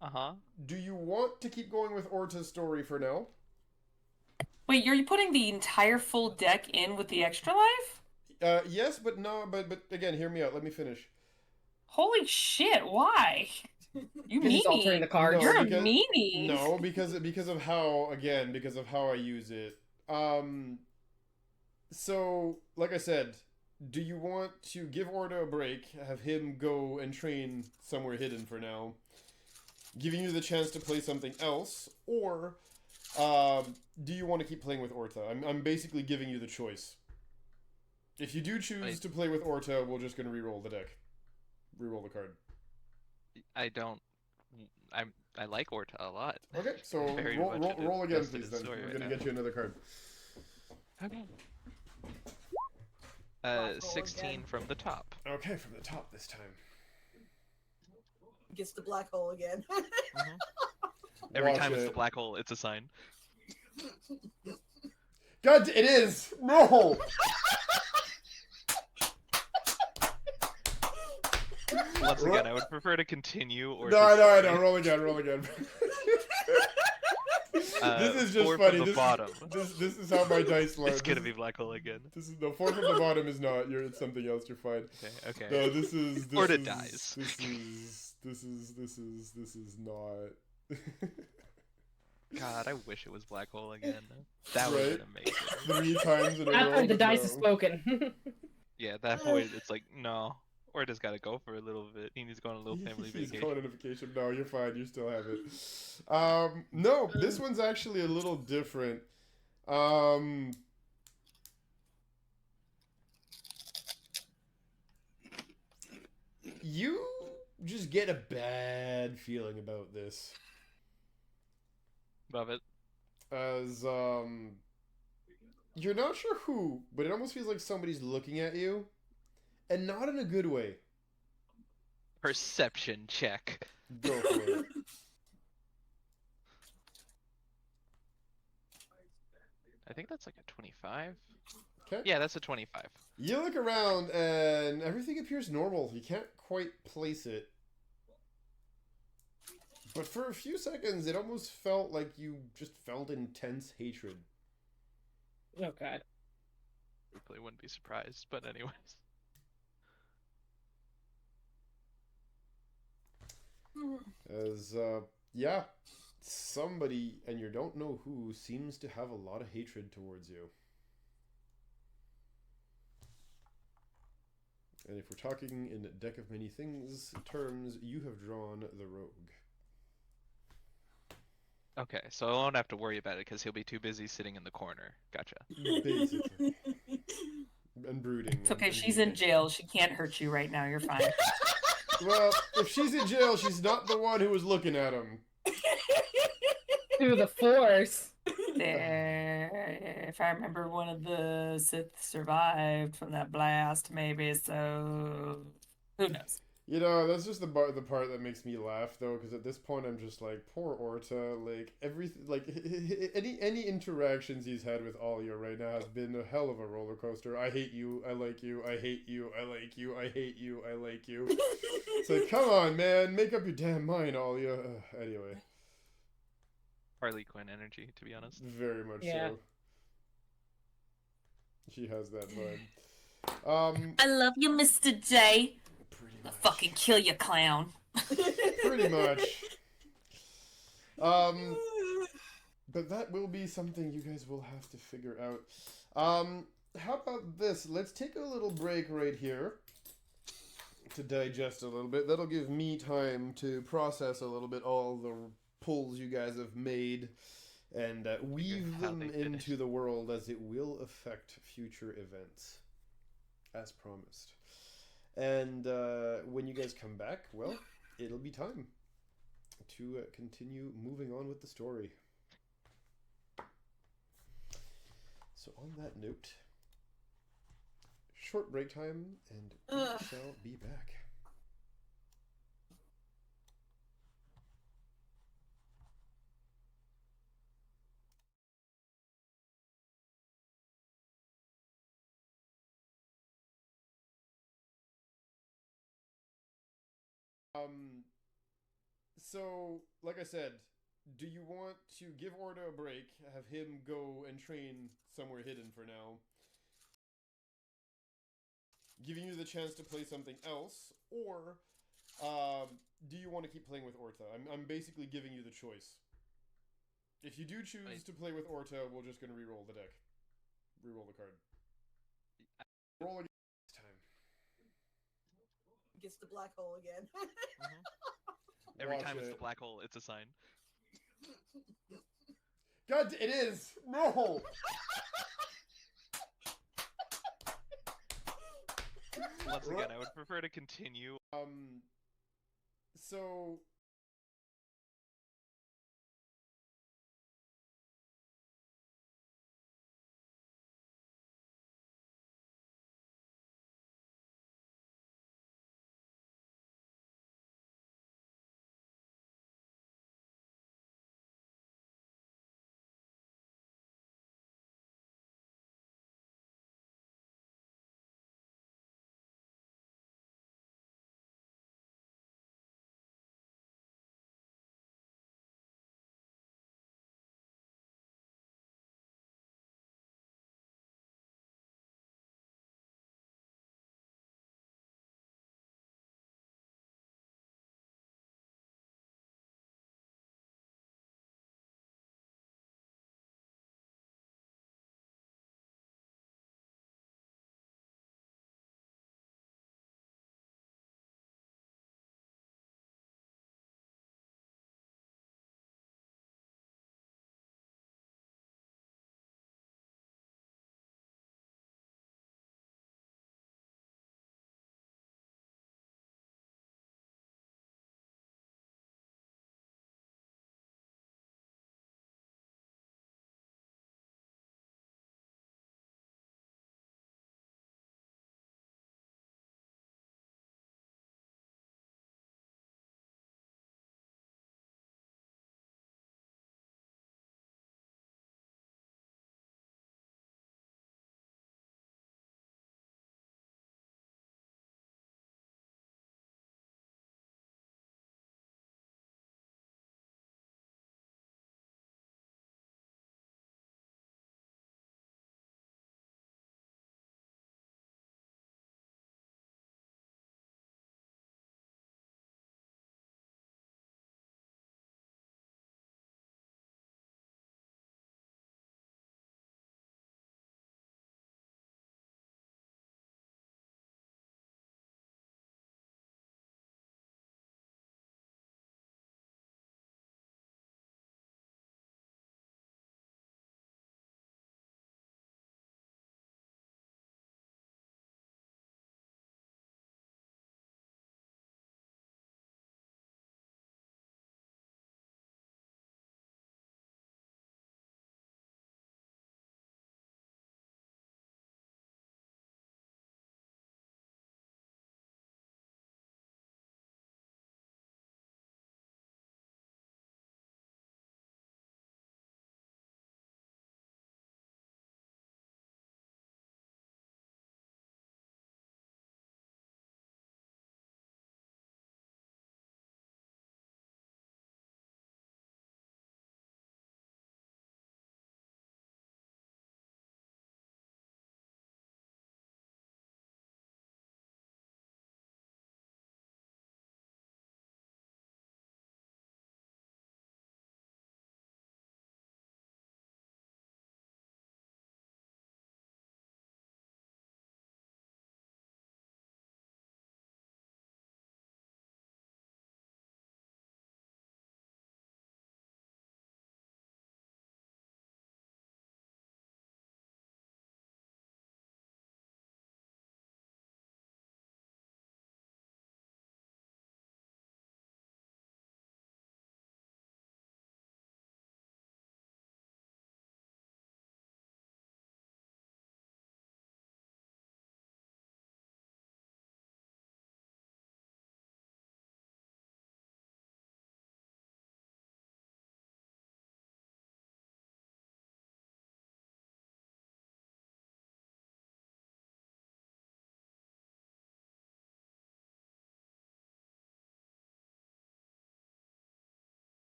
Uh-huh. Do you want to keep going with Orta's story for now? Wait, you're putting the entire full deck in with the extra life? Yes, but no, but again, hear me out. Let me finish. Holy shit! Why? You Because he's altering meanie. the card. No, You're a because- meanie. No, because of how I use it. So like I said, do you want to give Orta a break, have him go and train somewhere hidden for now, giving you the chance to play something else, or do you want to keep playing with Orta? I'm basically giving you the choice. If you do choose to play with Orta, we're just gonna re-roll the deck, re-roll the card. I like Orta a lot. Okay, so Very roll, much roll, into- roll again, invested please. in Then story we're right gonna now. get you another card. Okay. Black hole 16 again. from the top. Okay, from the top this time. Gets the black hole again. Every Watch time it's the it. black hole, it's a sign. God, it is! No! Once again, I would prefer to continue or. No, I know. Roll again, roll again. This is just 4 funny. From the bottom. This is how my dice learn. It's gonna be black hole again. This is no 4 from the bottom is not. It's something else. You're fine. Okay. No, this is. Orta dies. This is not. God, I wish it was black hole again. That would have been amazing. 3 times in a row. After the but dice no. is spoken. Yeah, that point, it's like, no. Orta's gotta go for a little bit. He needs to go on a little family He's vacation. going on a vacation. No, you're fine. You still have it. No, this one's actually a little different. You just get a bad feeling about this. Love it. As, you're not sure who, but it almost feels like somebody's looking at you. And not in a good way. Perception check. Go for it. I think that's like a 25. Okay. Yeah, that's a 25. You look around and everything appears normal. You can't quite place it. But for a few seconds, it almost felt like you just felt intense hatred. Oh god. Really wouldn't be surprised, but anyways. As, yeah, somebody, and you don't know who, seems to have a lot of hatred towards you. And if we're talking in Deck of Many Things terms, you have drawn the rogue. Okay, so I won't have to worry about it because he'll be too busy sitting in the corner. Gotcha. Basically. And brooding. It's okay. and She's in weeping. jail. She can't hurt you right now. You're fine. Well, if she's in jail, she's not the one who was looking at him. Through the force. If I remember, one of the Sith survived from that blast, maybe. So who knows? You know, that's just the part that makes me laugh, though, because at this point I'm just like, poor Orta. Like everything, like any interactions he's had with Alia right now has been a hell of a roller coaster. I hate you. I like you. I hate you. I like you. I hate you. I like you. It's like, come on, man, make up your damn mind, Alia. Anyway. Harley Quinn energy, to be honest. Very much Yeah. so. She has that vibe. I love you, Mr. J. Pretty I'll much. fucking kill you, clown. Pretty much. But that will be something you guys will have to figure out. How about this? Let's take a little break right here to digest a little bit. That'll give me time to process a little bit all the pulls you guys have made and weave how them they into finished. the world, as it will affect future events, as promised. And when you guys come back, well, it'll be time to continue moving on with the story. So on that note, short break time, and we shall be back. So, like I said, do you want to give Orta a break, have him go and train somewhere hidden for now, giving you the chance to play something else, or Do you want to keep playing with Orta? I'm basically giving you the choice. If you do choose to play with Orta, we're just going to re-roll the deck. Re-roll the card. Roll again this time. Gets the black hole again. Every Watch time it's the it. black hole, it's a sign. God, it is! No! Once again, I would prefer to continue. So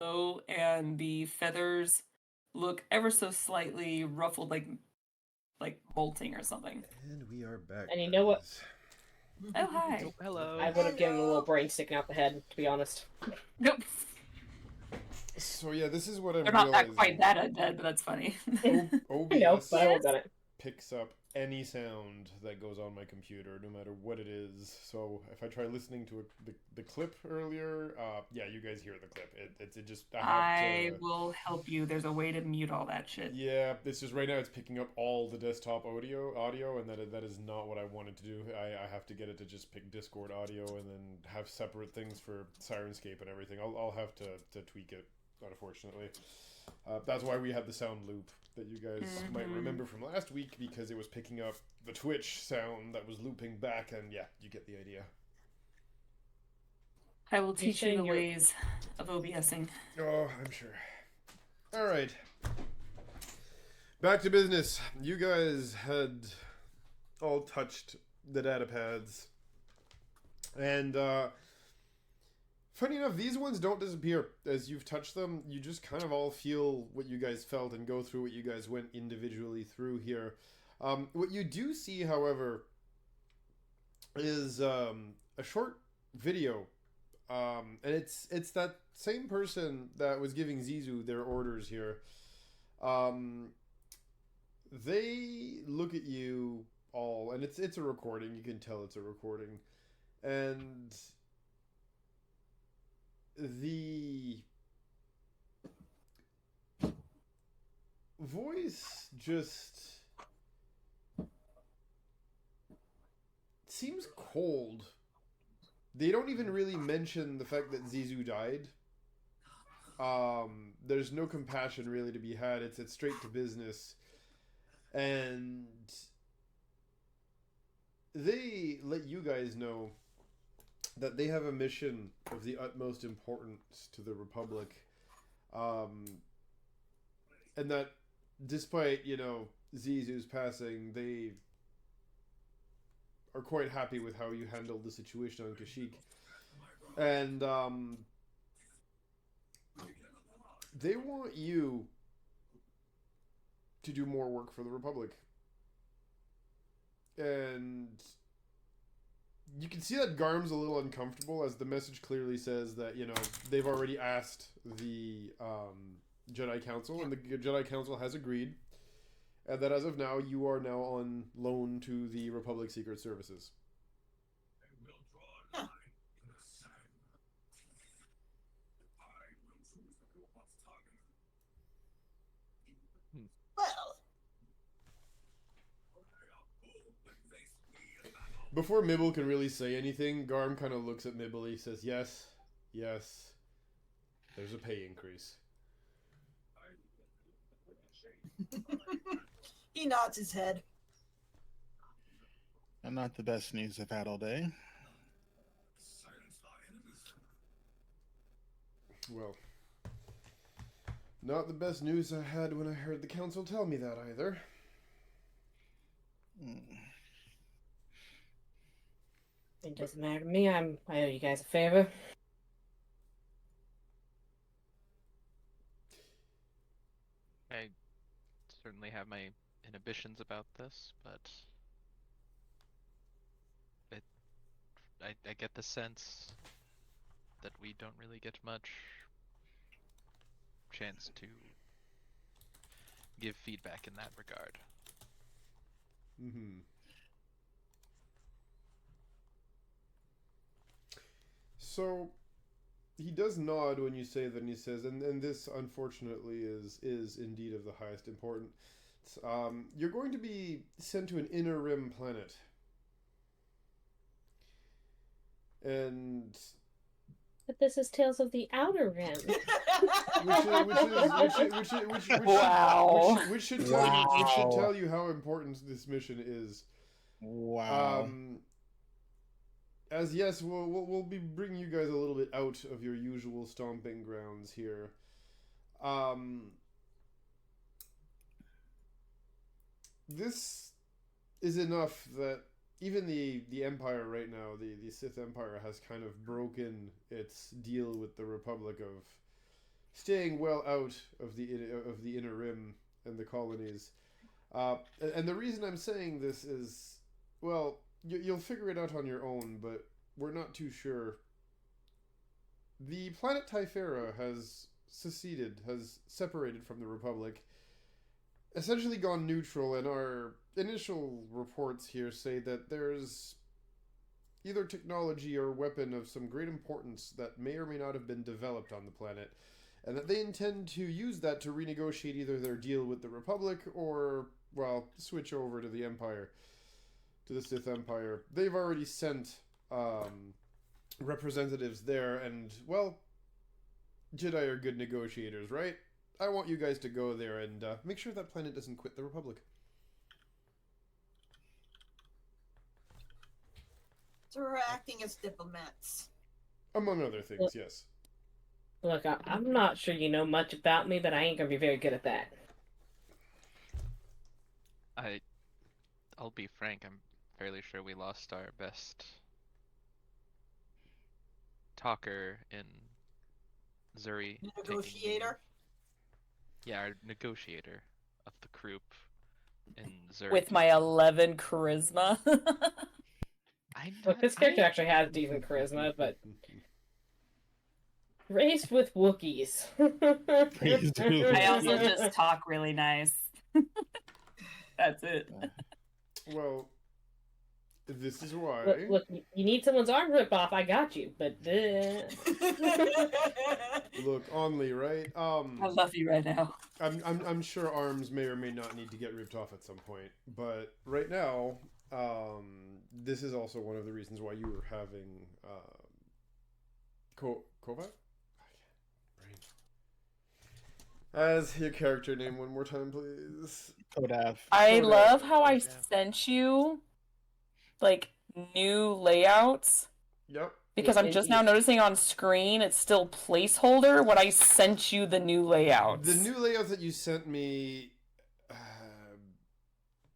low, and the feathers look ever so slightly ruffled, like molting or something. And we are back. And you know what? guys. Oh, hi. Oh, hello. I would have given him a little brain sticking out the head, to be honest. Nope. So yeah, this is what I'm They're not realizing. that quite that undead, but that's funny. OBS I know, but I won't done it. picks up any sound that goes on my computer, no matter what it is. So if I try listening to the clip earlier, yeah, you guys hear the clip. It just I will help you. There's a way to mute all that shit. Yeah, it's just right now it's picking up all the desktop audio, and that is not what I wanted to do. I have to get it to just pick Discord audio and then have separate things for Sirenscape and everything. I'll have to tweak it, unfortunately. That's why we had the sound loop that you guys might remember from last week, because it was picking up the Twitch sound that was looping back, and yeah, you get the idea. I will teach you the your- ways of OBSing. Oh, I'm sure. All right. Back to business. You guys had all touched the data pads. And funny enough, these ones don't disappear. As you've touched them, you just kind of all feel what you guys felt and go through what you guys went individually through here. What you do see, however, is a short video. And it's that same person that was giving Zizu their orders here. They look at you all, and it's a recording. You can tell it's a recording, and the voice just seems cold. They don't even really mention the fact that Zizu died. There's no compassion really to be had. It's straight to business. And they let you guys know that they have a mission of the utmost importance to the Republic. And that despite, Zizu's passing, they are quite happy with how you handled the situation on Kashyyyk. And they want you to do more work for the Republic. And you can see that Garm's a little uncomfortable, as the message clearly says that, they've already asked the Jedi Council, and the Jedi Council has agreed, and that as of now, you are now on loan to the Republic Secret Services. Huh. Well, Before Mibble can really say anything, Garm kind of looks at Mibble. He says, yes, there's a pay increase. he nods his head. And not the best news I've had all day. Well, not the best news I had when I heard the council tell me that either. It doesn't matter to me. I owe you guys a favor. I certainly have my inhibitions about this, but I get the sense that we don't really get much chance to give feedback in that regard. Mm-hmm. So he does nod when you say that, and he says, and this unfortunately is indeed of the highest importance. You're going to be sent to an inner rim planet. And But this is Tales of the Outer Rim. which should tell you how important this mission is. Wow. As yes, we'll be bringing you guys a little bit out of your usual stomping grounds here. This is enough that even the Empire right now, the Sith Empire, has kind of broken its deal with the Republic of staying well out of the inner rim and the colonies. And the reason I'm saying this is, well, you'll figure it out on your own, but we're not too sure. The planet Typhera has seceded, has separated from the Republic, essentially gone neutral, and our initial reports here say that there's either technology or weapon of some great importance that may or may not have been developed on the planet, and that they intend to use that to renegotiate either their deal with the Republic or, well, switch over to the Empire, to the Sith Empire. They've already sent representatives there, and, well, Jedi are good negotiators, right? I want you guys to go there and make sure that planet doesn't quit the Republic. So we're acting as diplomats. Among other things, yes. Look, I'm not sure you know much about me, but I ain't gonna be very good at that. I'll be frank, I'm fairly sure we lost our best talker in Zuri. Negotiator. Yeah, our negotiator of the group in Zuri. With my 11 charisma. Look, this character actually has decent charisma, but raised with Wookiees. I also just talk really nice. That's it. Well, this is why. Look, you need someone's arm ripped off, I got you, but... Look, Only, right? I love you right now. I'm sure arms may or may not need to get ripped off at some point, but right now, this is also one of the reasons why you were having Kovat? As your character name one more time, please. Kodav. I love how I sent you like new layouts. Yep. Because I'm just now noticing on screen it's still placeholder when I sent you the new layouts. The new layouts that you sent me.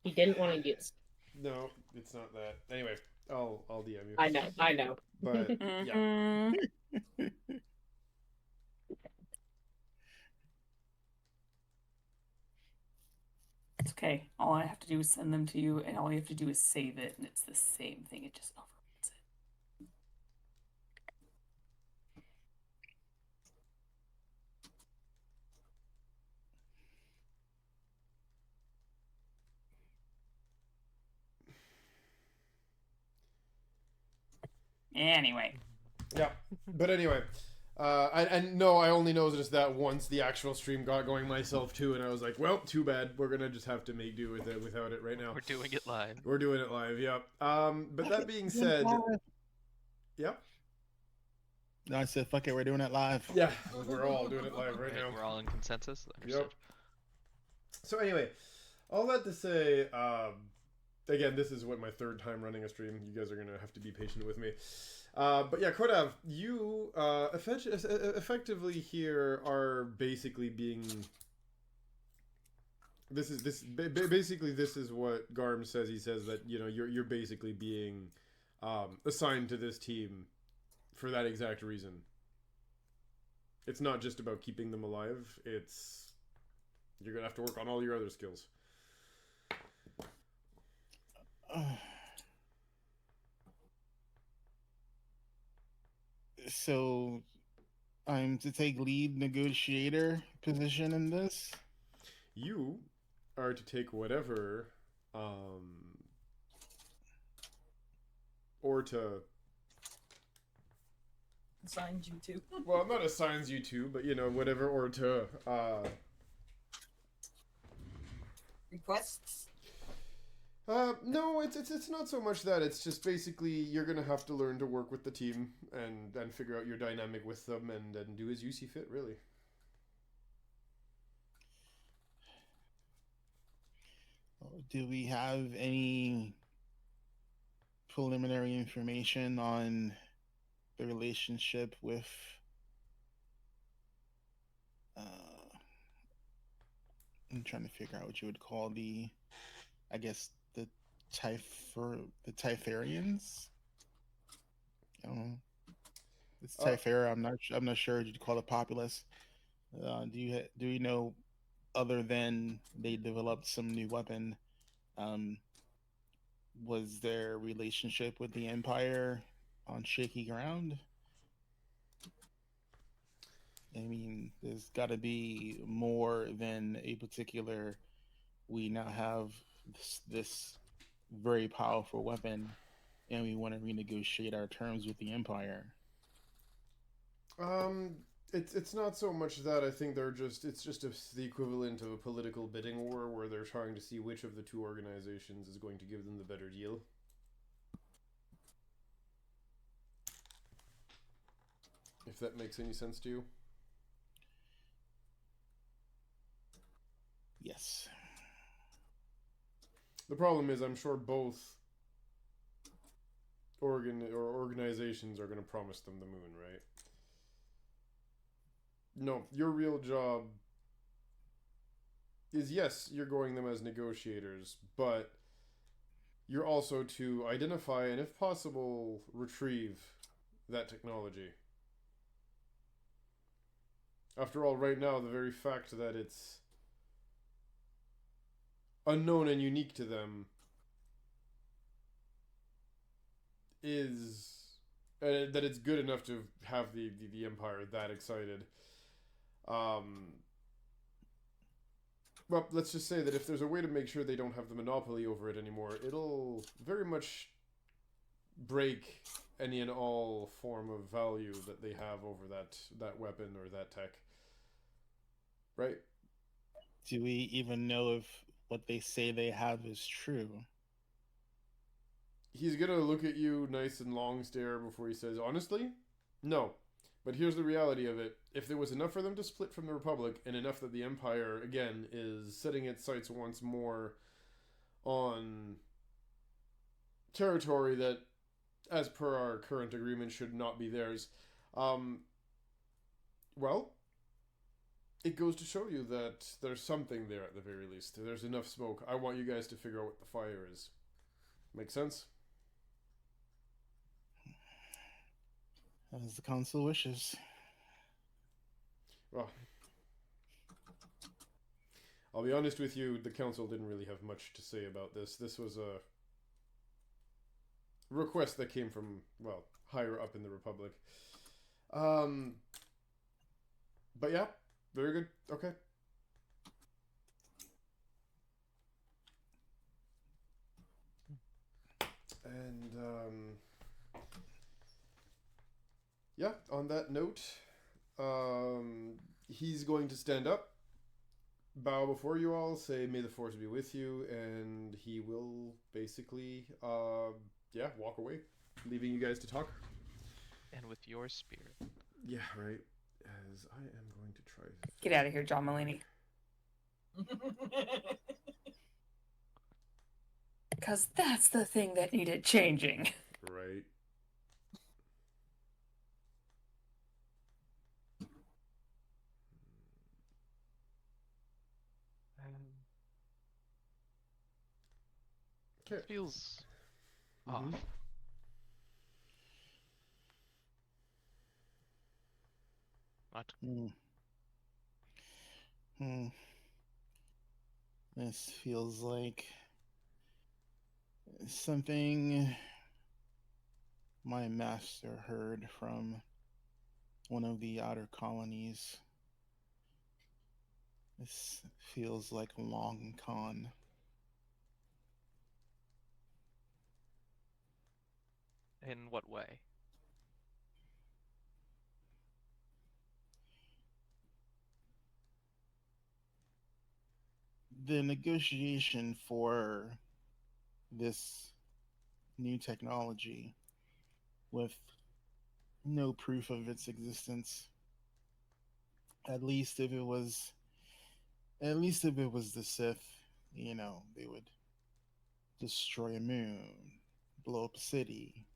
He didn't want to use. No, it's not that. Anyway, I'll DM you. I know. But yeah. It's okay. All I have to do is send them to you, and all you have to do is save it, and it's the same thing. It just overwrites it. Anyway. Yeah, but anyway, and no, I only know just that once the actual stream got going myself too, and I was like, well, too bad. We're gonna just have to make do with it without it right now. We're doing it live. We're doing it live. Yep. But that being said, yep. No, I said, fuck it, we're doing it live. Yeah, we're all doing it live right now. We're all in consensus. Understood. Yep. So anyway, all that to say, again, this is what my third time running a stream. You guys are gonna have to be patient with me. But yeah, Kodav, you effectively here are basically being. Basically this is what Garm says. He says that you're basically being assigned to this team for that exact reason. It's not just about keeping them alive. It's you're gonna have to work on all your other skills. So, I'm to take lead negotiator position in this? You are to take whatever, or to... Assigns you to. Well, not assigns you to, but, whatever, or to, Requests? No, it's not so much that. It's just basically you're gonna have to learn to work with the team and figure out your dynamic with them and do as you see fit, really. Do we have any preliminary information on the relationship with I'm trying to figure out what you would call the Typharians? I don't know. It's Typhera. I'm not sure what you'd call the populace. Do you know, other than they developed some new weapon, um, was their relationship with the Empire on shaky ground? I mean, there's got to be more than a particular. We now have this very powerful weapon, and we want to renegotiate our terms with the Empire. Um, it's not so much that. I think it's just the equivalent of a political bidding war where they're trying to see which of the two organizations is going to give them the better deal. If that makes any sense to you. Yes. The problem is, I'm sure both organizations are going to promise them the moon, right? No, your real job is, yes, you're going them as negotiators, but you're also to identify and, if possible, retrieve that technology. After all, right now, the very fact that it's unknown and unique to them is that it's good enough to have the Empire that excited. Well, let's just say that if there's a way to make sure they don't have the monopoly over it anymore, it'll very much break any and all form of value that they have over that weapon or that tech. Right? Do we even know if what they say they have is true? He's gonna look at you nice and long stare before he says, honestly? No. But here's the reality of it. If there was enough for them to split from the Republic, and enough that the Empire, again, is setting its sights once more on territory that, as per our current agreement, should not be theirs, well, it goes to show you that there's something there at the very least. There's enough smoke. I want you guys to figure out what the fire is. Make sense? As the council wishes. Well, I'll be honest with you, the council didn't really have much to say about this. This was a request that came from, well, higher up in the Republic. But yeah, very good. Okay. And, yeah, on that note, he's going to stand up, bow before you all, say, may the force be with you, and he will basically, yeah, walk away, leaving you guys to talk. And with your spirit. Yeah, right. As I am going to try... Get out of here, John Mulaney. Because that's the thing that needed changing. Right. Okay. Feels off. Not This feels like something my master heard from one of the outer colonies. This feels like Long Con. in what way? The negotiation for this new technology with no proof of its existence. At least if it was the Sith, you know, they would destroy a moon, blow up a city,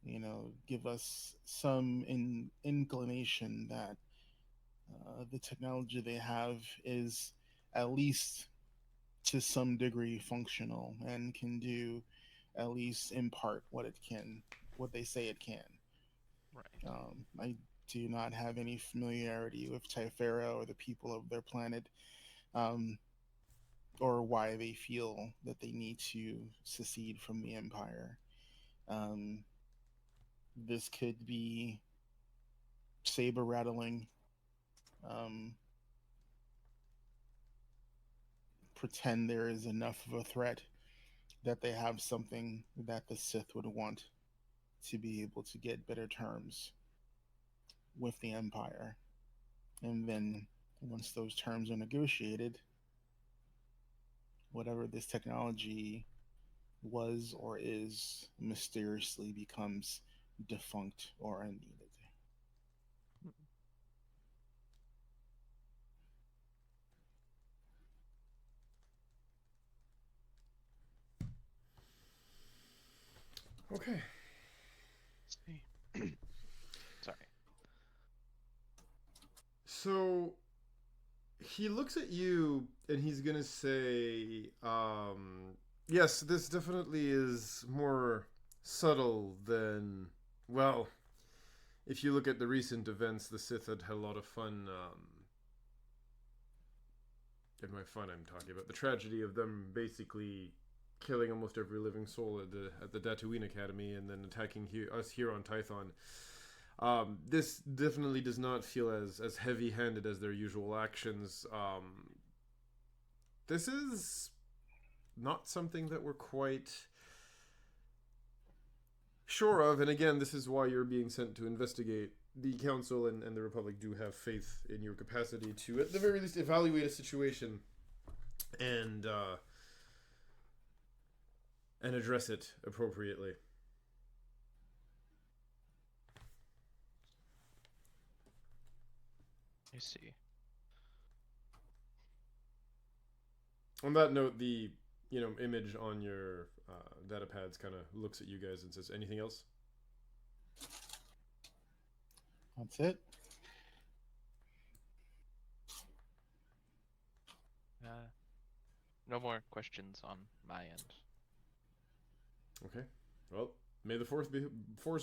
you know, give us some inclination that the technology they have is at least to some degree functional and can do at least in part what it can, what they say it can. Right. I do not have any familiarity with Typhera or the people of their planet, or why they feel that they need to secede from the Empire. This could be saber rattling, pretend there is enough of a threat that they have something that the Sith would want to be able to get better terms with the Empire. And then once those terms are negotiated, whatever this technology was or is mysteriously becomes defunct or unneeded. Okay. Sorry. So he looks at you and he's gonna say, yes, this definitely is more subtle than, well, if you look at the recent events, the Sith had a lot of fun, and by fun I'm talking about the tragedy of them basically killing almost every living soul at the Tatooine Academy and then attacking us here on Tython. This definitely does not feel as heavy-handed as their usual actions. This is not something that we're quite sure of, and again, this is why you're being sent to investigate. The Council and the Republic do have faith in your capacity to, at the very least, evaluate a situation and address it appropriately. I see. On that note, the image on your data pads kind of looks at you guys and says, "Anything else?" That's it. No more questions on my end. Okay. Well, may the force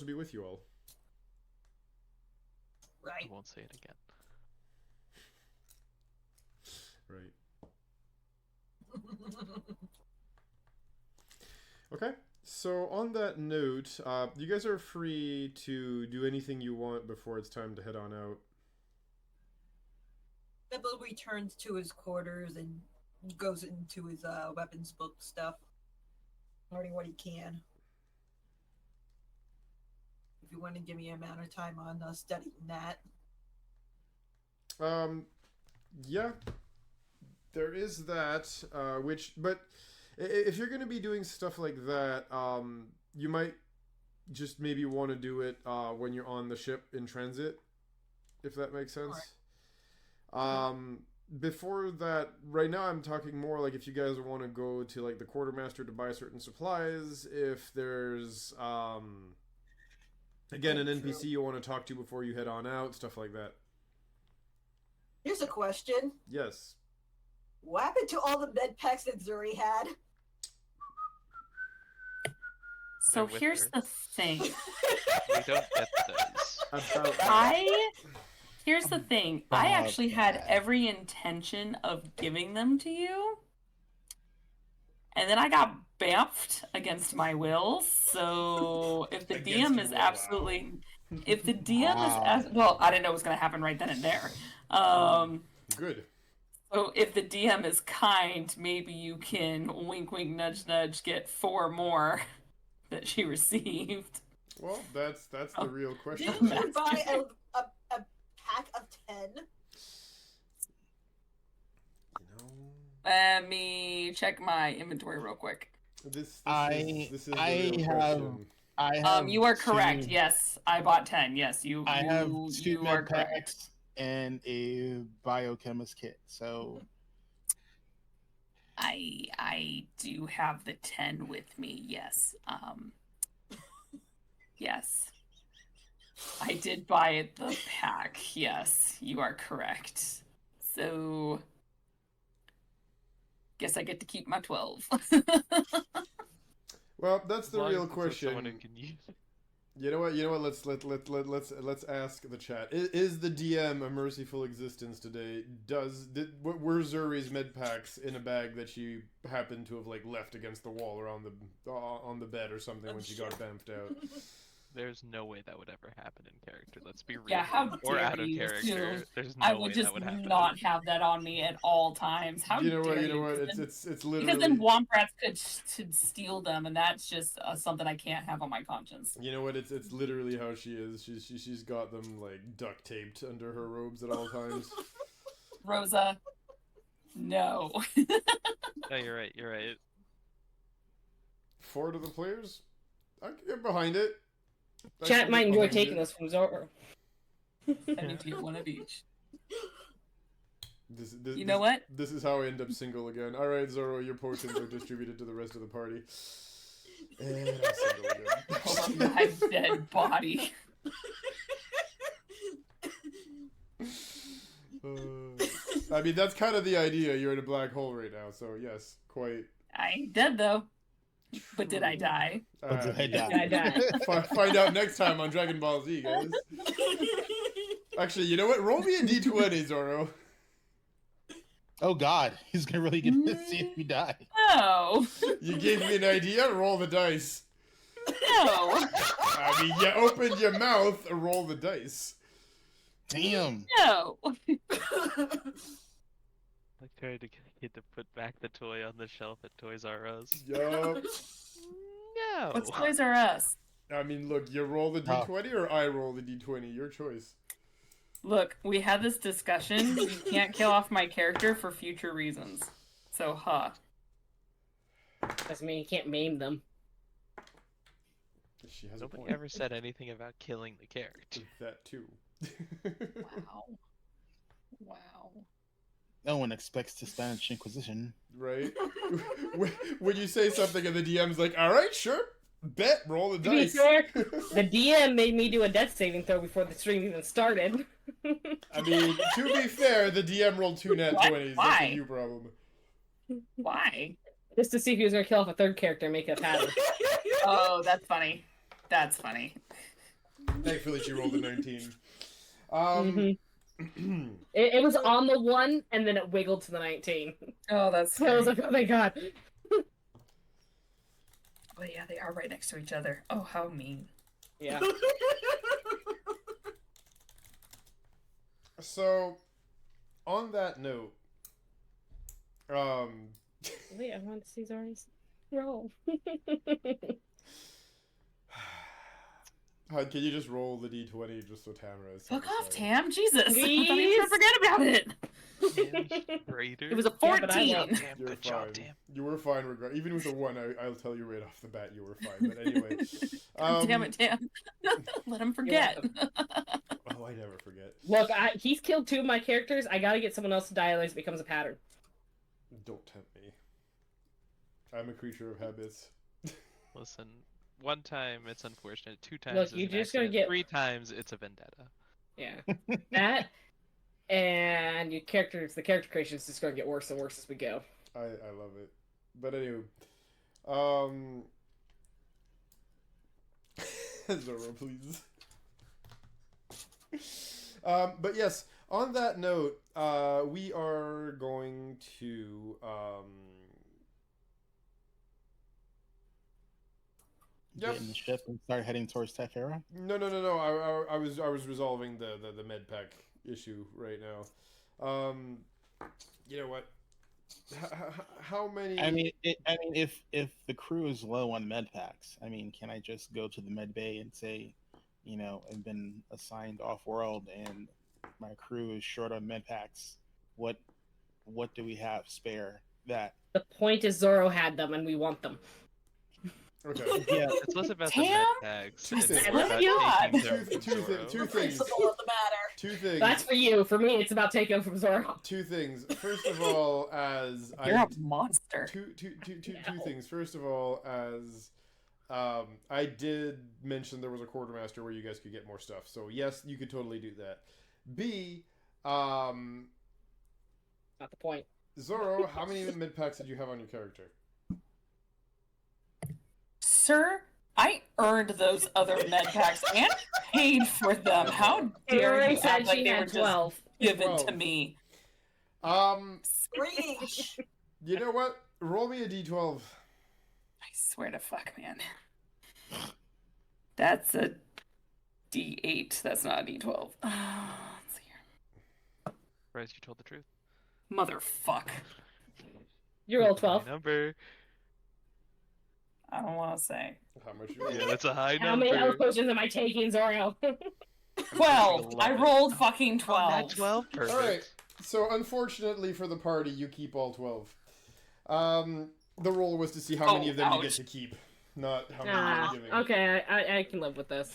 be with you all. Right. I won't say it again. Right. Okay. So on that note, you guys are free to do anything you want before it's time to head on out. Bibble returns to his quarters and goes into his weapons book stuff, learning what he can. If you want to give me an amount of time on studying that. Yeah. There is that, but if you're going to be doing stuff like that, you might just maybe want to do it when you're on the ship in transit, if that makes sense. Before that, right now I'm talking more like if you guys want to go to like the quartermaster to buy certain supplies, if there's again an NPC you want to talk to before you head on out, stuff like that. Here's a question. Yes. What happened to all the med packs that Zuri had? So They're with here's her. the thing. We don't get those. Here's the thing. I actually had every intention of giving them to you. And then I got bamfed against my will. So if the Against DM your is will, absolutely if the DM Wow. is well, I didn't know it was gonna happen right then and there. Good. So if the DM is kind, maybe you can wink wink nudge nudge get 4 more that she received. Well, that's the real question. Didn't you buy a pack of 10? Let me check my inventory real quick. This is the real question. I have You are correct. two- Yes, I bought 10. Yes, you. I have 2 you are med correct. packs and a biochemist kit. So I do have the 10 with me. Yes. Yes. I did buy it the pack. Yes, you are correct. So guess I get to keep my 12. Well, that's As the long real as it's with someone who question. can use it. You know what? Let's ask the chat. Is the DM a merciful existence today? What were Zuri's med packs in a bag that she happened to have like left against the wall or on the bed or something when she got bamfed out? There's no way that would ever happen in character. Let's be real. Yeah, how or dare out of you character. assume There's I no would way just that would happen. not have that on me at all times. How You know dare what? You know you? what? Because It's then- literally because then Womprats could steal them, and that's just something I can't have on my conscience. You know what? It's literally how she is. She's got them like duct taped under her robes at all times. Rosa, no. No, you're right. You're right. 4 to the players. I can get behind it. I Chat can might get enjoy behind taking it. this from Zoro. I need to get one of each. This, You know what? This is how I end up single again. All right, Zoro, your potions are distributed to the rest of the party. And I'm single again. Over my dead body. I mean, that's kind of the idea. You're in a black hole right now, so yes, quite. I ain't dead though. But did I die? But did I die? I died. Find out next time on Dragon Ball Z, guys. Actually, you know what? Roll me a d20, Zoro. Oh God, he's gonna really get to see if we die. No. You gave me an idea. Roll the dice. No. I mean, you opened your mouth. Roll the dice. Damn. No. Like trying to get a kid to put back the toy on the shelf at Toys R Us. Yup. No. What's Toys R Us? I mean, look, you roll the d20 or I roll the d20. Your choice. Look, we had this discussion. You can't kill off my character for future reasons. So, Doesn't mean you can't maim them. She has a Nobody point. ever said anything about killing the character. That too. Wow. Wow. No one expects the Spanish Inquisition. Right? When you say something and the DM's like, all right, sure, bet, roll the To be dice. fair, the DM made me do a death saving throw before the stream even started. I mean, to be fair, the DM rolled 2 nat What? 20s. That's Why? a you problem. Why? Just to see if he was going to kill off a third character and make it a pattern. Oh, that's funny. That's funny. Thankfully, she rolled a 19. It was on the 1, and then it wiggled to the 19. Oh, that's So I was scary. like, oh my god. Oh, yeah, they are right next to each other. Oh, how mean. Yeah. So, on that note, Wait, I want to see Zori's roll. can you just roll the d20 just so Tamara is Fuck off, satisfied? Tam. Jesus. I thought you Please? were forget about it. Traitor. It was a Yeah, but I 14. won't. Damn, You're good fine. job, damn. You were fine, even with a 1, I'll tell you right off the bat you were fine. But anyway. Damn it, Tam. Let him forget. Oh, I never forget. Look, he's killed 2 of my characters. I gotta get someone else to die, otherwise it becomes a pattern. Don't tempt me. I'm a creature of habits. Listen, 1 time it's unfortunate, 2 times Look, it's you're an just gonna accident, get- 3 times it's a vendetta. Yeah. That, and the character creation is just gonna get worse and worse as we go. I love it. But anyway. Zoro, please. But yes, on that note, we are going to Get in the ship and start heading towards Tefera. No. I was resolving the med pack issue right now. You know what? How many? I mean, if the crew is low on med packs, I mean, can I just go to the med bay and say, you know, I've been assigned off world and my crew is short on med packs. What do we have spare that? The point is Zoro had them, and we want them. Okay. Yeah, It's less about Tam? the med packs. Two It's things. more about God. taking them Two from Zoro. things. Principle of the matter. Two things. That's for you. For me, it's about taking them from Zoro. Two things. First of all, as You're I a monster. two No. things. First of all, as I did mention there was a quartermaster where you guys could get more stuff. So yes, you could totally do that. B, Not the point. Zoro, how many mid packs did you have on your character? Sir, earned those other med packs and paid for them. How dare Aaron you said act like she they were had just 12. given to 12. me? Screech! You know what? Roll me a d12. I swear to fuck, man. That's a D8. That's not a D12. Let's see here. Surprised you told the truth. Motherfuck. You rolled That's a high 12. number. I don't want to say. How much you Yeah, get? that's a high How number. many health potions am I taking, Zoro? 12. I 11. rolled fucking That 12. 12? Perfect. Alright. So unfortunately for the party, you keep all 12. The roll was to see how many of them you get ouch. to keep, not how many you're giving. Okay, I can live with this.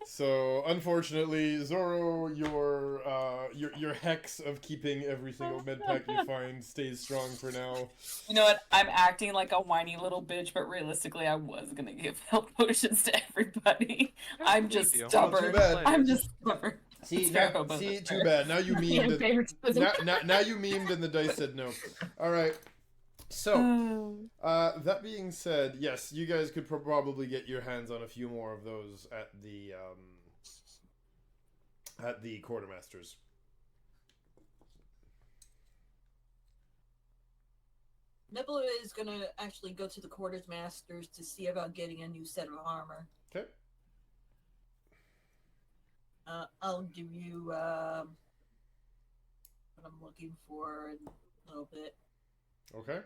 So unfortunately, Zoro, your hex of keeping every single med pack you find stays strong for now. You know what? I'm acting like a whiny little bitch, but realistically, I was gonna give health potions to everybody. I'm just Thank you. stubborn. Too bad. I'm just stubborn. See, Fair, now, but see, that's too fair. bad. Now you Yeah, memed. favoritism. Now you memed, and the dice said no. All right. So, that being said, yes, you guys could probably get your hands on a few more of those at the quartermasters. Nebula is gonna actually go to the quarters masters to see about getting a new set of armor. Okay. I'll give you what I'm looking for in a little bit. Okay.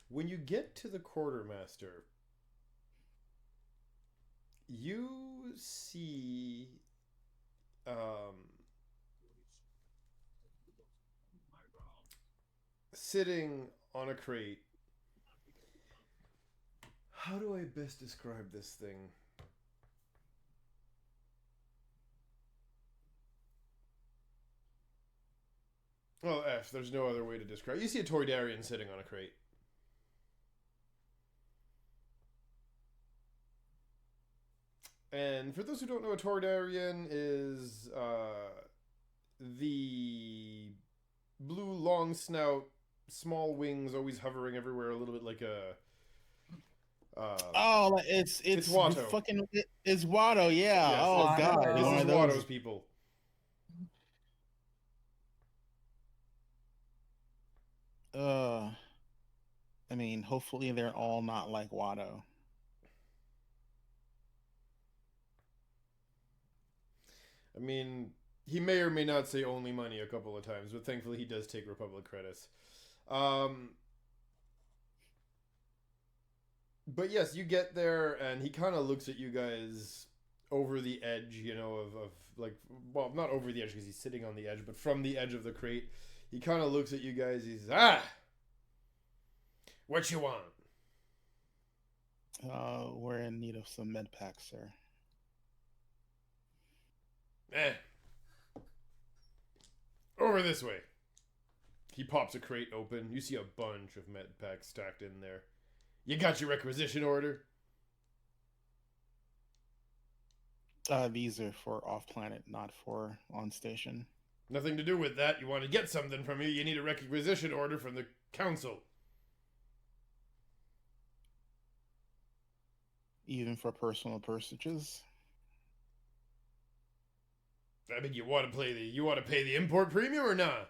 When you get to the quartermaster, you see sitting on a crate. How do I best describe this thing? Well, F, there's no other way to describe. You see a Toydarian sitting on a crate. And for those who don't know, a Toydarian is the blue long snout, small wings, always hovering everywhere, a little bit like a. It's Watto. fucking it's Watto, yeah. Yes, oh it's- god, This one is of those. Watto's people. I mean, hopefully they're all not like Watto. I mean, he may or may not say only money a couple of times, but thankfully he does take Republic credits. But yes, you get there, and he kind of looks at you guys over the edge, you know, of like, well, not over the edge because he's sitting on the edge, but from the edge of the crate, he kind of looks at you guys. He says, what you want? We're in need of some med packs, sir. Over this way. He pops a crate open. You see a bunch of med packs stacked in there. You got your requisition order? These are for off-planet, not for on-station. Nothing to do with that. You want to get something from me, you need a requisition order from the council. Even for personal purchases? I mean, you want to pay the import premium or not?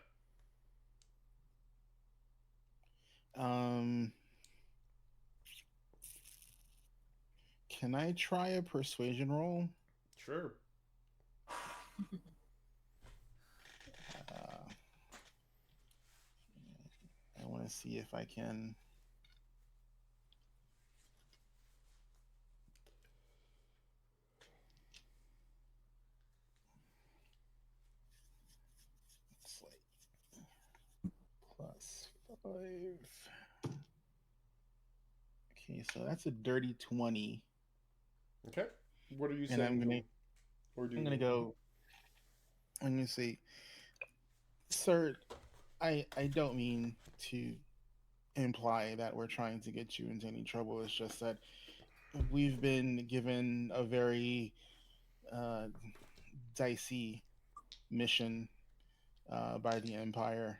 Can I try a persuasion roll? Sure. I want to see if I can. It's like +5. Okay, so that's a dirty 20. Okay. What are you And saying? I'm gonna go. I'm gonna say, sir, I don't mean to imply that we're trying to get you into any trouble. It's just that we've been given a very dicey mission by the Empire,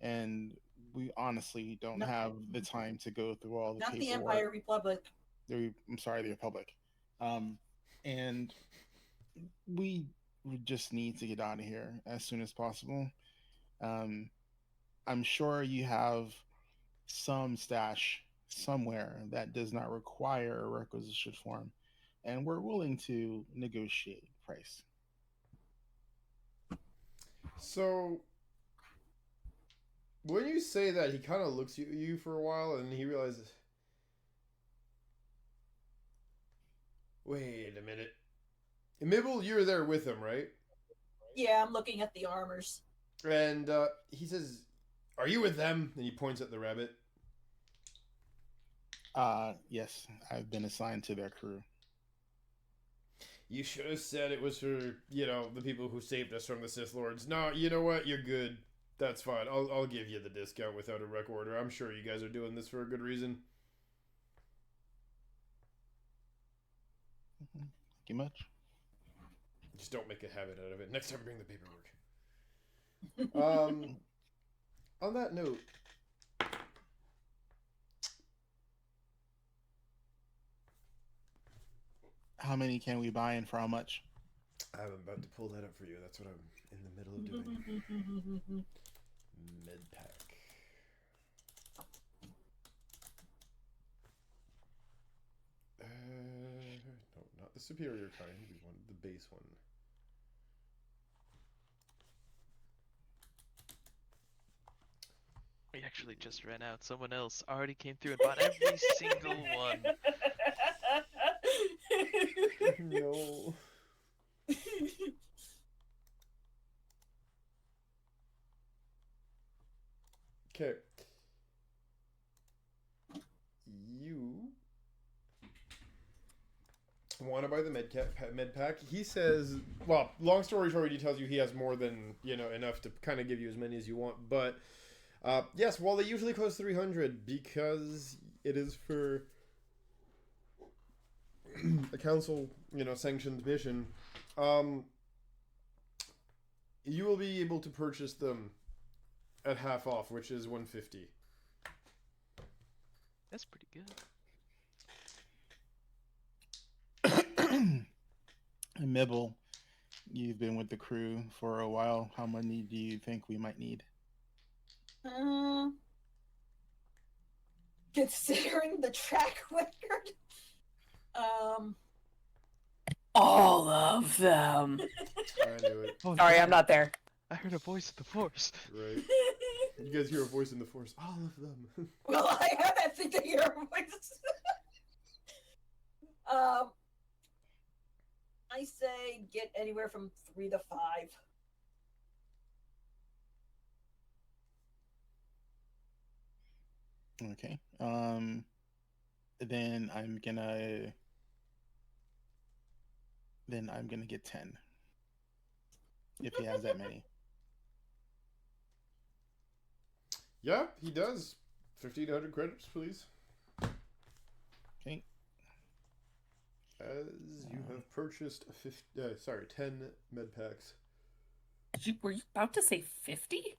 and we honestly don't No. have the time to go through all the Not the paperwork. Empire Republic. I'm sorry, the Republic. And we just need to get out of here as soon as possible. I'm sure you have some stash somewhere that does not require a requisition form, and we're willing to negotiate price. So, when you say that, he kind of looks at you for a while, and he realizes, wait a minute. Mibble, you're there with him, right? Yeah, I'm looking at the armors. And he says, "Are you with them?" And he points at the rabbit. Yes, I've been assigned to their crew. You should have said it was for, the people who saved us from the Sith Lords. No, you know what? You're good. That's fine. I'll give you the discount without a rec order. I'm sure you guys are doing this for a good reason. Thank you much. Just don't make a habit out of it. Next time, bring the paperwork. On that note, How many can we buy and for how much? I'm about to pull that up for you. That's what I'm in the middle of doing. Med pack. No, not the superior kind. We wanted the base one. We actually just ran out. Someone else already came through and bought every single one. No. Okay. You want to buy the med pack? He says, well, long story short, he tells you he has more than, enough to kind of give you as many as you want. But, yes, well, they usually cost 300 because it is for a council, sanctioned mission. You will be able to purchase them at half off, which is 150. That's pretty good. Mibble, you've been with the crew for a while. How many do you think we might need? Considering the track record, All of them. I knew it. Oh, Sorry, no. I'm not there. I heard a voice of the Force. Right. You guys hear a voice in the Force. All of them. well, I have that thing to hear voices. I say get anywhere from 3 to 5. Okay. Then I'm gonna get 10. If he has that many. Yeah, he does. 1,500 credits, please. Okay. As you have purchased 10 med packs. Were you about to say 50?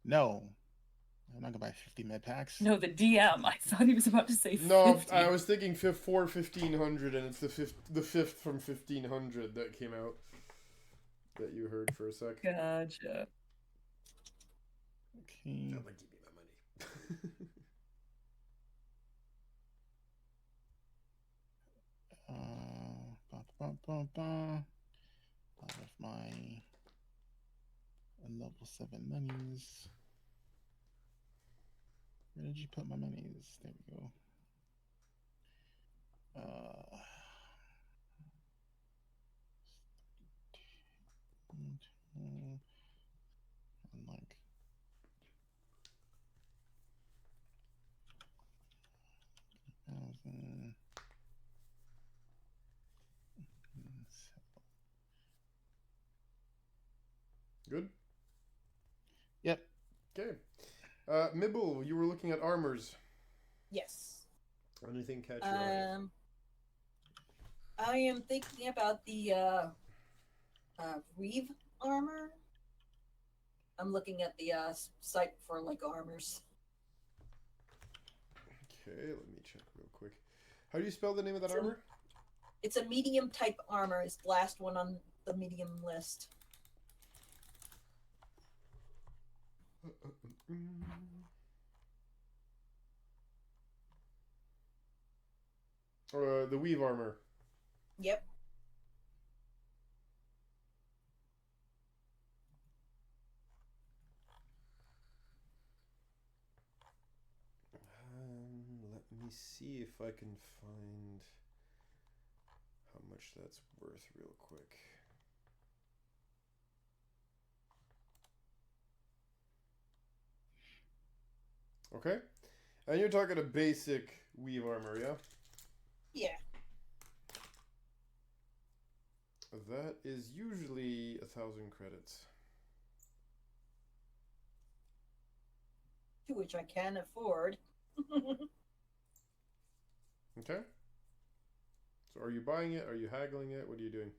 No. I'm not gonna buy 50 med packs. No, the DM. I thought he was about to say 50. No, I was thinking for 1,500, and it's the fifth from 1,500 that came out. That you heard for a sec. Gotcha. Okay. That might give me my money. Out of my level 7 monies. Where did you put my monies? There we go. Like Good? Yep. Okay. Mibble, you were looking at armors. Yes. Anything catch your eye? I am thinking about the Reeve armor. I'm looking at the site for like armors. Okay, let me check real quick. How do you spell the name of that So- armor? It's a medium type armor. It's the last one on the medium list. The weave armor. Yep. Let me see if I can find how much that's worth real quick. Okay. And you're talking a basic weave armor, yeah? Yeah. That is usually 1,000 credits. To which I can afford. Okay. So are you buying it? Are you haggling it? What are you doing?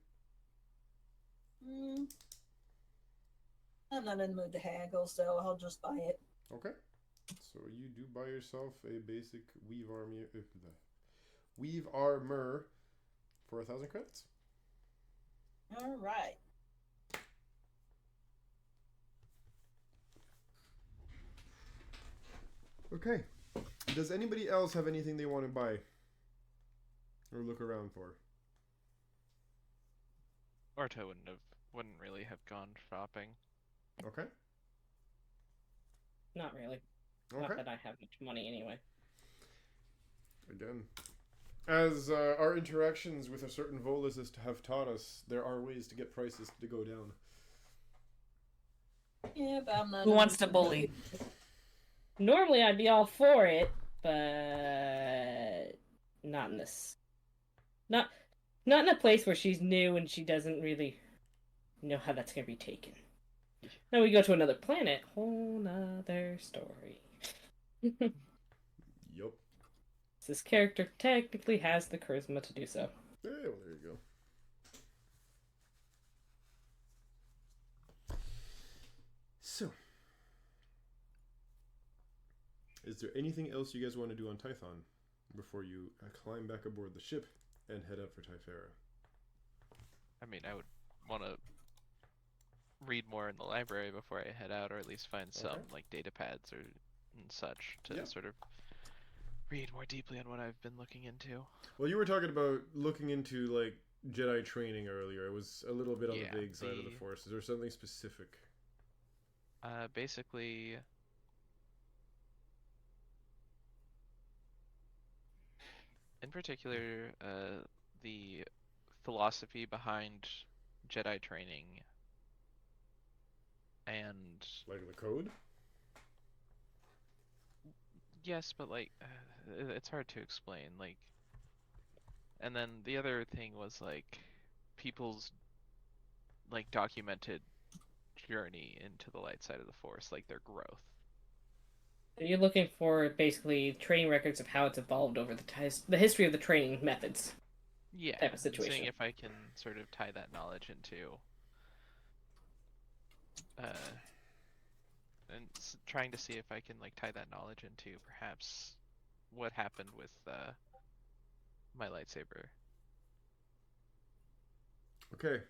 I'm not in the mood to haggle, so I'll just buy it. Okay. So you do buy yourself a basic weave armor for 1,000 credits. All right. Okay. Does anybody else have anything they want to buy or look around for? Orto wouldn't really have gone shopping. Okay. Not really. Not Okay. that I have much money anyway. Again, as our interactions with a certain Volusist have taught us, there are ways to get prices to go down. Yeah, but I'm not. Who wants to bully? Normally I'd be all for it, but not in this. Not in a place where she's new and she doesn't really know how that's gonna be taken. Now we go to another planet, whole nother story. Yup. This character technically has the charisma to do so. Yeah, well, there you go. So, is there anything else you guys want to do on Tython before you climb back aboard the ship and head up for Typhera? I mean, I would want to read more in the library before I head out, or at least find some Okay. like data pads or and such to Yeah. sort of read more deeply on what I've been looking into. Well, you were talking about looking into like Jedi training earlier. It was a little bit on Yeah, the vague side of the the- Force. Is there something specific? Basically, in particular, the philosophy behind Jedi training and Like the code? yes, but like it's hard to explain. Like, and then the other thing was like people's like documented journey into the light side of the Force, like their growth. You're looking for basically training records of how it's evolved over the history of the training methods. Yeah, Type of and situation. seeing if I can sort of tie that knowledge into and trying to see if I can like tie that knowledge into perhaps what happened with my lightsaber. Okay.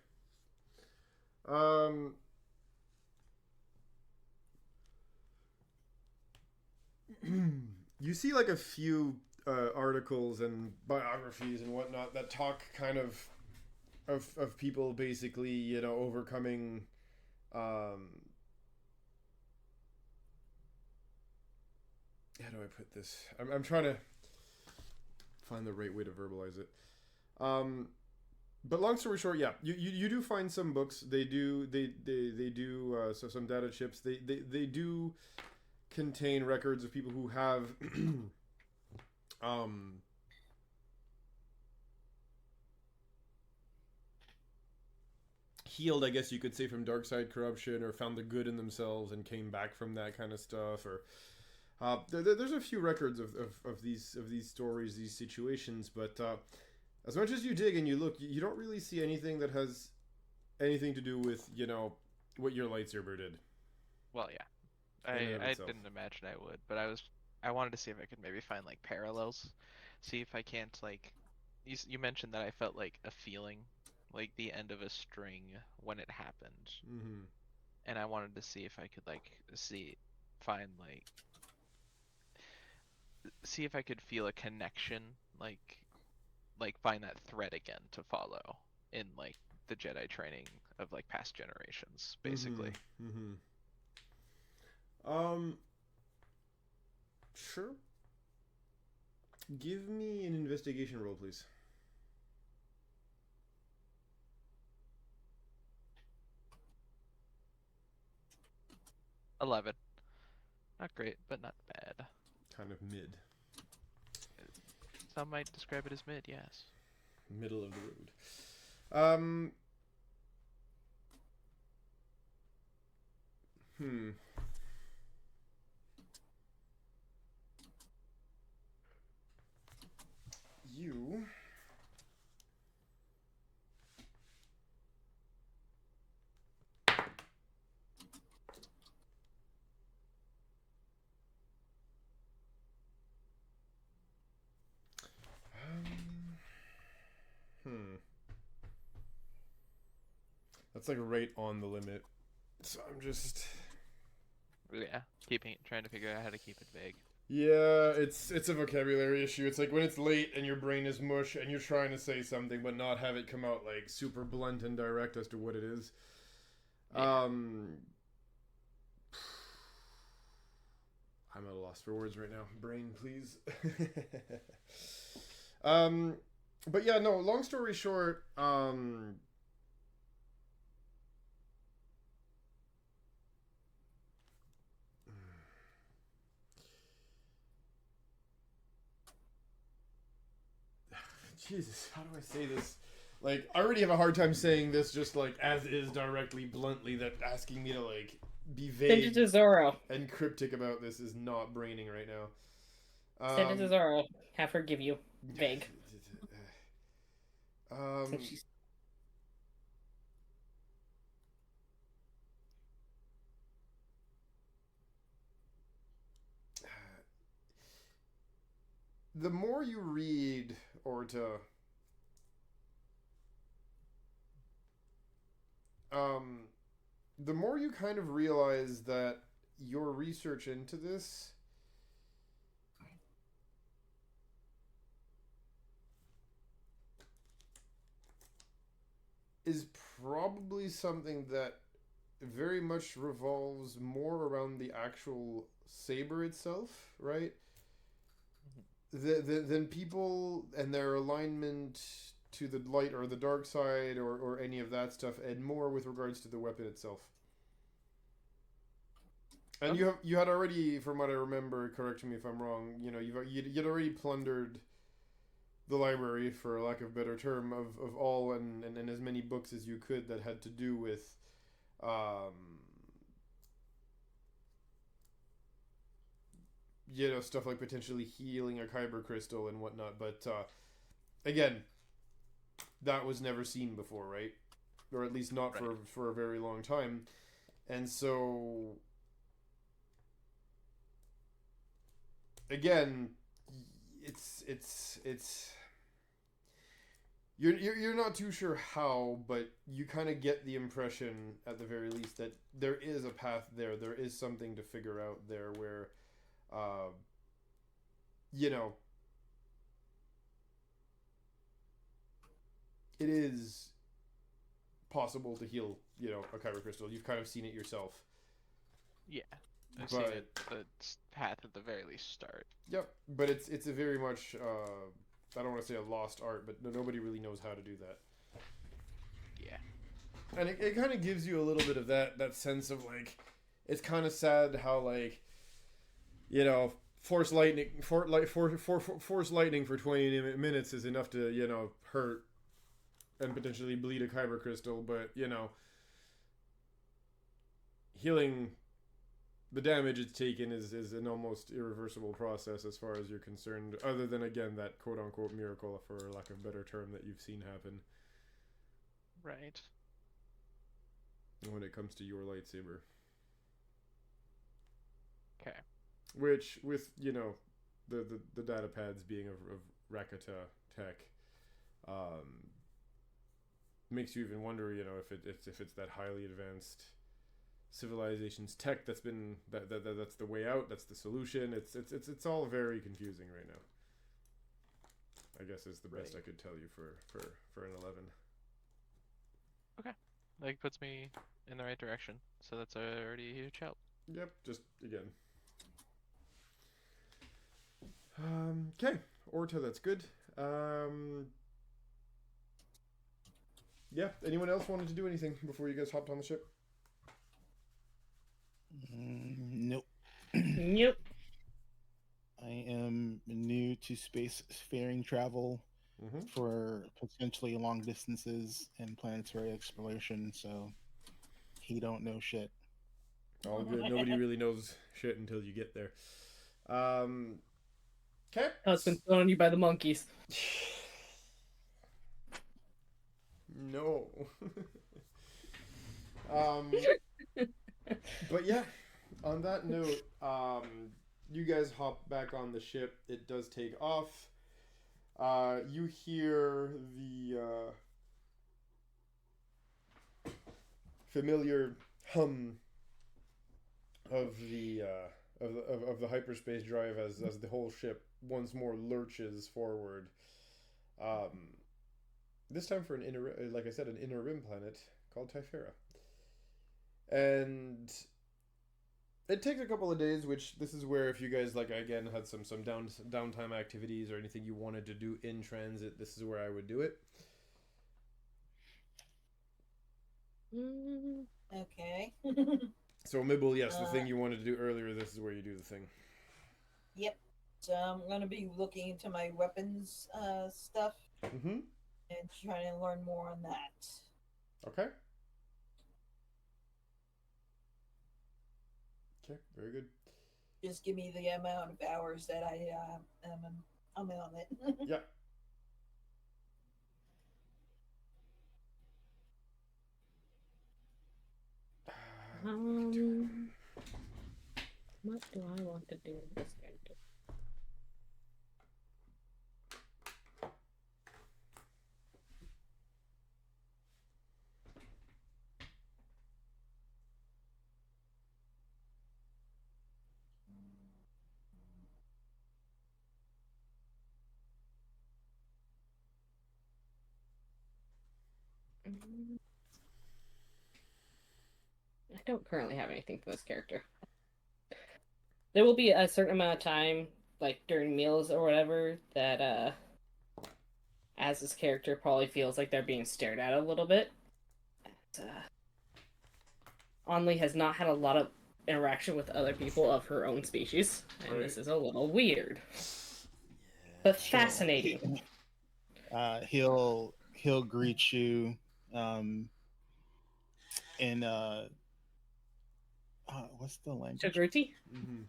You see like a few articles and biographies and whatnot that talk kind of people basically, you know, overcoming how do I put this? I'm trying to find the right way to verbalize it. But long story short, yeah, you do find some books. They do so some data chips. They do contain records of people who have healed, I guess you could say, from dark side corruption, or found the good in themselves and came back from that kind of stuff. Or there's a few records of these stories, these situations, but as much as you dig and you look, you don't really see anything that has anything to do with, you know, what your lightsaber did. Well, yeah. In and of I itself. didn't imagine I would, but I wanted to see if I could maybe find like parallels. See if I can't like you mentioned that I felt like a feeling, like the end of a string when it happened. Mm-hmm. And I wanted to see if I could like find like see if I could feel a connection, like find that thread again to follow in like the Jedi training of like past generations, basically. Mm-hmm. Sure. Give me an investigation roll, please. 11. Not great, but not bad. Kind of mid. Some might describe it as mid, yes. Middle of the road. You That's like right on the limit. So I'm just Yeah, trying to figure out how to keep it vague. Yeah, it's a vocabulary issue. It's like when it's late and your brain is mush and you're trying to say something but not have it come out like super blunt and direct as to what it is. Yeah. I'm at a loss for words right now. Brain, please. But yeah, no, long story short, Jesus, how do I say this? Like, I already have a hard time saying this just, like, as is directly, bluntly, that asking me to, like, be Send it vague to Zoro. and cryptic about this is not braining right now. Send it to Zoro. Have her give you vague. Since she's... The more you read, Orta, the more you kind of realize that your research into this is probably something that very much revolves more around the actual saber itself, right? Than people and their alignment to the light or the dark side or any of that stuff, and more with regards to the weapon itself. And you had already, from what I remember, correct me if I'm wrong, you know, you'd already plundered the library, for lack of a better term, of all and as many books as you could that had to do with you know, stuff like potentially healing a kyber crystal and whatnot, but again, that was never seen before, right? Or at least not Right. for a very long time. And so again, it's you're not too sure how, but you kind of get the impression at the very least that there is a path there. There is something to figure out there where you know, it is possible to heal, you know, a kyber crystal. You've kind of seen it yourself. Yeah. I've seen it, the path at the very least start. Yep, but it's a very much I don't want to say a lost art, but nobody really knows how to do that. Yeah. And it kind of gives you a little bit of that sense of like, it's kind of sad how like, you know, force lightning for 20 minutes is enough to, you know, hurt and potentially bleed a kyber crystal, but you know, healing the damage it's taken is an almost irreversible process as far as you're concerned, other than, again, that quote-unquote miracle, for lack of a better term, that you've seen happen. Right. when it comes to your lightsaber. Okay. Which, with, you know, the data pads being of Rakata tech, makes you even wonder, you know, if it's that highly advanced civilization's tech that's the way out, that's the solution. It's all very confusing right now. I guess is the best I could tell you for an 11. That puts me in the right direction, so that's already a huge help. Yep, just again. Okay, Orta, that's good. Yeah, anyone else wanted to do anything before you guys hopped on the ship? Nope. Nope. I am new to spacefaring travel Mm-hmm. for potentially long distances and planetary exploration, so he don't know shit. All good. Nobody really knows shit until you get there. Okay. Oh, it's been thrown on you by the monkeys. No. But yeah, on that note, you guys hop back on the ship. It does take off. You hear the familiar hum of the hyperspace drive as the whole ship once more lurches forward. This time for an inner rim planet called Typhera. And it takes a couple of days, which this is where if you guys again had some downtime activities or anything you wanted to do in transit, this is where I would do it. Okay. So Mibble, yes, the thing you wanted to do earlier, this is where you do the thing. Yep. So I'm gonna be looking into my weapons stuff Mm-hmm. and trying to learn more on that. Okay. Okay, very good. Just give me the amount of hours that I'm on it. Yeah. What do I want to do with this character? I don't currently have anything for this character. There will be a certain amount of time, like during meals or whatever, that as this character probably feels like they're being stared at a little bit. Only has not had a lot of interaction with other people of her own species, and this is a little weird, but fascinating. He'll greet you, in what's the language? Chagruti? Mm-hmm.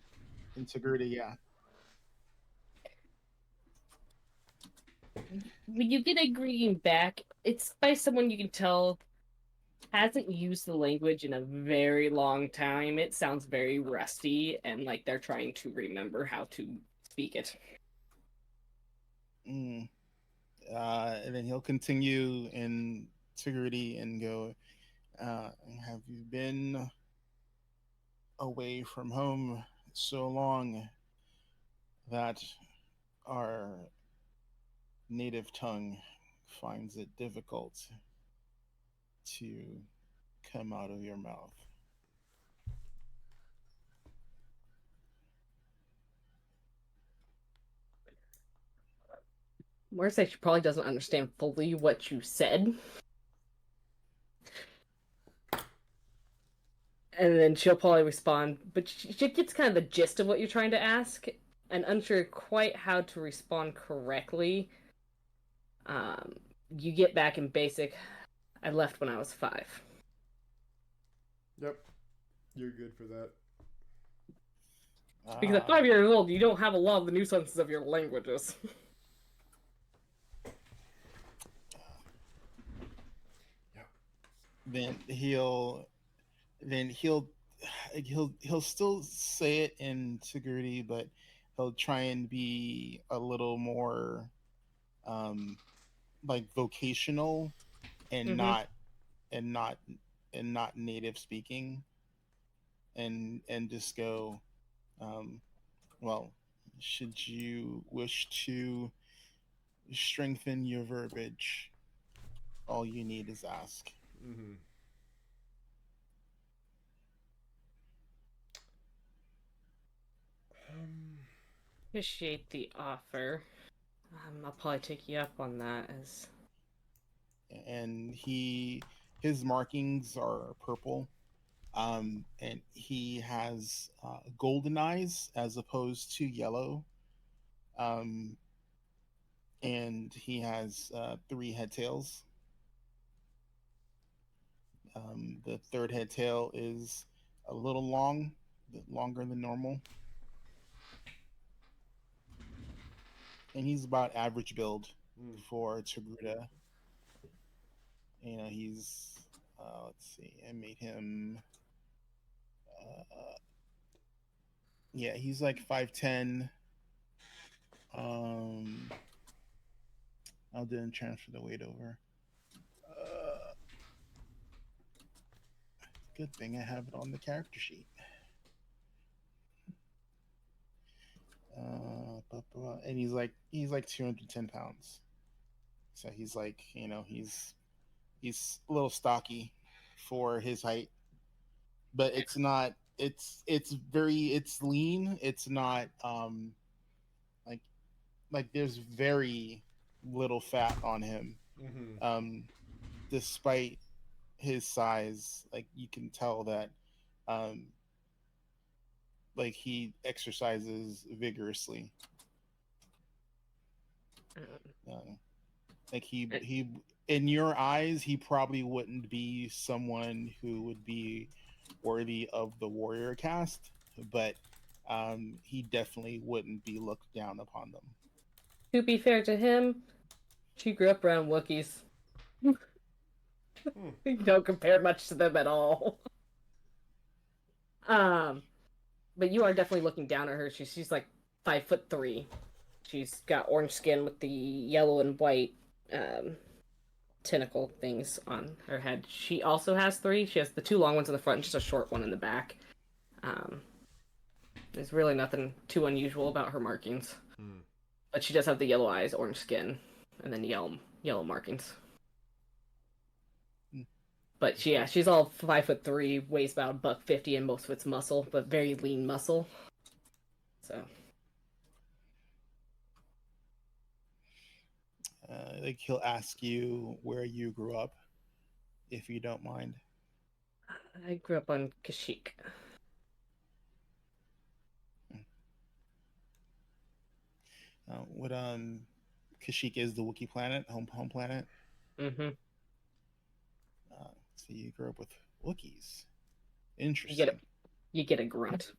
In Tagruti, yeah. When you get a greeting back, it's by someone you can tell hasn't used the language in a very long time. It sounds very rusty and like they're trying to remember how to speak it. And then he'll continue in Tagruti and go, have you been away from home so long that our native tongue finds it difficult to come out of your mouth? Morrissey, she probably doesn't understand fully what you said. And then she'll probably respond, but she gets kind of the gist of what you're trying to ask, and unsure quite how to respond correctly. You get back in basic, I left when I was 5. Yep. You're good for that. Because at 5 years old, you don't have a lot of the nuances of your languages. Then he'll then he'll still say it in Sigurdi, but he'll try and be a little more um like vocational and Mm-hmm. not and not and not native speaking, and just go um well, should you wish to strengthen your verbiage, all you need is ask. Mm-hmm. Um, Appreciate the offer. I'll probably take you up on that as And his markings are purple, and he has golden eyes as opposed to yellow, um, and he has three head tails. The third head tail is a little longer than normal, and he's about average build mm. for Togruta. You know, he's let's see, I made him. Yeah, he's like 5'10". Um, I didn't transfer the weight over. Good thing I have it on the character sheet. And he's like 210 pounds. So he's like, he's a little stocky for his height, but it's not. It's lean. It's not like there's very little fat on him. Mm-hmm. Despite his size, like you can tell that um like he exercises vigorously. Uh, like he in your eyes, he probably wouldn't be someone who would be worthy of the warrior caste, but he definitely wouldn't be looked down upon them. to be fair to him, she grew up around Wookiees. You don't compare much to them at all. But you are definitely looking down at her. She's like 5'3". She's got orange skin with the yellow and white tentacle things on her head. She also has three. She has the two long ones in the front and just a short one in the back. There's really nothing too unusual about her markings. But she does have the yellow eyes, orange skin, and then yellow markings. But she's all 5'3", weighs about $150, and most of it's muscle, but very lean muscle. So like he'll ask you where you grew up, if you don't mind. I grew up on Kashyyyk. What Kashyyyk is the Wookiee planet, home planet. Mm-hmm. So you grew up with Wookiees. Interesting. You get a grunt.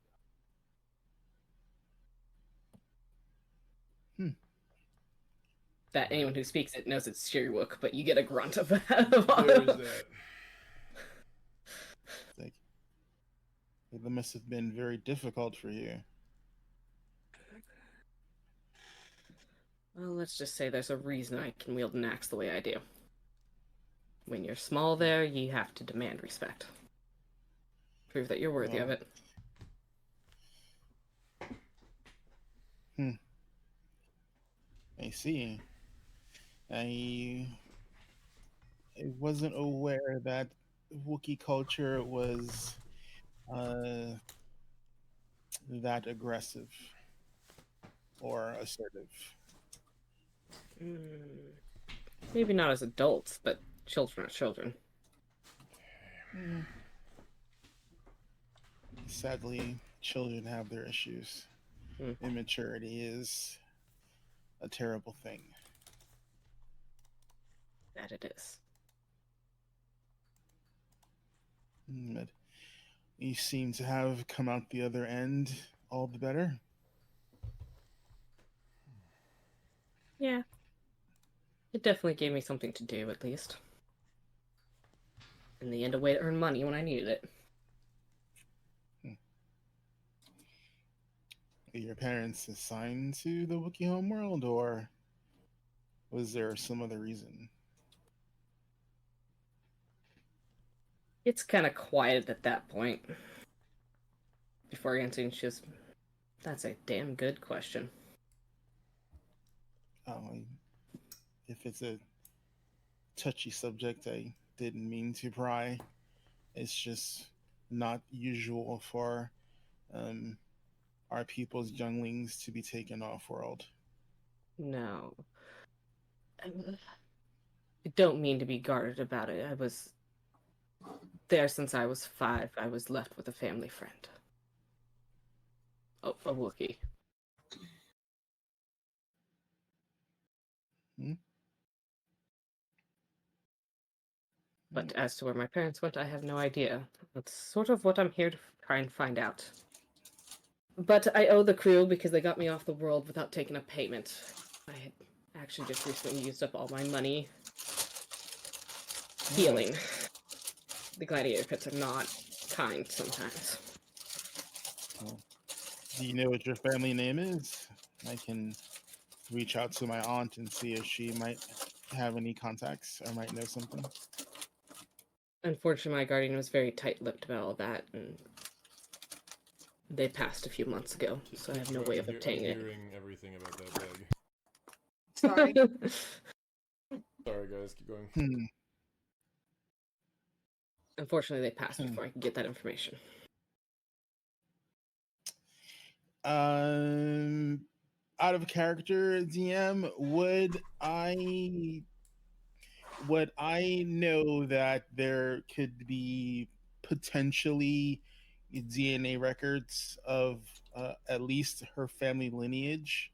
That anyone who speaks it knows it's Shiriwook, but you get a grunt of that. There's that. Like, that must have been very difficult for you. Well, let's just say there's a reason I can wield an axe the way I do. When you're small there, you have to demand respect. Prove that you're worthy of it. I see. I wasn't aware that Wookiee culture was that aggressive or assertive. Maybe not as adults, but children are children. Sadly, children have their issues. Immaturity is a terrible thing. That it is. But you seem to have come out the other end all the better. Yeah. It definitely gave me something to do, at least. In the end, a way to earn money when I needed it. your parents assigned to the Wookiee homeworld, or was there some other reason? It's kind of quiet at that point. Before answering, that's a damn good question. If it's a touchy subject, I didn't mean to pry. It's just not usual for our people's younglings to be taken off world. No. I don't mean to be guarded about it. I was there since I was 5. I was left with a family friend. Oh, a Wookiee. But as to where my parents went, I have no idea. That's sort of what I'm here to try and find out. But I owe the crew because they got me off the world without taking a payment. I had actually just recently used up all my money healing. The gladiator pits are not kind sometimes. Well, do you know what your family name is? I can reach out to my aunt and see if she might have any contacts or might know something. Unfortunately, my guardian was very tight-lipped about all that, and they passed a few months ago, so I have no way of obtaining it. I'm hearing everything about that bag. Sorry. Sorry, guys, keep going. Unfortunately, they passed before I could get that information. Out of character, DM, would I know that there could be potentially DNA records of at least her family lineage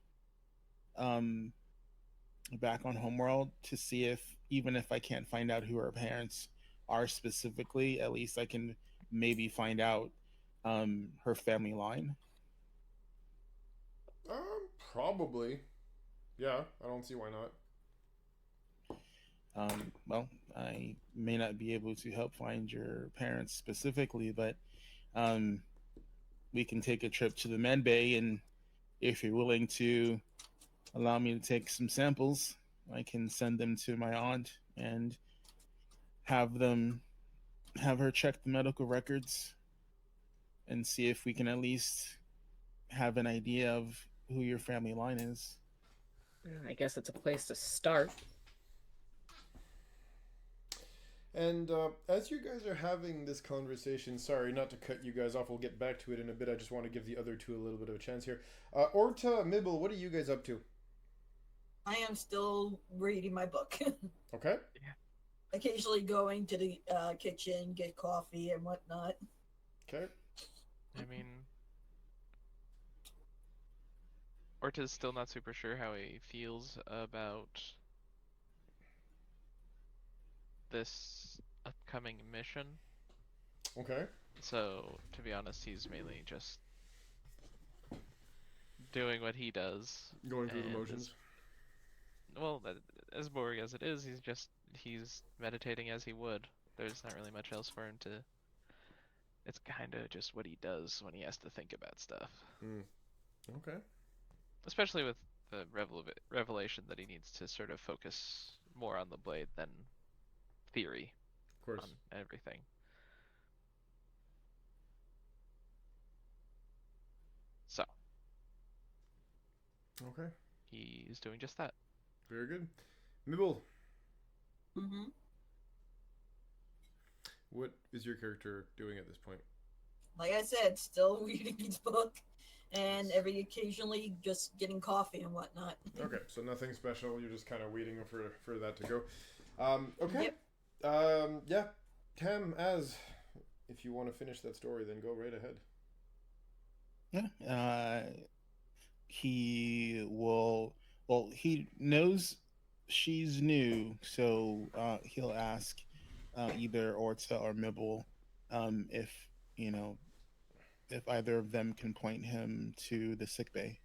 back on Homeworld, to see if, even if I can't find out who her parents are specifically, at least I can maybe find out her family line? Probably. Yeah, I don't see why not. Well, I may not be able to help find your parents specifically, but we can take a trip to the med bay, and if you're willing to allow me to take some samples, I can send them to my aunt and have her check the medical records and see if we can at least have an idea of who your family line is. I guess it's a place to start. And as you guys are having this conversation, sorry not to cut you guys off, we'll get back to it in a bit. I just want to give the other two a little bit of a chance here. Orta, Mibble, what are you guys up to? I am still reading my book. Okay. Yeah. Occasionally going to the kitchen, get coffee and whatnot. Okay. I mean, Orta's still not super sure how he feels about this upcoming mission. Okay. So, to be honest, he's mainly just doing what he does. Going through the and motions. Well, as boring as it is, he's meditating as he would. There's not really much else for him to. It's kind of just what he does when he has to think about stuff. Okay. Especially with the revelation that he needs to sort of focus more on the blade than theory Of course. on everything. So. Okay. He's doing just that. Very good. Mibble, Mm-hmm. what is your character doing at this point? Like I said, still reading his book, and every occasionally just getting coffee and whatnot. Okay, so nothing special. You're just kind of waiting for that to go. Okay. Yep. Yeah. Tam, if you want to finish that story, then go right ahead. Yeah. He will. Well, he knows she's new, so he'll ask either Orta or Mibble if if either of them can point him to the sickbay.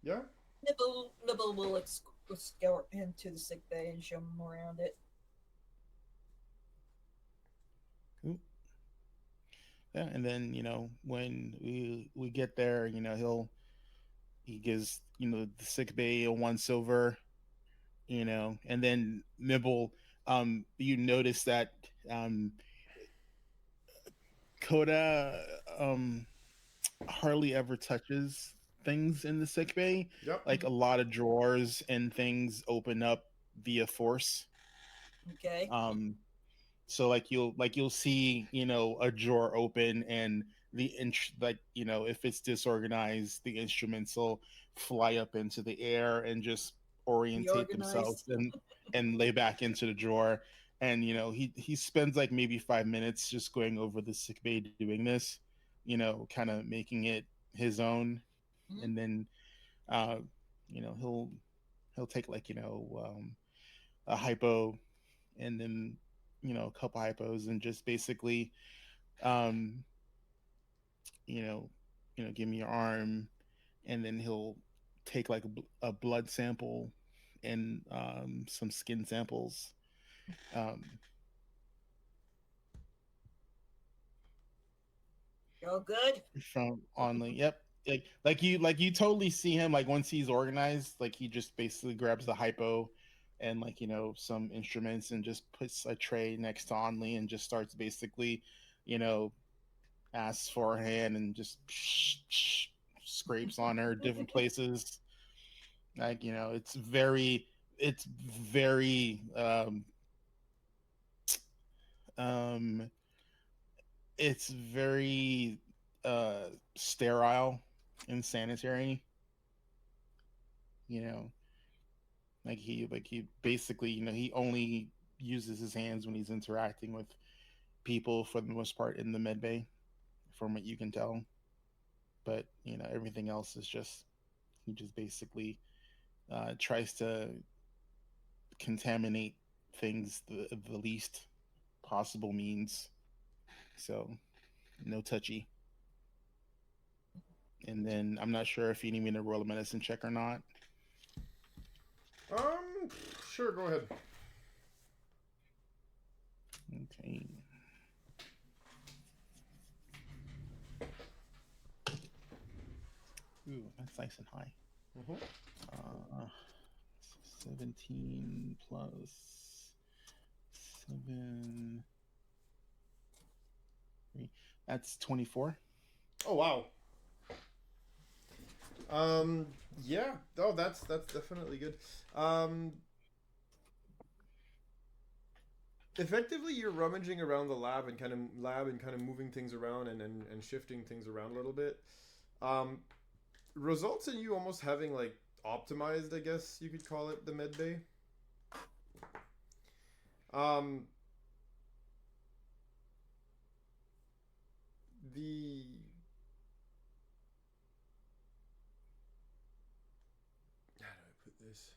Yeah. Nibble will escort him to the sick bay and show him around it. Cool. Yeah, and then when we get there, he gives the sick bay a 1 silver, and then Nibble, you notice that um Coda hardly ever touches things in the sick bay. Yep. Like a lot of drawers and things open up via force. Okay. So you'll see a drawer open, and if it's disorganized, the instruments will fly up into the air and just orientate themselves Reorganized. and lay back into the drawer. And he spends like maybe 5 minutes just going over the sick bay doing this, kind of making it his own. Mhm. And then uh he'll take like a hypo, and then a couple hypos, and just basically um you know give me your arm, and then he'll take like a blood sample and some skin samples. um You're all good? from on the yep, like you totally see him, like once he's organized, like he just basically grabs the hypo and like some instruments, and just puts a tray next to Only, and just starts basically you know asks for her hand, and just scrapes on her different places. Like it's very um it's very sterile and sanitary. you know like he basically he only uses his hands when he's interacting with people, for the most part, in the med bay, from what you can tell. But everything else is just, he just basically tries to contaminate things the least possible means. So no touchy. And then I'm not sure if you need me to roll a medicine check or not. Sure, go ahead. Okay. Ooh, that's nice and high. Mm-hmm. 17 plus 7. 3. That's 24. Oh wow. Yeah. Oh, that's definitely good. Effectively, you're rummaging around the lab and kind of moving things around and shifting things around a little bit. Um, Results in you almost having like optimized, I guess you could call it, the med bay. Um, the how do I put this?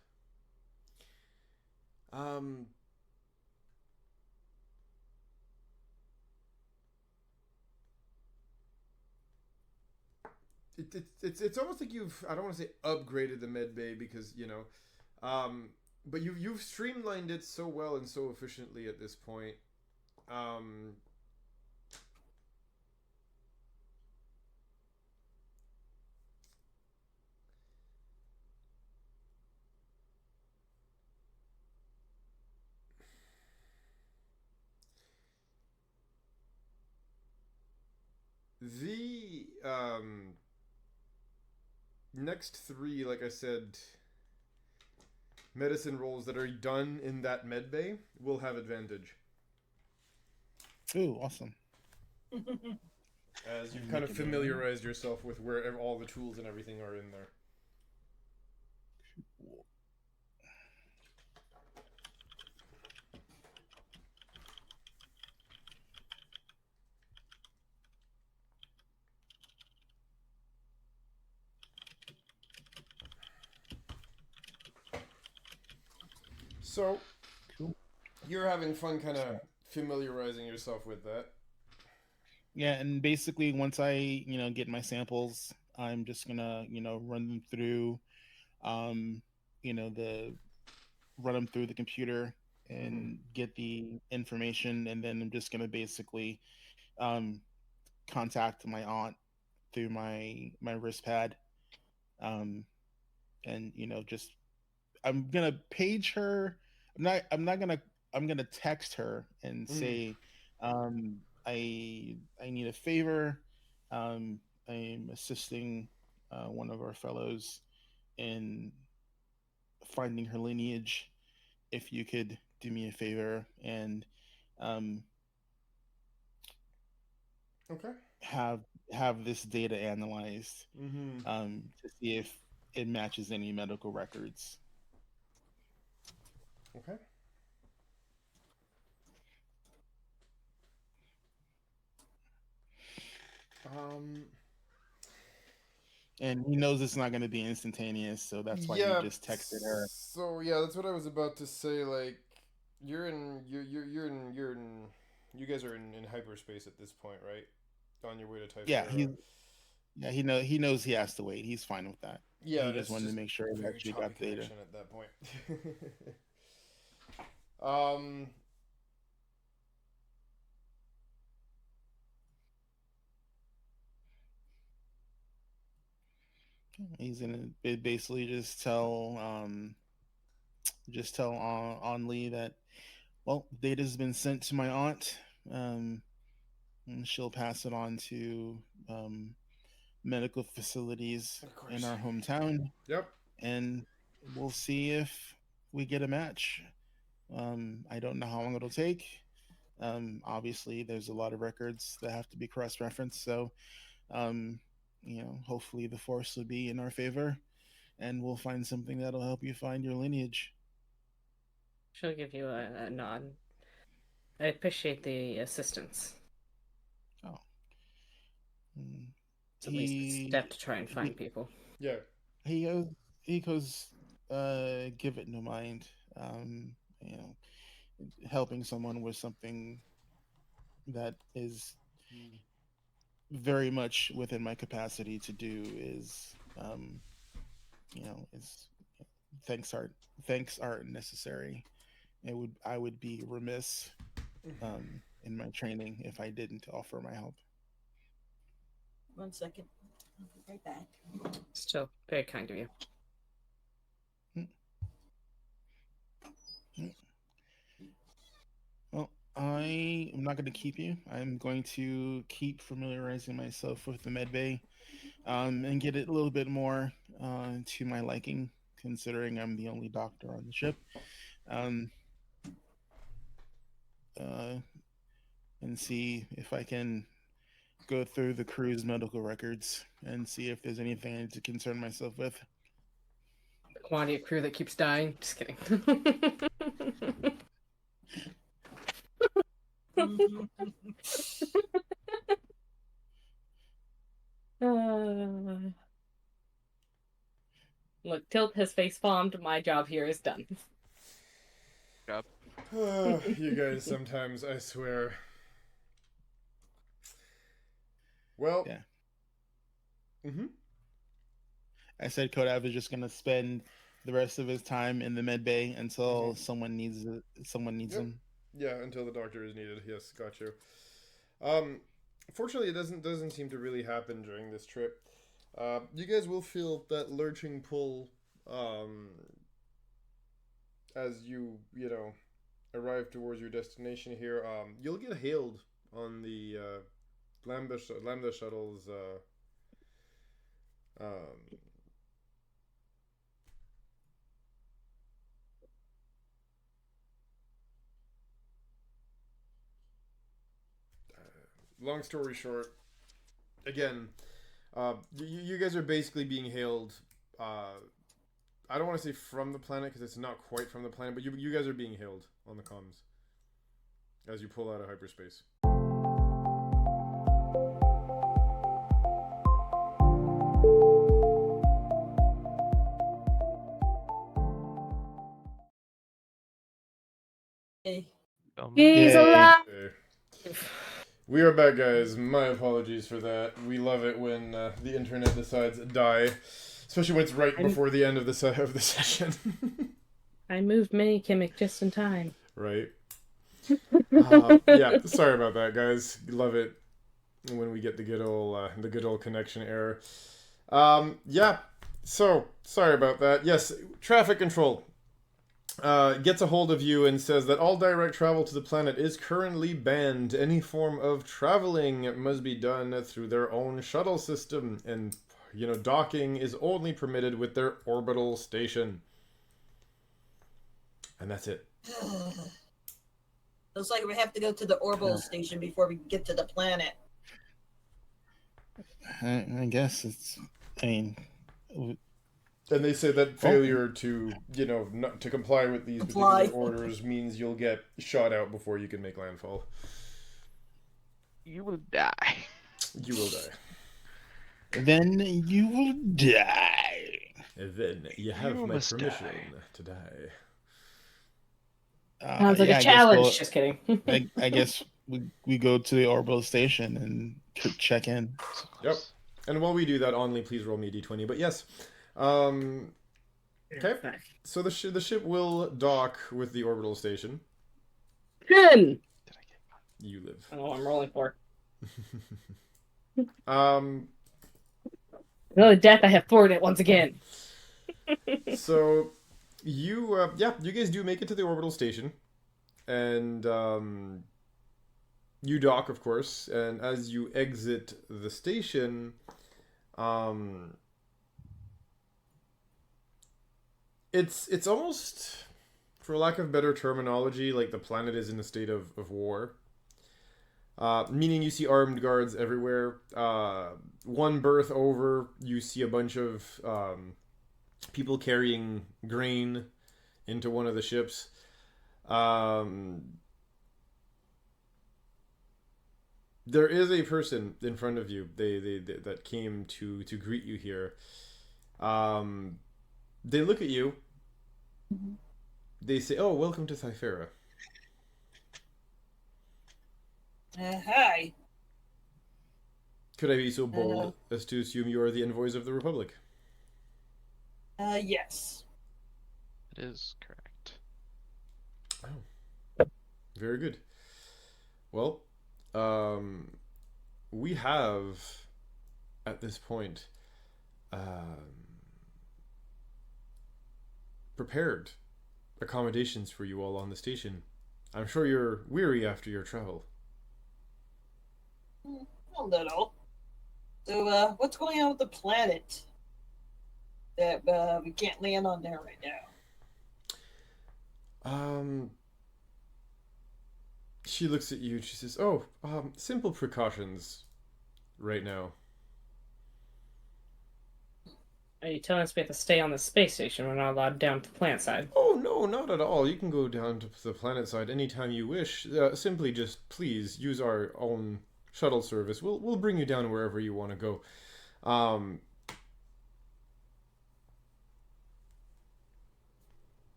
Um, it's almost like you've, I don't want to say upgraded the med bay, because but you've streamlined it so well and so efficiently at this point. Um, the next three, like I said, medicine rolls that are done in that med bay will have advantage, Ooh, awesome. as you've And kind of make it familiarized yourself with where all the tools and everything are in there. So Cool. you're having fun kind of familiarizing yourself with that. Yeah, and basically once I, get my samples, I'm just gonna, run them through, um, the run them through the computer and get the information, and then I'm just gonna basically um contact my aunt through my wrist pad, and just I'm gonna page her. I'm gonna text her and say, I need a favor. I'm assisting one of our fellows in finding her lineage. If you could do me a favor and um, Okay. have this data analyzed Mm-hmm. to see if it matches any medical records. Okay. And he knows it's not going to be instantaneous, so that's why he Yeah. just texted her. So yeah, that's what I was about to say. Like, you guys are in hyperspace at this point, right? On your way to Yeah, Typhera. he knows he has to wait. He's fine with that. Yeah, He just it's wanted to just make sure that very she choppy got data. connection at that point. um. He's gonna basically just tell on Lee that, well, data's been sent to my aunt. And she'll pass it on to medical facilities Of course. in our hometown, Yep. and we'll see if we get a match. I don't know how long it'll take. Obviously, there's a lot of records that have to be cross-referenced, so hopefully the force will be in our favor, and we'll find something that'll help you find your lineage. She'll give you a nod. I appreciate the assistance. Oh. It's at least a step to try and find people. Yeah. He goes, give it no mind. Helping someone with something that is very much within my capacity to do is thanks aren't necessary. I would be remiss in my training if I didn't offer my help. 1 second. I'll be right back. Still very kind of you. Well, I am not going to keep you. I'm going to keep familiarizing myself with the medbay, and get it a little bit more to my liking, considering I'm the only doctor on the ship. And see if I can go through the crew's medical records and see if there's anything I need to concern myself with. Quantity of crew that keeps dying. Just kidding. Look, Tilt has face palmed. My job here is done. Job. You guys sometimes, I swear. Well. Yeah. Mm-hmm. I said Kodav is just gonna spend the rest of his time in the med bay until someone needs him. Yeah, until the doctor is needed. Yes, got you. Fortunately, it doesn't seem to really happen during this trip. You guys will feel that lurching pull as you arrive towards your destination here. You'll get hailed on the Lambda shuttle's long story short, again, you guys are basically being hailed. I don't want to say from the planet because it's not quite from the planet, but you guys are being hailed on the comms as you pull out of hyperspace. Hey. He's alive! Okay. We are back, guys. My apologies for that. We love it when the internet decides to die, especially when it's right before the end of the session. I moved Mini Kimmick just in time. Right. Yeah, sorry about that, guys. Love it. when we get the good old connection error. Yeah. So sorry about that. Yes, traffic control gets a hold of you and says that all direct travel to the planet is currently banned. Any form of traveling must be done through their own shuttle system, and docking is only permitted with their orbital station. And that's it. Looks like we have to go to the orbital station before we get to the planet. I guess it's. I mean. And they say that failure to, not to comply with these particular orders means you'll get shot out before you can make landfall. You will die. You will die. Then you will die. Then you have my permission to die. Sounds like a challenge. Just kidding. I guess we go to the orbital station and check in. Yep. And while we do that, Only, please roll me a d20. But yes. Okay. So the ship will dock with the orbital station. 10! You live. Oh, I'm rolling for. Another death, I have thwarted it once again. So you guys do make it to the orbital station, and you dock, of course, and as you exit the station, it's almost, for lack of better terminology, like the planet is in a state of war. Meaning you see armed guards everywhere. One berth over, you see a bunch of people carrying grain into one of the ships. There is a person in front of you. They that came to greet you here. They look at you. They say, "Oh, welcome to Thyfera." Hi. Could I be so bold as to assume you are the envoys of the Republic? Yes. It is correct. Oh. Very good. Well, we have, at this point, prepared accommodations for you all on the station. I'm sure you're weary after your travel. A little. So, what's going on with the planet that we can't land on there right now? She looks at you and she says, "Oh, simple precautions right now." Are you telling us we have to stay on the space station? We're not allowed down to the planet side. Oh, no, not at all. You can go down to the planet side anytime you wish. Simply just, please, use our own shuttle service. We'll bring you down wherever you want to go.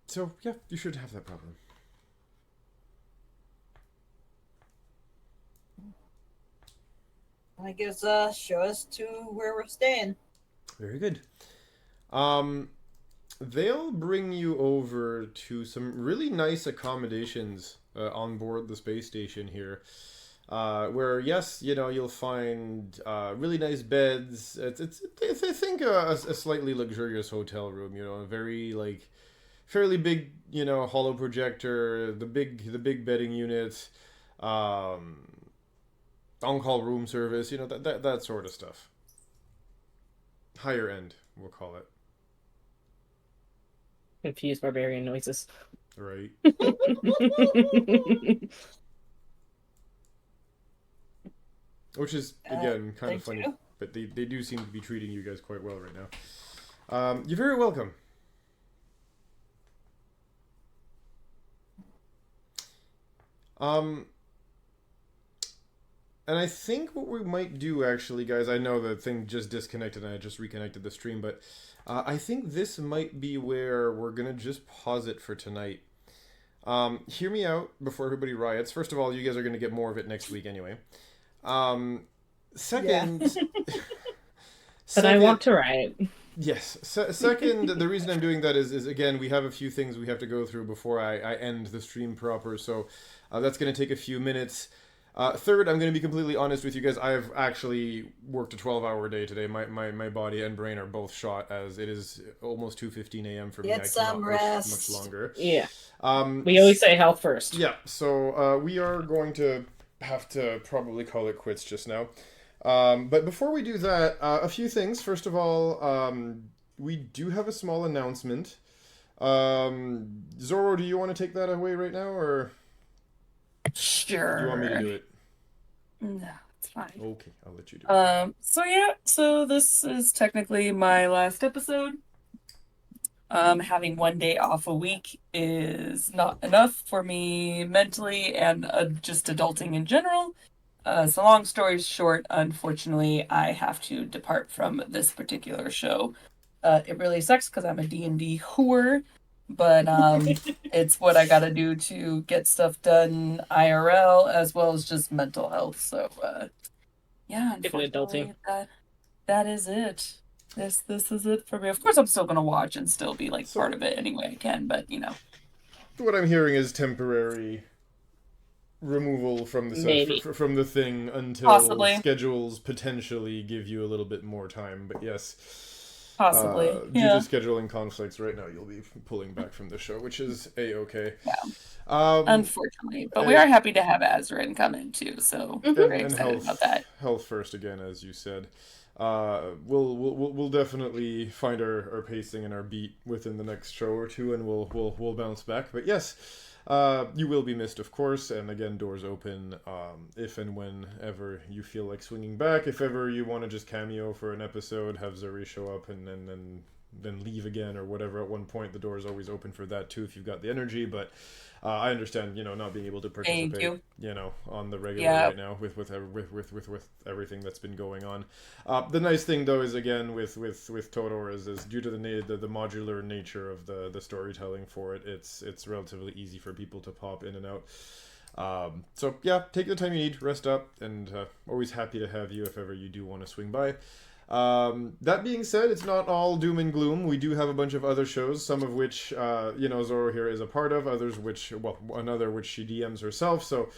So, yeah, you shouldn't have that problem. I guess, show us to where we're staying. Very good. They'll bring you over to some really nice accommodations on board the space station here. Where, yes, you'll find really nice beds. It's I think a slightly luxurious hotel room, a very, fairly big, hollow projector, the big bedding unit, on-call room service, that sort of stuff. Higher end, we'll call it. Confused barbarian noises. Right. Which is, again, kind of funny. But they do seem to be treating you guys quite well right now. You're very welcome. And I think what we might do, actually, guys, I know the thing just disconnected and I just reconnected the stream, but I think this might be where we're going to just pause it for tonight. Hear me out before everybody riots. First of all, you guys are going to get more of it next week anyway. Second... But I want to riot. Yes. Second, the reason I'm doing that is, again, we have a few things we have to go through before I end the stream proper, so that's going to take a few minutes. Third, I'm going to be completely honest with you guys. I have actually worked a 12-hour day today. My body and brain are both shot, as it is almost 2:15 a.m. for me. Get I some cannot rest. wish much longer. Yeah. We always say health first. Yeah, so we are going to have to probably call it quits just now. But before we do that, a few things. First of all, we do have a small announcement. Zoro, do you want to take that away right now, or Sure. do you want me to do it? No, it's fine. Okay, I'll let you do it. So this is technically my last episode. Having one day off a week is not enough for me mentally and just adulting in general. So long story short, unfortunately, I have to depart from this particular show. It really sucks because I'm a D&D whore, but it's what I gotta do to get stuff done IRL as well as just mental health. So yeah, unfortunately, that is it. This is it for me. Of course, I'm still gonna watch and still be like part of it any way I can, but you know. What I'm hearing is temporary removal from the from the thing until Possibly. schedules potentially give you a little bit more time. But yes, Possibly. due Yeah. to scheduling conflicts right now, you'll be pulling back from the show, which is a-okay. Yeah. Unfortunately, but we are happy to have Azrin come in too, so very excited about that. Health first again, as you said. We'll definitely find our pacing and our beat within the next show or two, and we'll bounce back. But yes, you will be missed, of course. And again, doors open if and whenever you feel like swinging back. If ever you want to just cameo for an episode, have Zuri show up and then leave again or whatever. At one point, the door is always open for that too if you've got the energy. But I understand, not being able to participate, on the regular right now with everything that's been going on. The nice thing though is again with TOTOR is due to the modular nature of the storytelling for it, it's relatively easy for people to pop in and out. So yeah, take the time you need, rest up, and always happy to have you if ever you do want to swing by. That being said, it's not all doom and gloom. We do have a bunch of other shows, some of which, Zoro here is a part of, another which she DMs herself, so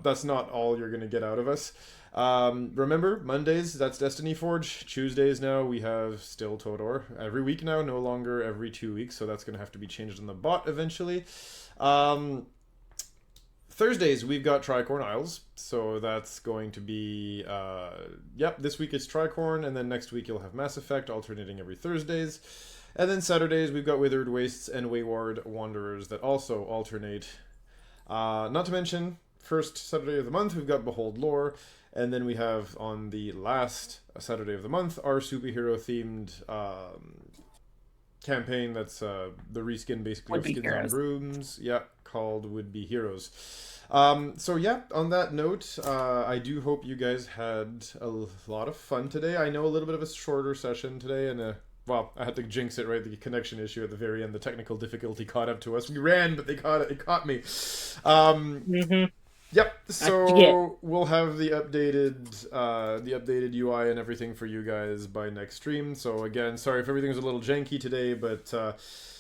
that's not all you're going to get out of us. Remember, Mondays, that's Destiny Forge. Tuesdays now, we have still TOTOR. Every week now, no longer every 2 weeks, so that's going to have to be changed on the bot eventually. Thursdays, we've got Tricorn Isles, so that's going to be, this week it's Tricorn, and then next week you'll have Mass Effect, alternating every Thursdays. And then Saturdays, we've got Withered Wastes and Wayward Wanderers that also alternate. Not to mention, first Saturday of the month, we've got Behold Lore, and then we have on the last Saturday of the month, our superhero-themed campaign that's the reskin, basically, of Skins on Brooms, called Would Be Heroes. So yeah, on that note, I do hope you guys had a lot of fun today. I know a little bit of a shorter session today, and I had to jinx it, right? The connection issue at the very end, the technical difficulty caught up to us. We ran, but it caught me. Yep. So we'll have the updated UI and everything for you guys by next stream. So again, sorry if everything was a little janky today, but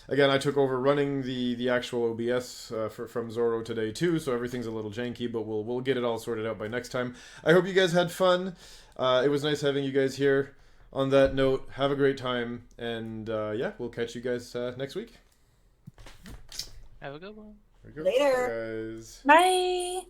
again, I took over running the actual OBS from Zoro today too, so everything's a little janky, but we'll get it all sorted out by next time. I hope you guys had fun. It was nice having you guys here. On that note, have a great time, and we'll catch you guys next week. Have a good one. Later. Bye, guys. Bye.